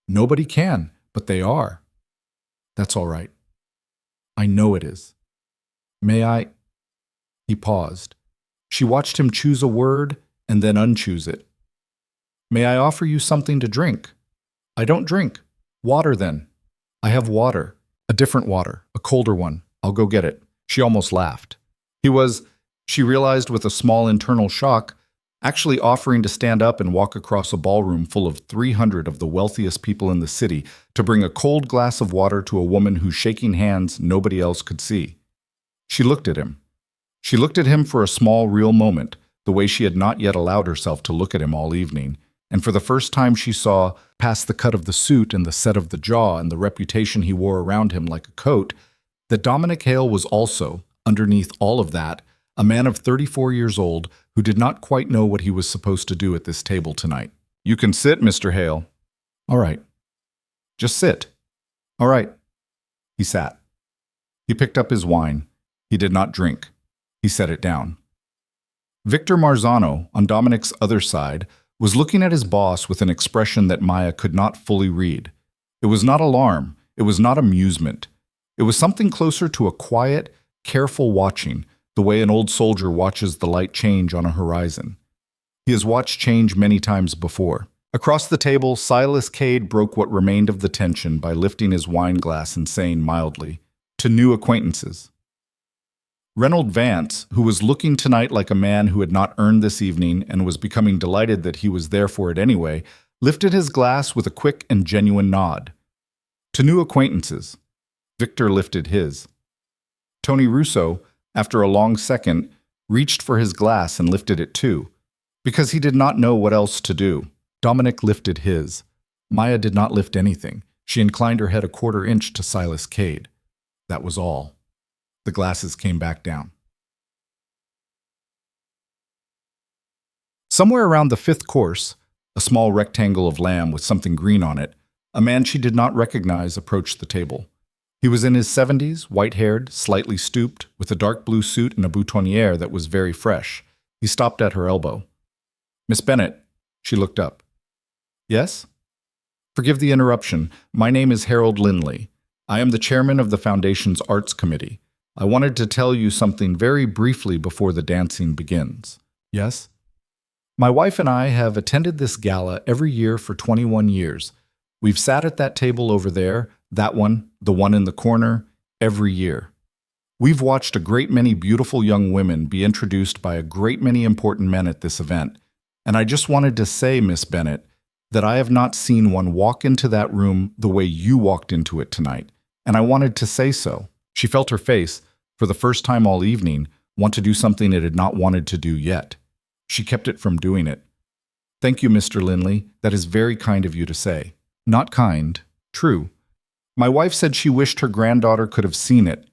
"Nobody can, but they are." "That's all right." "I know it is." "May I—" He paused. She watched him choose a word and then unchoose it. "May I offer you something to drink?" "I don't drink." "Water, then." "I have water. A different water, a colder one. I'll go get it." She almost laughed. He was, she realized with a small internal shock, actually offering to stand up and walk across a ballroom full of 300 of the wealthiest people in the city to bring a cold glass of water to a woman whose shaking hands nobody else could see. She looked at him. She looked at him for a small, real moment, the way she had not yet allowed herself to look at him all evening, and for the first time she saw, past the cut of the suit and the set of the jaw and the reputation he wore around him like a coat, that Dominic Hale was also, underneath all of that, a man of 34 years old who did not quite know what he was supposed to do at this table tonight. "You can sit, Mr. Hale." "All right." "Just sit." "All right." He sat. He picked up his wine. He did not drink. He set it down. Victor Marzano, on Dominic's other side, was looking at his boss with an expression that Maya could not fully read. It was not alarm. It was not amusement. It was something closer to a quiet, careful watching, the way an old soldier watches the light change on a horizon. He has watched change many times before. Across the table, Silas Cade broke what remained of the tension by lifting his wine glass and saying mildly, "To new acquaintances." Reynold Vance, who was looking tonight like a man who had not earned this evening and was becoming delighted that he was there for it anyway, lifted his glass with a quick and genuine nod. "To new acquaintances." Victor lifted his. Tony Russo, after a long second, reached for his glass and lifted it too, because he did not know what else to do. Dominic lifted his. Maya did not lift anything. She inclined her head a quarter inch to Silas Cade. That was all. The glasses came back down. Somewhere around the fifth course, a small rectangle of lamb with something green on it, a man she did not recognize approached the table. He was in his 70s, white-haired, slightly stooped, with a dark blue suit and a boutonniere that was very fresh. He stopped at her elbow. "Miss Bennett." She looked up. "Yes?" "Forgive the interruption. My name is Harold Lindley. I am the chairman of the Foundation's Arts Committee. I wanted to tell you something very briefly before the dancing begins." "Yes?" "My wife and I have attended this gala every year for 21 years. We've sat at that table over there, that one, the one in the corner, every year. We've watched a great many beautiful young women be introduced by a great many important men at this event. And I just wanted to say, Miss Bennett, that I have not seen one walk into that room the way you walked into it tonight. And I wanted to say so." She felt her face, for the first time all evening, want to do something it had not wanted to do yet. She kept it from doing it. "Thank you, Mr. Lindley. That is very kind of you to say." "Not kind. True. My wife said she wished her granddaughter could have seen it.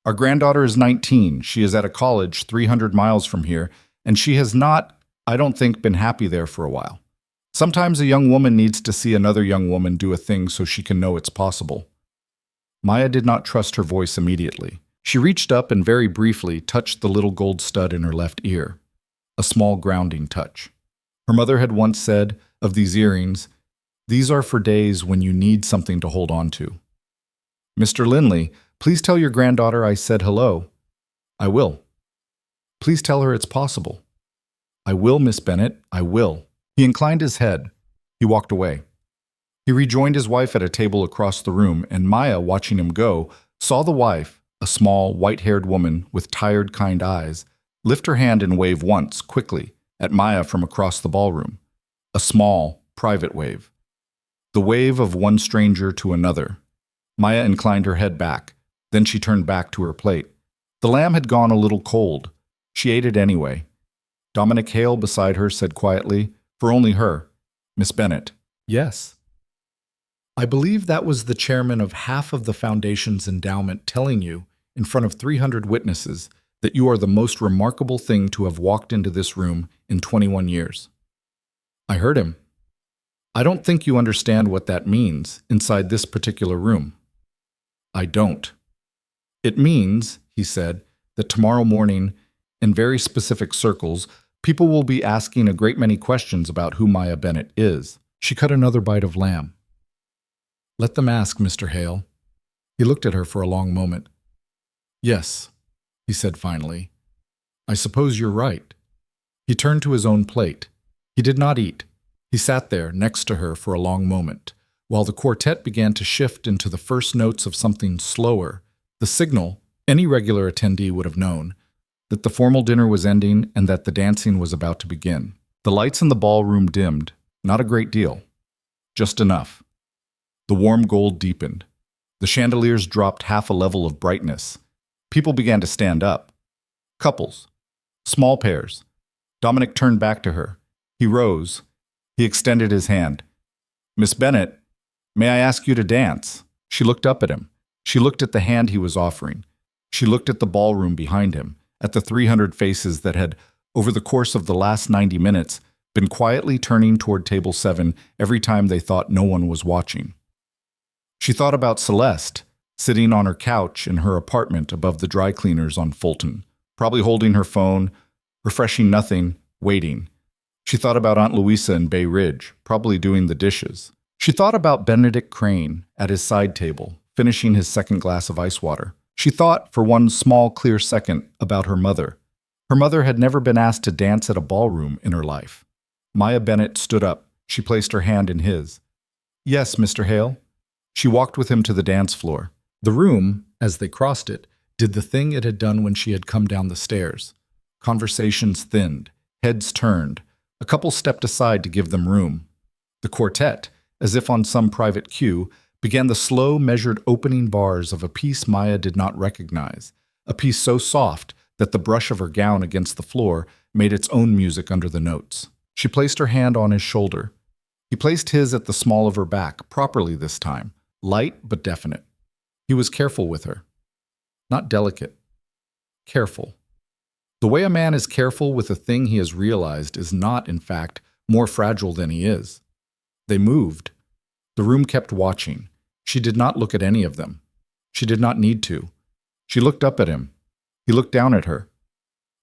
Our granddaughter is 19. She is at a college 300 miles from here, and she has not, I don't think, been happy there for a while. Sometimes a young woman needs to see another young woman do a thing so she can know it's possible." Maya did not trust her voice immediately. She reached up and very briefly touched the little gold stud in her left ear. A small grounding touch. Her mother had once said, of these earrings, "These are for days when you need something to hold on to." "Mr. Lindley, please tell your granddaughter I said hello." "I will." "Please tell her it's possible." "I will, Miss Bennett, I will." He inclined his head. He walked away. He rejoined his wife at a table across the room, and Maya, watching him go, saw the wife, a small, white-haired woman with tired, kind eyes, lift her hand and wave once, quickly, at Maya from across the ballroom. A small, private wave. The wave of one stranger to another. Maya inclined her head back. Then she turned back to her plate. The lamb had gone a little cold. She ate it anyway. Dominic Hale beside her said quietly, for only her, "Miss Bennett." "Yes." "I believe that was the chairman of half of the Foundation's endowment telling you, in front of 300 witnesses, that you are the most remarkable thing to have walked into this room in 21 years. I heard him. I don't think you understand what that means inside this particular room." "I don't." "It means," he said, "that tomorrow morning, in very specific circles, people will be asking a great many questions about who Maya Bennett is." She cut another bite of lamb. "Let them ask, Mr. Hale." He looked at her for a long moment. "Yes," he said finally. "I suppose you're right." He turned to his own plate. He did not eat. He sat there next to her for a long moment, while the quartet began to shift into the first notes of something slower, the signal any regular attendee would have known, that the formal dinner was ending and that the dancing was about to begin. The lights in the ballroom dimmed, not a great deal, just enough. The warm gold deepened. The chandeliers dropped half a level of brightness. People began to stand up. Couples. Small pairs. Dominic turned back to her. He rose. He extended his hand. Miss Bennett, may I ask you to dance? She looked up at him. She looked at the hand he was offering. She looked at the ballroom behind him, at the 300 faces that had, over the course of the last 90 minutes, been quietly turning toward table 7 every time they thought no one was watching. She thought about Celeste, sitting on her couch in her apartment above the dry cleaners on Fulton, probably holding her phone, refreshing nothing, waiting. She thought about Aunt Louisa in Bay Ridge, probably doing the dishes. She thought about Benedict Crane at his side table, finishing his second glass of ice water. She thought, for one small, clear second, about her mother. Her mother had never been asked to dance at a ballroom in her life. Maya Bennett stood up. She placed her hand in his. Yes, Mr. Hale. She walked with him to the dance floor. The room, as they crossed it, did the thing it had done when she had come down the stairs. Conversations thinned, heads turned. A couple stepped aside to give them room. The quartet, as if on some private cue, began the slow, measured opening bars of a piece Maya did not recognize, a piece so soft that the brush of her gown against the floor made its own music under the notes. She placed her hand on his shoulder. He placed his at the small of her back, properly this time, light but definite. He was careful with her. Not delicate. Careful. The way a man is careful with a thing he has realized is not, in fact, more fragile than he is. They moved. The room kept watching. She did not look at any of them. She did not need to. She looked up at him. He looked down at her.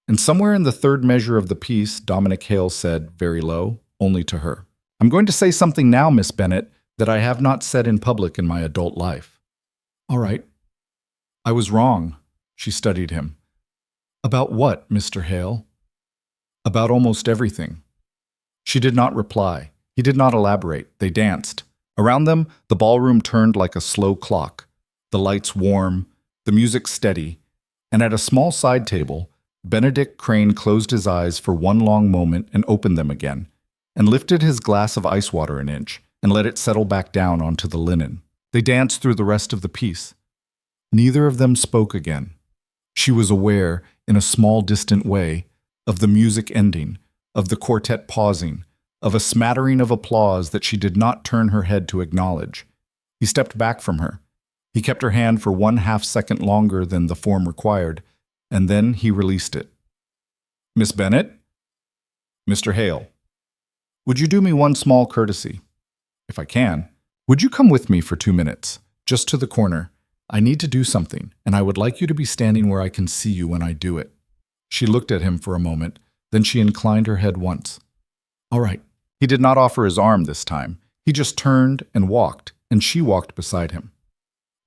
And somewhere in the third measure of the piece, Dominic Hale said, very low, only to her, I'm going to say something now, Miss Bennett, that I have not said in public in my adult life. All right. I was wrong. She studied him. About what, Mr. Hale? About almost everything. She did not reply. He did not elaborate. They danced. Around them, the ballroom turned like a slow clock, the lights warm, the music steady, and at a small side table, Benedict Crane closed his eyes for one long moment and opened them again, and lifted his glass of ice water an inch and let it settle back down onto the linen. They danced through the rest of the piece. Neither of them spoke again. She was aware, in a small, distant way, of the music ending, of the quartet pausing, of a smattering of applause that she did not turn her head to acknowledge. He stepped back from her. He kept her hand for 1/2 second longer than the form required, and then he released it. Miss Bennett? Mr. Hale. Would you do me one small courtesy? If I can. Would you come with me for 2 minutes, just to the corner? I need to do something, and I would like you to be standing where I can see you when I do it. She looked at him for a moment, then she inclined her head once. All right. He did not offer his arm this time. He just turned and walked, and she walked beside him.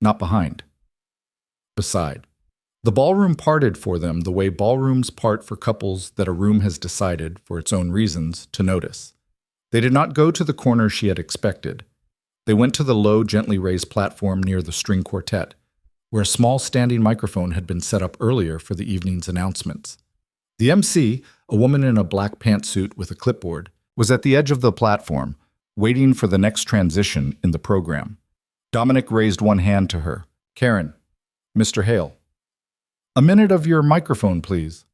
Not behind. Beside. The ballroom parted for them the way ballrooms part for couples that a room has decided, for its own reasons, to notice. They did not go to the corner she had expected. They went to the low, gently raised platform near the string quartet, where a small standing microphone had been set up earlier for the evening's announcements. The MC, a woman in a black pantsuit with a clipboard, was at the edge of the platform, waiting for the next transition in the program. Dominic raised one hand to her. Karen, Mr. Hale. A minute of your microphone, please.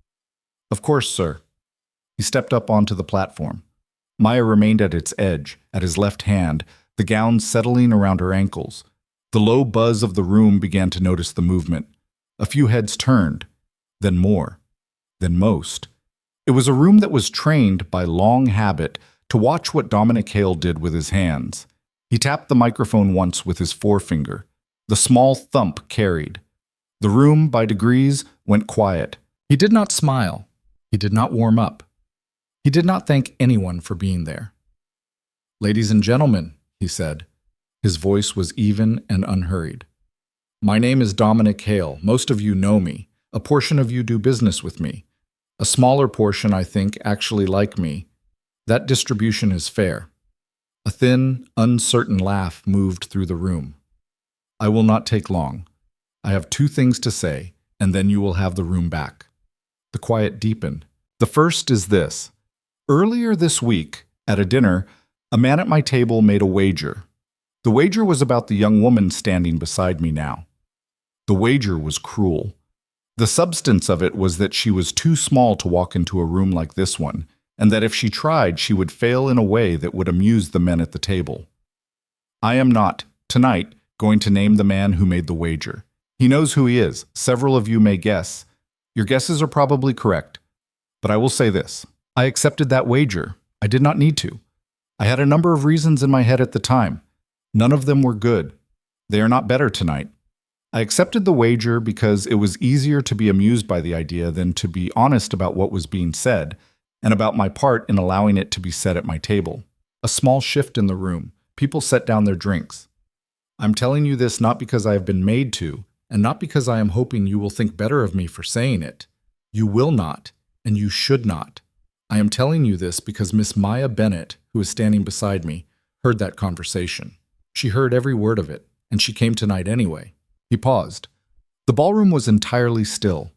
Of course, sir. He stepped up onto the platform. Maya remained at its edge, at his left hand, the gown settling around her ankles. The low buzz of the room began to notice the movement. A few heads turned, then more, then most. It was a room that was trained by long habit to watch what Dominic Hale did with his hands. He tapped the microphone once with his forefinger. The small thump carried. The room, by degrees, went quiet. He did not smile. He did not warm up. He did not thank anyone for being there. Ladies and gentlemen, he said. His voice was even and unhurried. My name is Dominic Hale. Most of you know me. A portion of you do business with me. A smaller portion, I think, actually like me. That distribution is fair. A thin, uncertain laugh moved through the room. I will not take long. I have 2 things to say, and then you will have the room back. The quiet deepened. The first is this. Earlier this week, at a dinner, a man at my table made a wager. The wager was about the young woman standing beside me now. The wager was cruel. The substance of it was that she was too small to walk into a room like this one, and that if she tried, she would fail in a way that would amuse the men at the table. I am not, tonight, going to name the man who made the wager. He knows who he is. Several of you may guess. Your guesses are probably correct. But I will say this. I accepted that wager. I did not need to. I had a number of reasons in my head at the time. None of them were good. They are not better tonight. I accepted the wager because it was easier to be amused by the idea than to be honest about what was being said and about my part in allowing it to be said at my table. A small shift in the room. People set down their drinks. I'm telling you this not because I have been made to, and not because I am hoping you will think better of me for saying it. You will not, and you should not. I am telling you this because Miss Maya Bennett, who is standing beside me, heard that conversation. She heard every word of it, and she came tonight anyway. He paused. The ballroom was entirely still.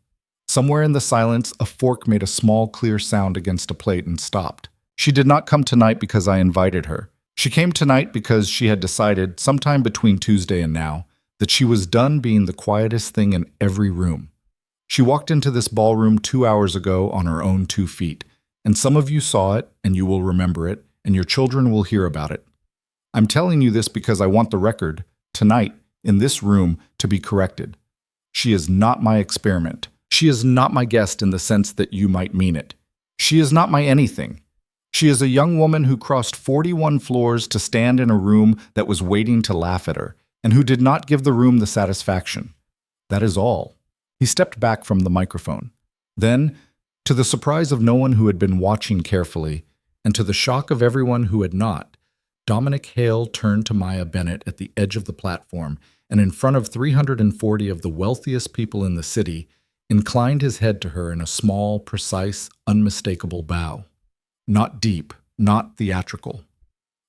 Somewhere in the silence, a fork made a small, clear sound against a plate and stopped. She did not come tonight because I invited her. She came tonight because she had decided, sometime between Tuesday and now, that she was done being the quietest thing in every room. She walked into this ballroom 2 hours ago on her own 2 feet, and some of you saw it, and you will remember it, and your children will hear about it. I'm telling you this because I want the record, tonight, in this room, to be corrected. She is not my experiment. She is not my guest in the sense that you might mean it. She is not my anything. She is a young woman who crossed 41 floors to stand in a room that was waiting to laugh at her, and who did not give the room the satisfaction. That is all. He stepped back from the microphone. Then, to the surprise of no one who had been watching carefully, and to the shock of everyone who had not, Dominic Hale turned to Maya Bennett at the edge of the platform, and in front of 340 of the wealthiest people in the city, inclined his head to her in a small, precise, unmistakable bow. Not deep, not theatrical.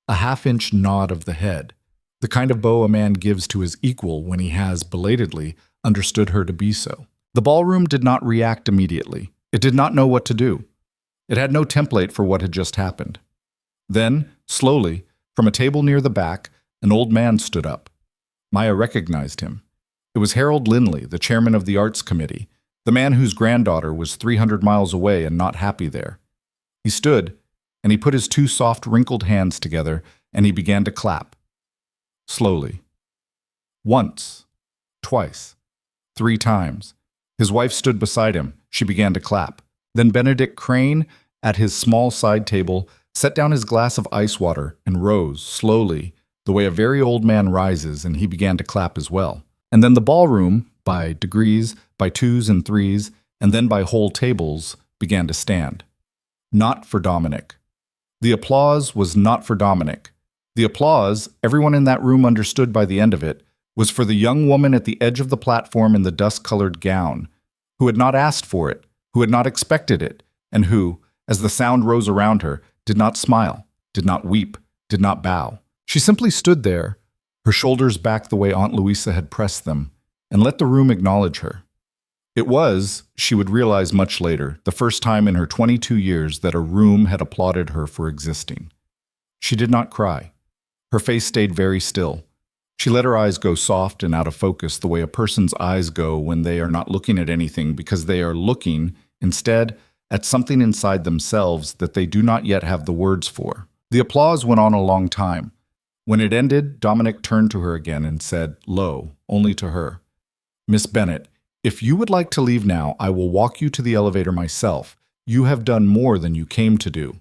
A half-inch nod of the head, the kind of bow a man gives to his equal when he has, belatedly, understood her to be so. The ballroom did not react immediately. It did not know what to do. It had no template for what had just happened. Then, slowly, from a table near the back, an old man stood up. Maya recognized him. It was Harold Linley, the chairman of the Arts Committee, the man whose granddaughter was 300 miles away and not happy there. He stood, and he put his 2 soft, wrinkled hands together, and he began to clap. Slowly. Once. Twice. 3 times. His wife stood beside him. She began to clap. Then Benedict Crane, at his small side table, set down his glass of ice water and rose, slowly, the way a very old man rises, and he began to clap as well. And then the ballroom, by degrees, by 2s and 3s, and then by whole tables, began to stand. Not for Dominic. The applause was not for Dominic. The applause, everyone in that room understood by the end of it, was for the young woman at the edge of the platform in the dust-colored gown, who had not asked for it, who had not expected it, and who, as the sound rose around her, did not smile, did not weep, did not bow. She simply stood there, her shoulders back the way Aunt Louisa had pressed them, and let the room acknowledge her. It was, she would realize much later, the first time in her 22 years that a room had applauded her for existing. She did not cry. Her face stayed very still. She let her eyes go soft and out of focus the way a person's eyes go when they are not looking at anything because they are looking, instead, at something inside themselves that they do not yet have the words for. The applause went on a long time. When it ended, Dominic turned to her again and said, low, only to her, "Miss Bennett, if you would like to leave now, I will walk you to the elevator myself. You have done more than you came to do."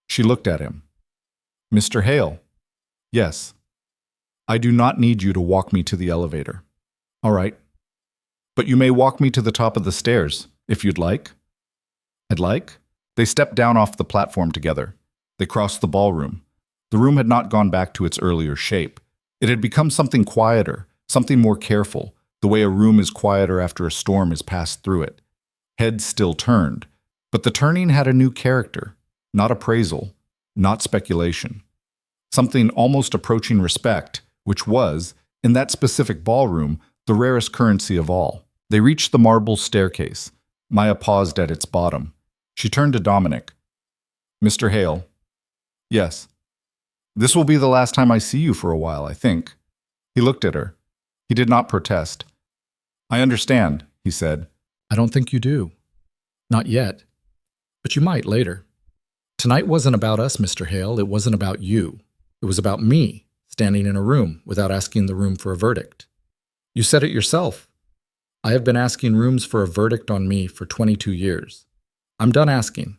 She looked at him. "Mr. Hale?" "Yes." "I do not need you to walk me to the elevator." "All right. But you may walk me to the top of the stairs, if you'd like." "I'd like?" They stepped down off the platform together. They crossed the ballroom. The room had not gone back to its earlier shape. It had become something quieter, something more careful, the way a room is quieter after a storm has passed through it. Heads still turned, but the turning had a new character, not appraisal, not speculation. Something almost approaching respect, which was, in that specific ballroom, the rarest currency of all. They reached the marble staircase. Maya paused at its bottom. She turned to Dominic. "Mr. Hale?" "Yes." "This will be the last time I see you for a while, I think." He looked at her. He did not protest. "I understand," he said. "I don't think you do. Not yet. But you might later." Tonight wasn't about us, Mr. Hale. It wasn't about you. It was about me, standing in a room without asking the room for a verdict. You said it yourself. I have been asking rooms for a verdict on me for 22 years. I'm done asking.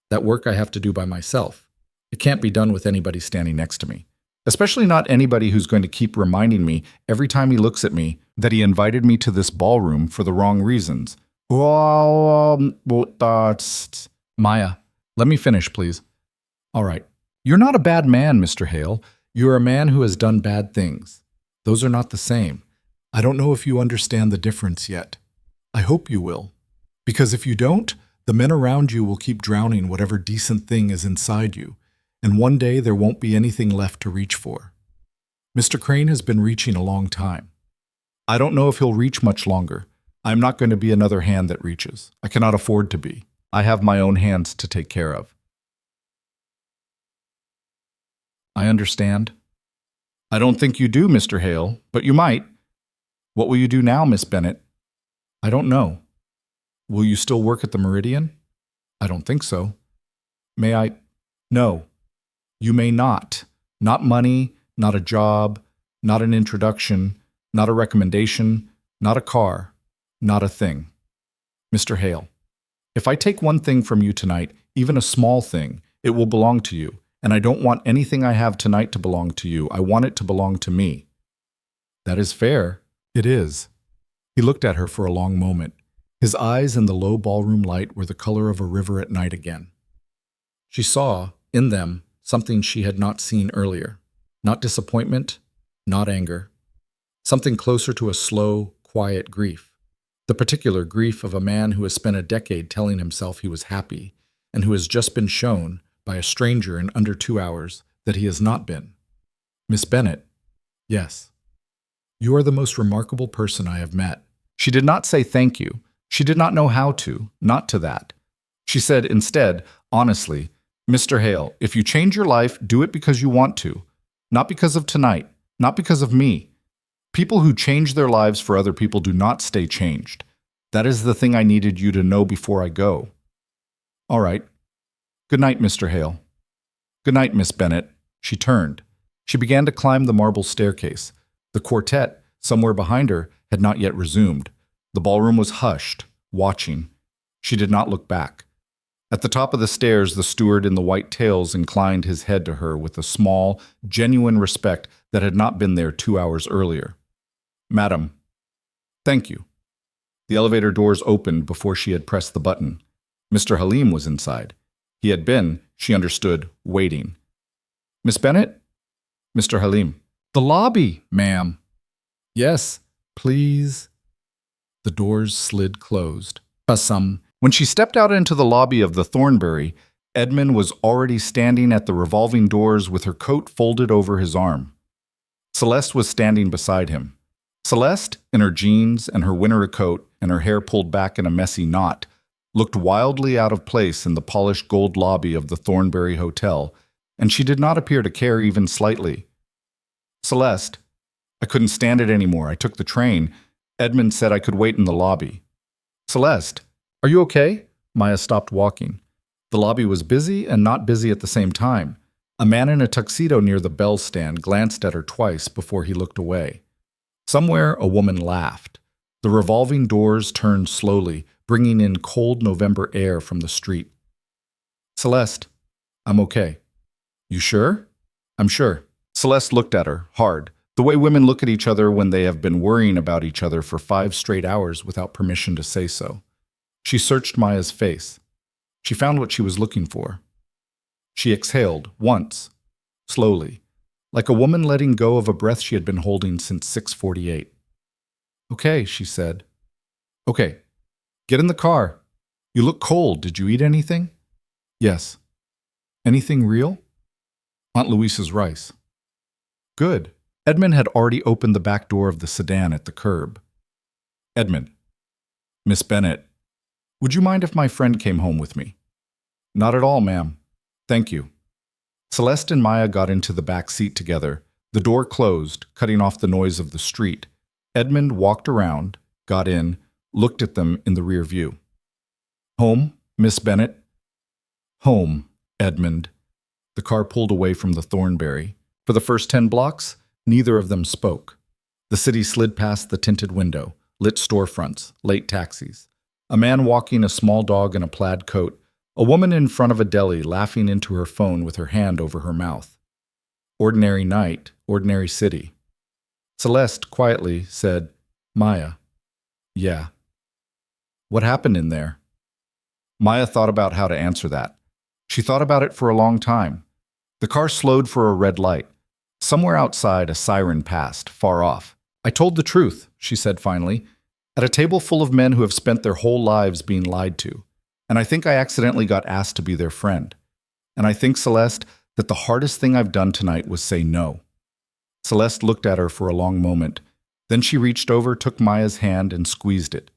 That work I have to do by myself. It can't be done with anybody standing next to me. Especially not anybody who's going to keep reminding me every time he looks at me that he invited me to this ballroom for the wrong reasons. Maya, let me finish, please. All right. You're not a bad man, Mr. Hale. You're a man who has done bad things. Those are not the same. I don't know if you understand the difference yet. I hope you will. Because if you don't, the men around you will keep drowning whatever decent thing is inside you, and one day there won't be anything left to reach for. Mr. Crane has been reaching a long time. I don't know if he'll reach much longer. I'm not going to be another hand that reaches. I cannot afford to be. I have my own hands to take care of. I understand. I don't think you do, Mr. Hale, but you might. What will you do now, Miss Bennett? I don't know. Will you still work at the Meridian? I don't think so. May I? No. You may not. Not money, not a job, not an introduction, not a recommendation, not a car, not a thing. Mr. Hale, if I take one thing from you tonight, even a small thing, it will belong to you, and I don't want anything I have tonight to belong to you. I want it to belong to me. That is fair. It is. He looked at her for a long moment. His eyes in the low ballroom light were the color of a river at night again. She saw, in them, something she had not seen earlier. Not disappointment, not anger. Something closer to a slow, quiet grief. The particular grief of a man who has spent a decade telling himself he was happy, and who has just been shown, by a stranger in under 2 hours, that he has not been. Miss Bennett, yes. You are the most remarkable person I have met. She did not say thank you. She did not know how to, not to that. She said instead, honestly, Mr. Hale, if you change your life, do it because you want to. Not because of tonight, not because of me. People who change their lives for other people do not stay changed. That is the thing I needed you to know before I go. All right. Good night, Mr. Hale. Good night, Miss Bennett. She turned. She began to climb the marble staircase. The quartet, somewhere behind her, had not yet resumed. The ballroom was hushed, watching. She did not look back. At the top of the stairs, the steward in the white tails inclined his head to her with a small, genuine respect that had not been there 2 hours earlier. Madam, thank you. The elevator doors opened before she had pressed the button. Mr. Halim was inside. He had been, she understood, waiting. Miss Bennett? Mr. Halim. The lobby, ma'am. Yes, please. The doors slid closed. When she stepped out into the lobby of the Thornbury, Edmund was already standing at the revolving doors with her coat folded over his arm. Celeste was standing beside him. Celeste, in her jeans and her winter coat and her hair pulled back in a messy knot, looked wildly out of place in the polished gold lobby of the Thornbury Hotel, and she did not appear to care even slightly. Celeste, I couldn't stand it anymore. I took the train. Edmund said I could wait in the lobby. Celeste, are you okay? Maya stopped walking. The lobby was busy and not busy at the same time. A man in a tuxedo near the bell stand glanced at her twice before he looked away. Somewhere a woman laughed. The revolving doors turned slowly, bringing in cold November air from the street. Celeste, I'm okay. You sure? I'm sure. Celeste looked at her, hard, the way women look at each other when they have been worrying about each other for 5 straight hours without permission to say so. She searched Maya's face. She found what she was looking for. She exhaled, once, slowly, like a woman letting go of a breath she had been holding since 6:48. Okay, she said. Okay, get in the car. You look cold. Did you eat anything? Yes. Anything real? Aunt Louisa's rice. Good. Edmund had already opened the back door of the sedan at the curb. Edmund. Miss Bennett. Would you mind if my friend came home with me? Not at all, ma'am. Thank you. Celeste and Maya got into the back seat together. The door closed, cutting off the noise of the street. Edmund walked around, got in, looked at them in the rear view. Home, Miss Bennett? Home, Edmund. The car pulled away from the Thornberry. For the first 10 blocks, neither of them spoke. The city slid past the tinted window, lit storefronts, late taxis. A man walking a small dog in a plaid coat, a woman in front of a deli laughing into her phone with her hand over her mouth. Ordinary night, ordinary city. Celeste quietly said, "Maya." "Yeah." "What happened in there?" Maya thought about how to answer that. She thought about it for a long time. The car slowed for a red light. Somewhere outside, a siren passed, far off. "I told the truth," she said finally, "at a table full of men who have spent their whole lives being lied to. And I think I accidentally got asked to be their friend. And I think, Celeste, that the hardest thing I've done tonight was say no." Celeste looked at her for a long moment. Then she reached over, took Maya's hand, and squeezed it.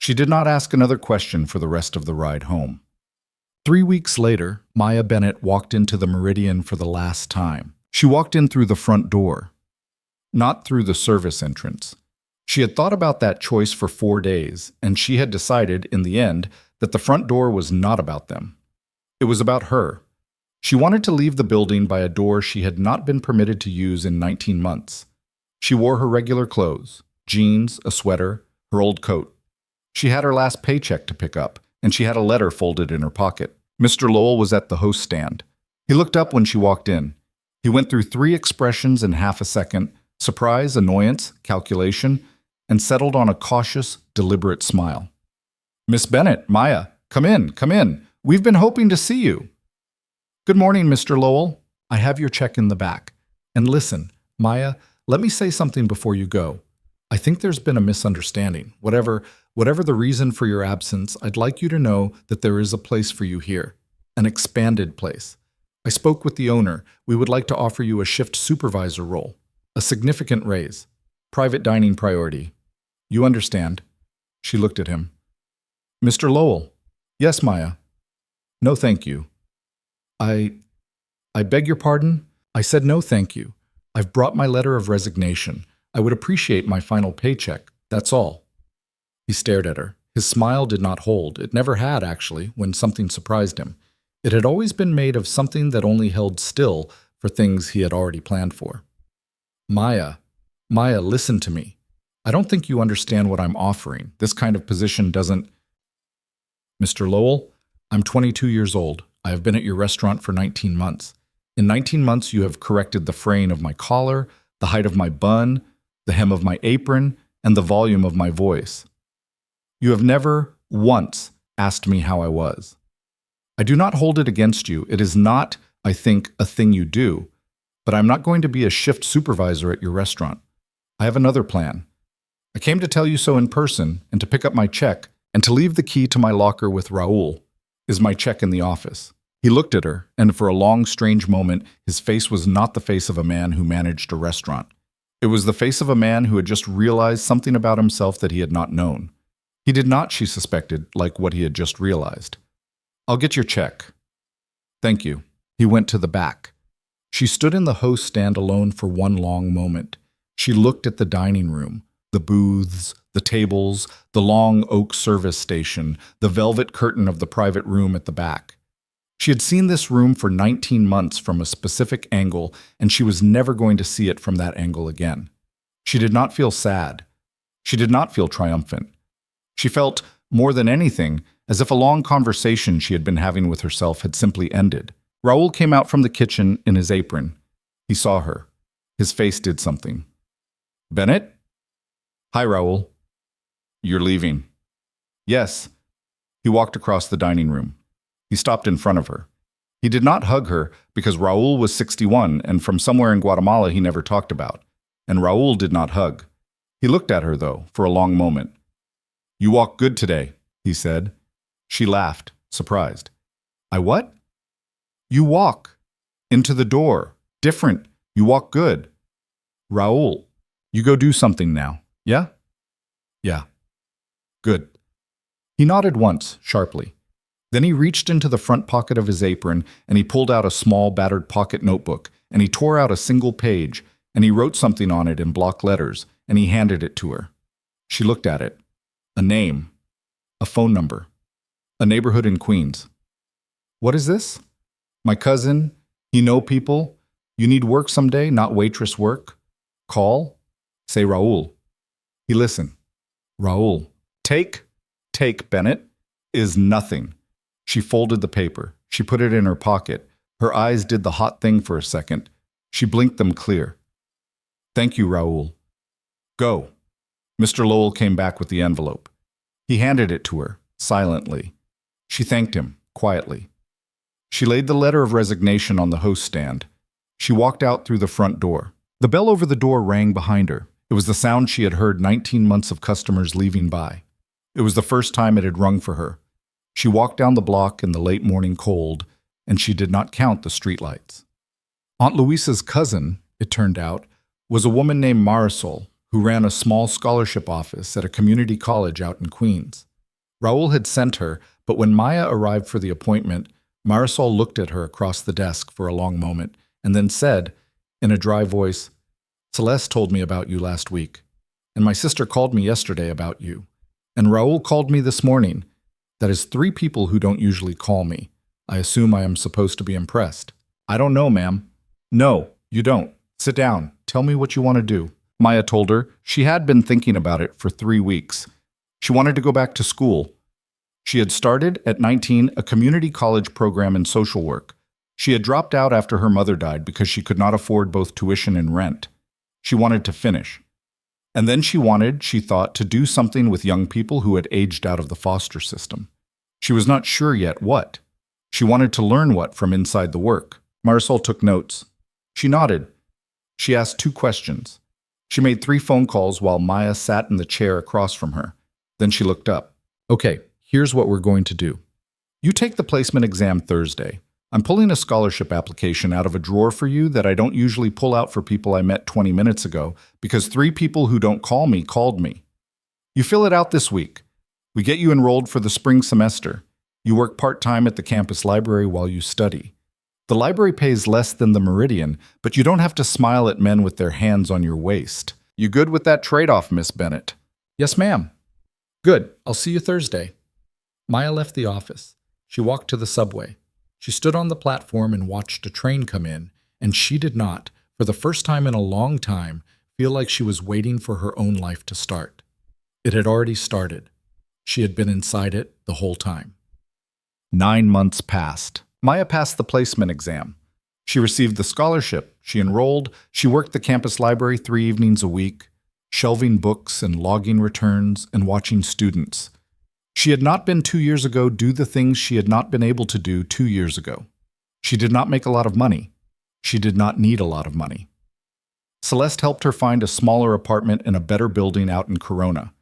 She did not ask another question for the rest of the ride home. 3 weeks later, Maya Bennett walked into the Meridian for the last time. She walked in through the front door, not through the service entrance. She had thought about that choice for 4 days, and she had decided, in the end, that the front door was not about them. It was about her. She wanted to leave the building by a door she had not been permitted to use in 19 months. She wore her regular clothes, jeans, a sweater, her old coat. She had her last paycheck to pick up, and she had a letter folded in her pocket. Mr. Lowell was at the host stand. He looked up when she walked in. He went through 3 expressions in half a second: surprise, annoyance, calculation, and settled on a cautious, deliberate smile. "Miss Bennett, Maya, come in, come in. We've been hoping to see you." "Good morning, Mr. Lowell. I have your check in the back. And listen, Maya, let me say something before you go. I think there's been a misunderstanding. Whatever the reason for your absence, I'd like you to know that there is a place for you here. An expanded place. I spoke with the owner. We would like to offer you a shift supervisor role. A significant raise. Private dining priority. You understand?" She looked at him. "Mr. Lowell." "Yes, Maya." "No, thank you." I beg your pardon? I said no, thank you. I've brought my letter of resignation. I would appreciate my final paycheck. That's all." He stared at her. His smile did not hold. It never had, actually, when something surprised him. It had always been made of something that only held still for things he had already planned for. Maya, listen to me. I don't think you understand what I'm offering. This kind of position doesn't—" "Mr. Lowell, I'm 22 years old. I have been at your restaurant for 19 months. In 19 months, you have corrected the fraying of my collar, the height of my bun, the hem of my apron, and the volume of my voice. You have never once asked me how I was. I do not hold it against you. It is not, I think, a thing you do, but I'm not going to be a shift supervisor at your restaurant. I have another plan. I came to tell you so in person, and to pick up my check, and to leave the key to my locker with Raoul. Is my check in the office?" He looked at her, and for a long, strange moment, his face was not the face of a man who managed a restaurant. It was the face of a man who had just realized something about himself that he had not known. He did not, she suspected, like what he had just realized. "I'll get your check." "Thank you." He went to the back. She stood in the host stand alone for one long moment. She looked at the dining room, the booths, the tables, the long oak service station, the velvet curtain of the private room at the back. She had seen this room for 19 months from a specific angle, and she was never going to see it from that angle again. She did not feel sad. She did not feel triumphant. She felt, more than anything, as if a long conversation she had been having with herself had simply ended. Raoul came out from the kitchen in his apron. He saw her. His face did something. "Bennett?" "Hi, Raoul." "You're leaving." "Yes." He walked across the dining room. He stopped in front of her. He did not hug her because Raoul was 61 and from somewhere in Guatemala he never talked about. And Raoul did not hug. He looked at her, though, for a long moment. "You walk good today," he said. She laughed, surprised. "I what?" "You walk. Into the door. Different. You walk good." "Raoul, you go do something now, yeah?" "Yeah." "Good." He nodded once, sharply. Then he reached into the front pocket of his apron, and he pulled out a small, battered pocket notebook, and he tore out a single page, and he wrote something on it in block letters, and he handed it to her. She looked at it. A name. A phone number. A neighborhood in Queens. "What is this?" My cousin, you know people. You need work someday, not waitress work. Call. Say Raul. He listened. Raul. Take, Bennett, is nothing. She folded the paper. She put it in her pocket. Her eyes did the hot thing for a second. She blinked them clear. Thank you, Raul. Go. Mr. Lowell came back with the envelope. He handed it to her, silently. She thanked him, quietly. She laid the letter of resignation on the host stand. She walked out through the front door. The bell over the door rang behind her. It was the sound she had heard 19 months of customers leaving by. It was the first time it had rung for her. She walked down the block in the late morning cold, and she did not count the streetlights. Aunt Louisa's cousin, it turned out, was a woman named Marisol, who ran a small scholarship office at a community college out in Queens. Raul had sent her, but when Maya arrived for the appointment, Marisol looked at her across the desk for a long moment and then said, in a dry voice, Celeste told me about you last week, and my sister called me yesterday about you, and Raul called me this morning. That is 3 people who don't usually call me. I assume I am supposed to be impressed. I don't know, ma'am. No, you don't. Sit down. Tell me what you want to do. Maya told her she had been thinking about it for 3 weeks. She wanted to go back to school. She had started, at 19, a community college program in social work. She had dropped out after her mother died because she could not afford both tuition and rent. She wanted to finish. And then she thought, to do something with young people who had aged out of the foster system. She was not sure yet what. She wanted to learn what from inside the work. Marisol took notes. She nodded. She asked 2 questions. She made 3 phone calls while Maya sat in the chair across from her. Then she looked up. Okay, here's what we're going to do. You take the placement exam Thursday. I'm pulling a scholarship application out of a drawer for you that I don't usually pull out for people I met 20 minutes ago because 3 people who don't call me called me. You fill it out this week. We get you enrolled for the spring semester. You work part-time at the campus library while you study. The library pays less than the Meridian, but you don't have to smile at men with their hands on your waist. You good with that trade-off, Miss Bennett? Yes, ma'am. Good. I'll see you Thursday. Maya left the office. She walked to the subway. She stood on the platform and watched a train come in, and she did not, for the first time in a long time, feel like she was waiting for her own life to start. It had already started. She had been inside it the whole time. 9 months passed. Maya passed the placement exam. She received the scholarship. She enrolled. She worked the campus library 3 evenings a week, shelving books and logging returns and watching students. She had not been 2 years ago do the things she had not been able to do 2 years ago. She did not make a lot of money. She did not need a lot of money. Celeste helped her find a smaller apartment in a better building out in Corona.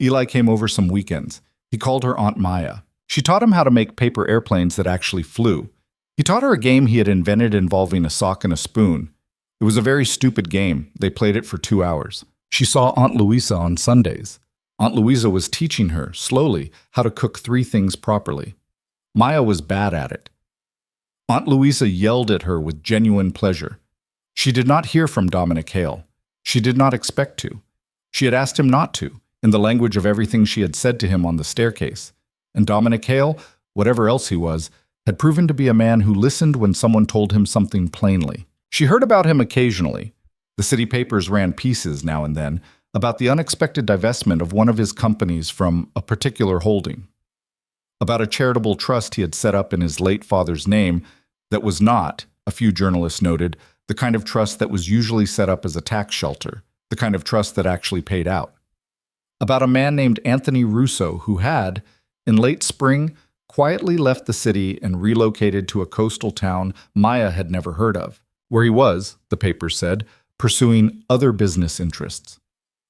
Eli came over some weekends. He called her Aunt Maya. She taught him how to make paper airplanes that actually flew. He taught her a game he had invented involving a sock and a spoon. It was a very stupid game. They played it for 2 hours. She saw Aunt Louisa on Sundays. Aunt Louisa was teaching her, slowly, how to cook 3 things properly. Maya was bad at it. Aunt Louisa yelled at her with genuine pleasure. She did not hear from Dominic Hale. She did not expect to. She had asked him not to, in the language of everything she had said to him on the staircase. And Dominic Hale, whatever else he was, had proven to be a man who listened when someone told him something plainly. She heard about him occasionally. The city papers ran pieces now and then about the unexpected divestment of one of his companies from a particular holding, about a charitable trust he had set up in his late father's name that was not, a few journalists noted, the kind of trust that was usually set up as a tax shelter, the kind of trust that actually paid out, about a man named Anthony Russo who had, in late spring, quietly left the city and relocated to a coastal town Maya had never heard of, where he was, the papers said, pursuing other business interests.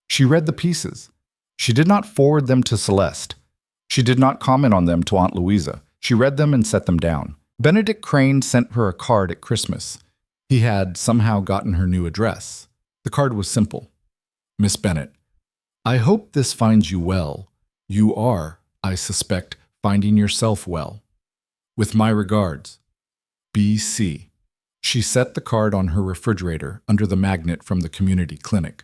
She read the pieces. She did not forward them to Celeste. She did not comment on them to Aunt Louisa. She read them and set them down. Benedict Crane sent her a card at Christmas. He had somehow gotten her new address. The card was simple. Miss Bennett, I hope this finds you well. You are, I suspect, finding yourself well. With my regards, B.C. She set the card on her refrigerator under the magnet from the community clinic.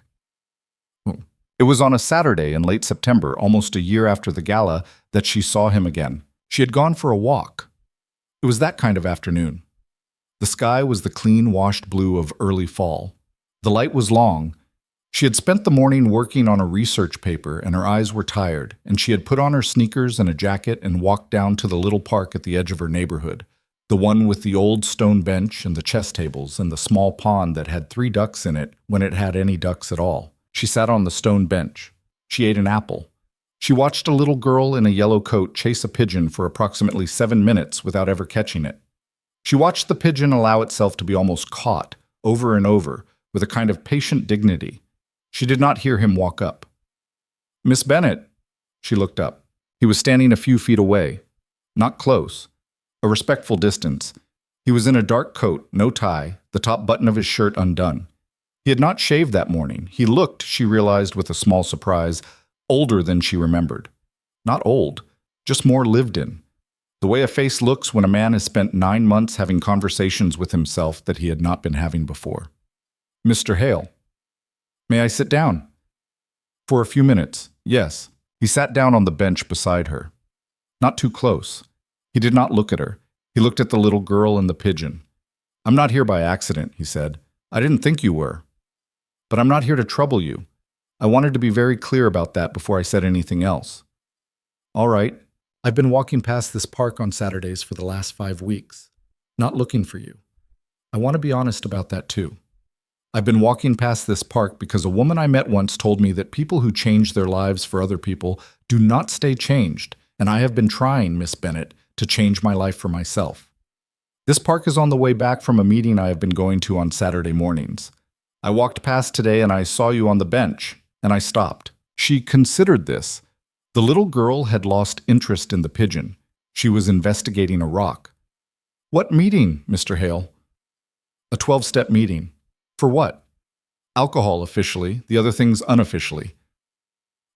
It was on a Saturday in late September, almost a year after the gala, that she saw him again. She had gone for a walk. It was that kind of afternoon. The sky was the clean, washed blue of early fall. The light was long. She had spent the morning working on a research paper and her eyes were tired, and she had put on her sneakers and a jacket and walked down to the little park at the edge of her neighborhood, the one with the old stone bench and the chess tables and the small pond that had 3 ducks in it when it had any ducks at all. She sat on the stone bench. She ate an apple. She watched a little girl in a yellow coat chase a pigeon for approximately 7 minutes without ever catching it. She watched the pigeon allow itself to be almost caught, over and over, with a kind of patient dignity. She did not hear him walk up. "Miss Bennet." She looked up. He was standing a few feet away. Not close. A respectful distance. He was in a dark coat, no tie, the top button of his shirt undone. He had not shaved that morning. He looked, she realized with a small surprise, older than she remembered. Not old, just more lived in. The way a face looks when a man has spent 9 months having conversations with himself that he had not been having before. "Mr. Hale." "May I sit down?" "For a few minutes, yes." He sat down on the bench beside her. Not too close. He did not look at her. He looked at the little girl and the pigeon. "I'm not here by accident," he said. "I didn't think you were. But I'm not here to trouble you. I wanted to be very clear about that before I said anything else." "All right. I've been walking past this park on Saturdays for the last 5 weeks, not looking for you. I want to be honest about that too. I've been walking past this park because a woman I met once told me that people who change their lives for other people do not stay changed, and I have been trying, Miss Bennet, to change my life for myself. This park is on the way back from a meeting I have been going to on Saturday mornings. I walked past today and I saw you on the bench, and I stopped." She considered this. The little girl had lost interest in the pigeon. She was investigating a rock. "What meeting, Mr. Hale?" "A 12-step meeting." "For what?" "Alcohol officially, the other things unofficially."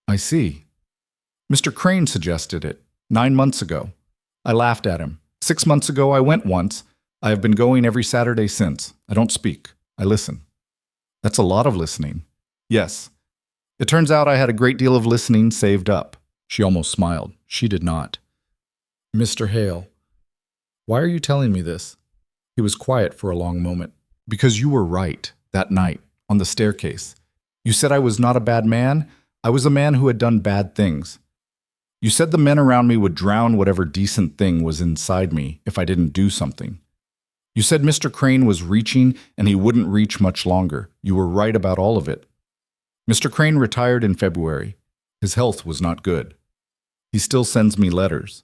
"I see." "Mr. Crane suggested it, 9 months ago. I laughed at him. 6 months ago I went once. I have been going every Saturday since. I don't speak. I listen." "That's a lot of listening." "Yes. It turns out I had a great deal of listening saved up." She almost smiled. She did not. "Mr. Hale, why are you telling me this?" He was quiet for a long moment. "Because you were right, that night, on the staircase. You said I was not a bad man. I was a man who had done bad things. You said the men around me would drown whatever decent thing was inside me if I didn't do something. You said Mr. Crane was reaching and he wouldn't reach much longer. You were right about all of it. Mr. Crane retired in February. His health was not good. He still sends me letters.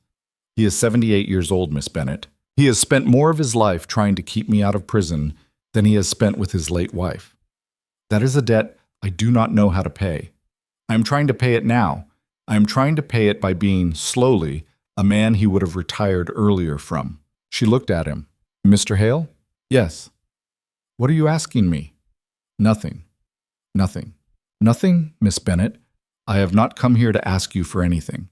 He is 78 years old, Miss Bennet. He has spent more of his life trying to keep me out of prison than he has spent with his late wife. That is a debt I do not know how to pay. I am trying to pay it now. I am trying to pay it by being, slowly, a man he would have retired earlier from." She looked at him. "Mr. Hale?" "Yes." "What are you asking me?" "Nothing. Nothing." "Nothing, Miss Bennet. I have not come here to ask you for anything.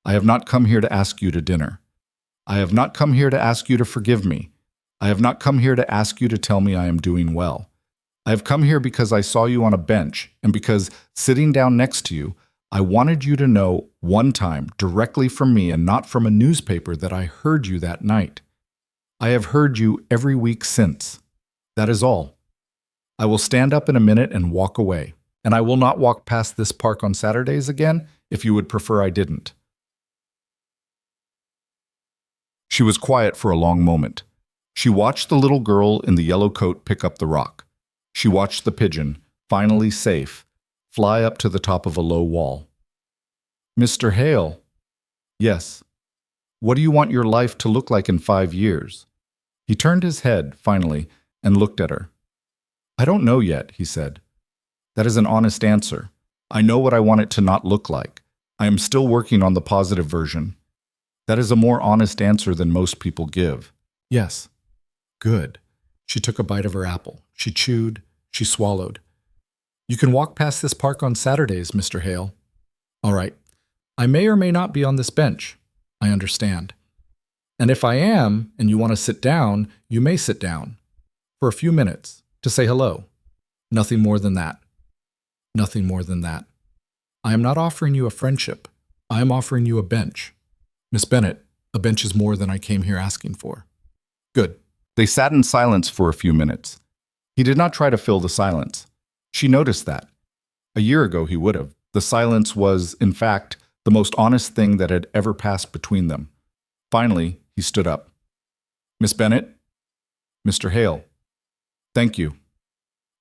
I have not come here to ask you to dinner. I have not come here to ask you to forgive me. I have not come here to ask you to tell me I am doing well. I have come here because I saw you on a bench, and because, sitting down next to you, I wanted you to know one time, directly from me and not from a newspaper, that I heard you that night. I have heard you every week since. That is all. I will stand up in a minute and walk away, and I will not walk past this park on Saturdays again if you would prefer I didn't." She was quiet for a long moment. She watched the little girl in the yellow coat pick up the rock. She watched the pigeon, finally safe, fly up to the top of a low wall. "Mr. Hale." "Yes." "What do you want your life to look like in 5 years?" He turned his head, finally, and looked at her. "I don't know yet," he said. "That is an honest answer. I know what I want it to not look like. I am still working on the positive version. That is a more honest answer than most people give." "Yes." "Good." She took a bite of her apple. She chewed. She swallowed. "You can walk past this park on Saturdays, Mr. Hale." "All right. I may or may not be on this bench. I understand. And if I am, and you want to sit down, you may sit down. For a few minutes, to say hello. Nothing more than that. Nothing more than that. I am not offering you a friendship. I am offering you a bench. Miss Bennet, a bench is more than I came here asking for." "Good. They sat in silence for a few minutes. He did not try to fill the silence. She noticed that. A year ago he would have. The silence was, in fact, the most honest thing that had ever passed between them. Finally, he stood up. "Miss Bennett?" "Mr. Hale." "Thank you."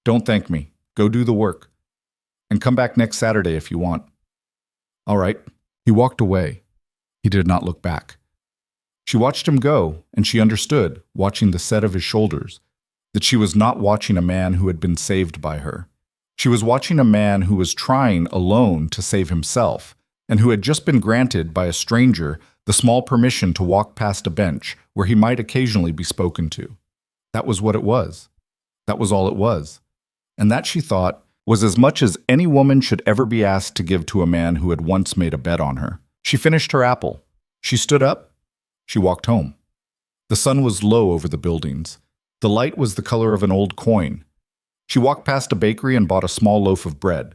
"Don't thank me. Go do the work. And come back next Saturday if you want." "All right." He walked away. He did not look back. She watched him go, and she understood, watching the set of his shoulders, that she was not watching a man who had been saved by her. She was watching a man who was trying alone to save himself, and who had just been granted by a stranger the small permission to walk past a bench where he might occasionally be spoken to. That was what it was. That was all it was. And that, she thought, was as much as any woman should ever be asked to give to a man who had once made a bet on her. She finished her apple. She stood up. She walked home. The sun was low over the buildings. The light was the color of an old coin. She walked past a bakery and bought a small loaf of bread.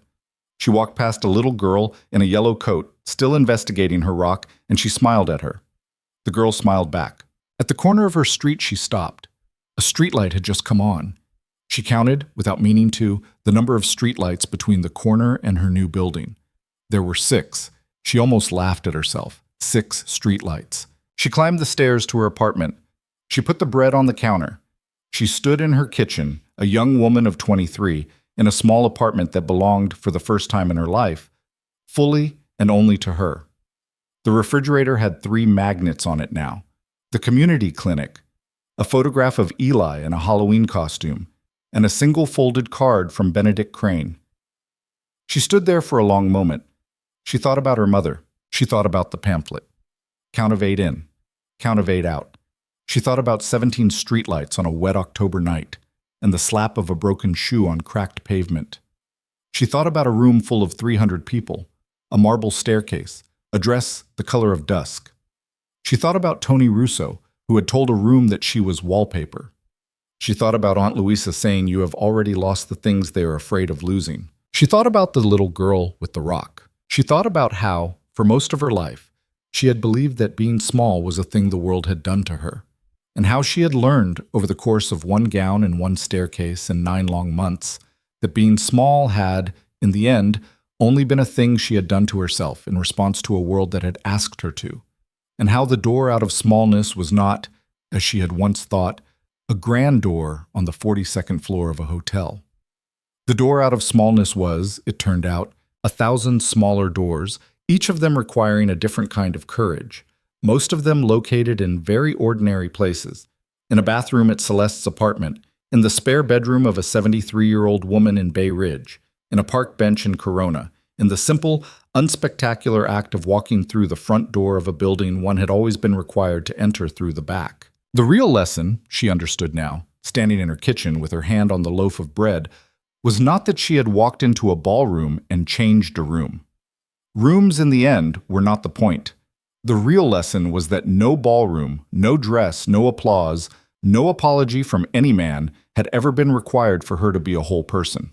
She walked past a little girl in a yellow coat, still investigating her rock, and she smiled at her. The girl smiled back. At the corner of her street, she stopped. A streetlight had just come on. She counted, without meaning to, the number of streetlights between the corner and her new building. There were 6. She almost laughed at herself. 6 streetlights. She climbed the stairs to her apartment. She put the bread on the counter. She stood in her kitchen, a young woman of 23, in a small apartment that belonged, for the first time in her life, fully and only to her. The refrigerator had 3 magnets on it now. The community clinic, a photograph of Eli in a Halloween costume, and a single folded card from Benedict Crane. She stood there for a long moment. She thought about her mother. She thought about the pamphlet. Count of 8 in, count of 8 out. She thought about 17 streetlights on a wet October night, and the slap of a broken shoe on cracked pavement. She thought about a room full of 300 people, a marble staircase, a dress the color of dusk. She thought about Tony Russo, who had told a room that she was wallpaper. She thought about Aunt Louisa saying, "You have already lost the things they are afraid of losing." She thought about the little girl with the rock. She thought about how, for most of her life, she had believed that being small was a thing the world had done to her, and how she had learned, over the course of 1 gown and 1 staircase and 9 long months, that being small had, in the end, only been a thing she had done to herself in response to a world that had asked her to, and how the door out of smallness was not, as she had once thought, a grand door on the 42nd floor of a hotel. The door out of smallness was, it turned out, 1,000 smaller doors, each of them requiring a different kind of courage, most of them located in very ordinary places: in a bathroom at Celeste's apartment, in the spare bedroom of a 73-year-old woman in Bay Ridge, in a park bench in Corona, in the simple, unspectacular act of walking through the front door of a building one had always been required to enter through the back. The real lesson, she understood now, standing in her kitchen with her hand on the loaf of bread, was not that she had walked into a ballroom and changed a room. Rooms, in the end, were not the point. The real lesson was that no ballroom, no dress, no applause, no apology from any man had ever been required for her to be a whole person.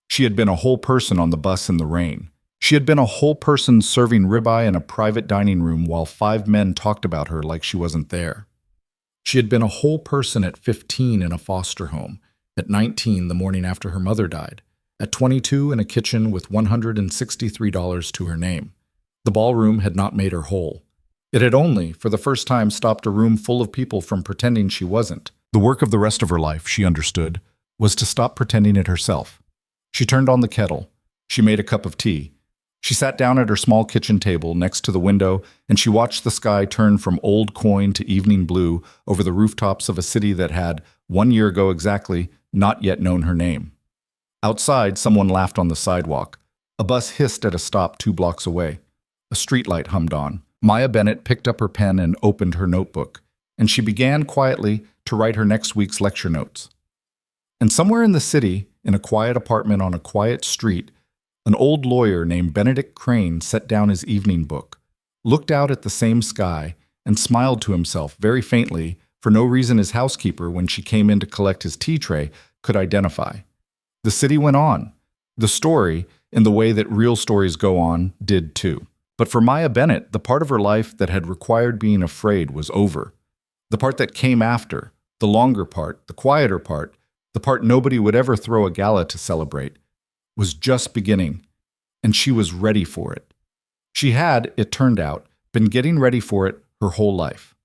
She had been a whole person on the bus in the rain. She had been a whole person serving ribeye in a private dining room while 5 men talked about her like she wasn't there. She had been a whole person at 15 in a foster home, at 19 the morning after her mother died, at 22 in a kitchen with $163 to her name. The ballroom had not made her whole. It had only, for the first time, stopped a room full of people from pretending she wasn't. The work of the rest of her life, she understood, was to stop pretending it herself. She turned on the kettle. She made a cup of tea. She sat down at her small kitchen table next to the window, and she watched the sky turn from old coin to evening blue over the rooftops of a city that had, 1 year ago exactly, not yet known her name. Outside, someone laughed on the sidewalk. A bus hissed at a stop 2 blocks away. A streetlight hummed on. Maya Bennett picked up her pen and opened her notebook, and she began quietly to write her next week's lecture notes. And somewhere in the city, in a quiet apartment on a quiet street, an old lawyer named Benedict Crane set down his evening book, looked out at the same sky, and smiled to himself very faintly for no reason his housekeeper, when she came in to collect his tea tray, could identify. The city went on. The story, in the way that real stories go on, did too. But for Maya Bennett, the part of her life that had required being afraid was over. The part that came after, The longer part, the quieter part, the part nobody would ever throw a gala to celebrate, was just beginning, and she was ready for it. She had, it turned out, been getting ready for it her whole life.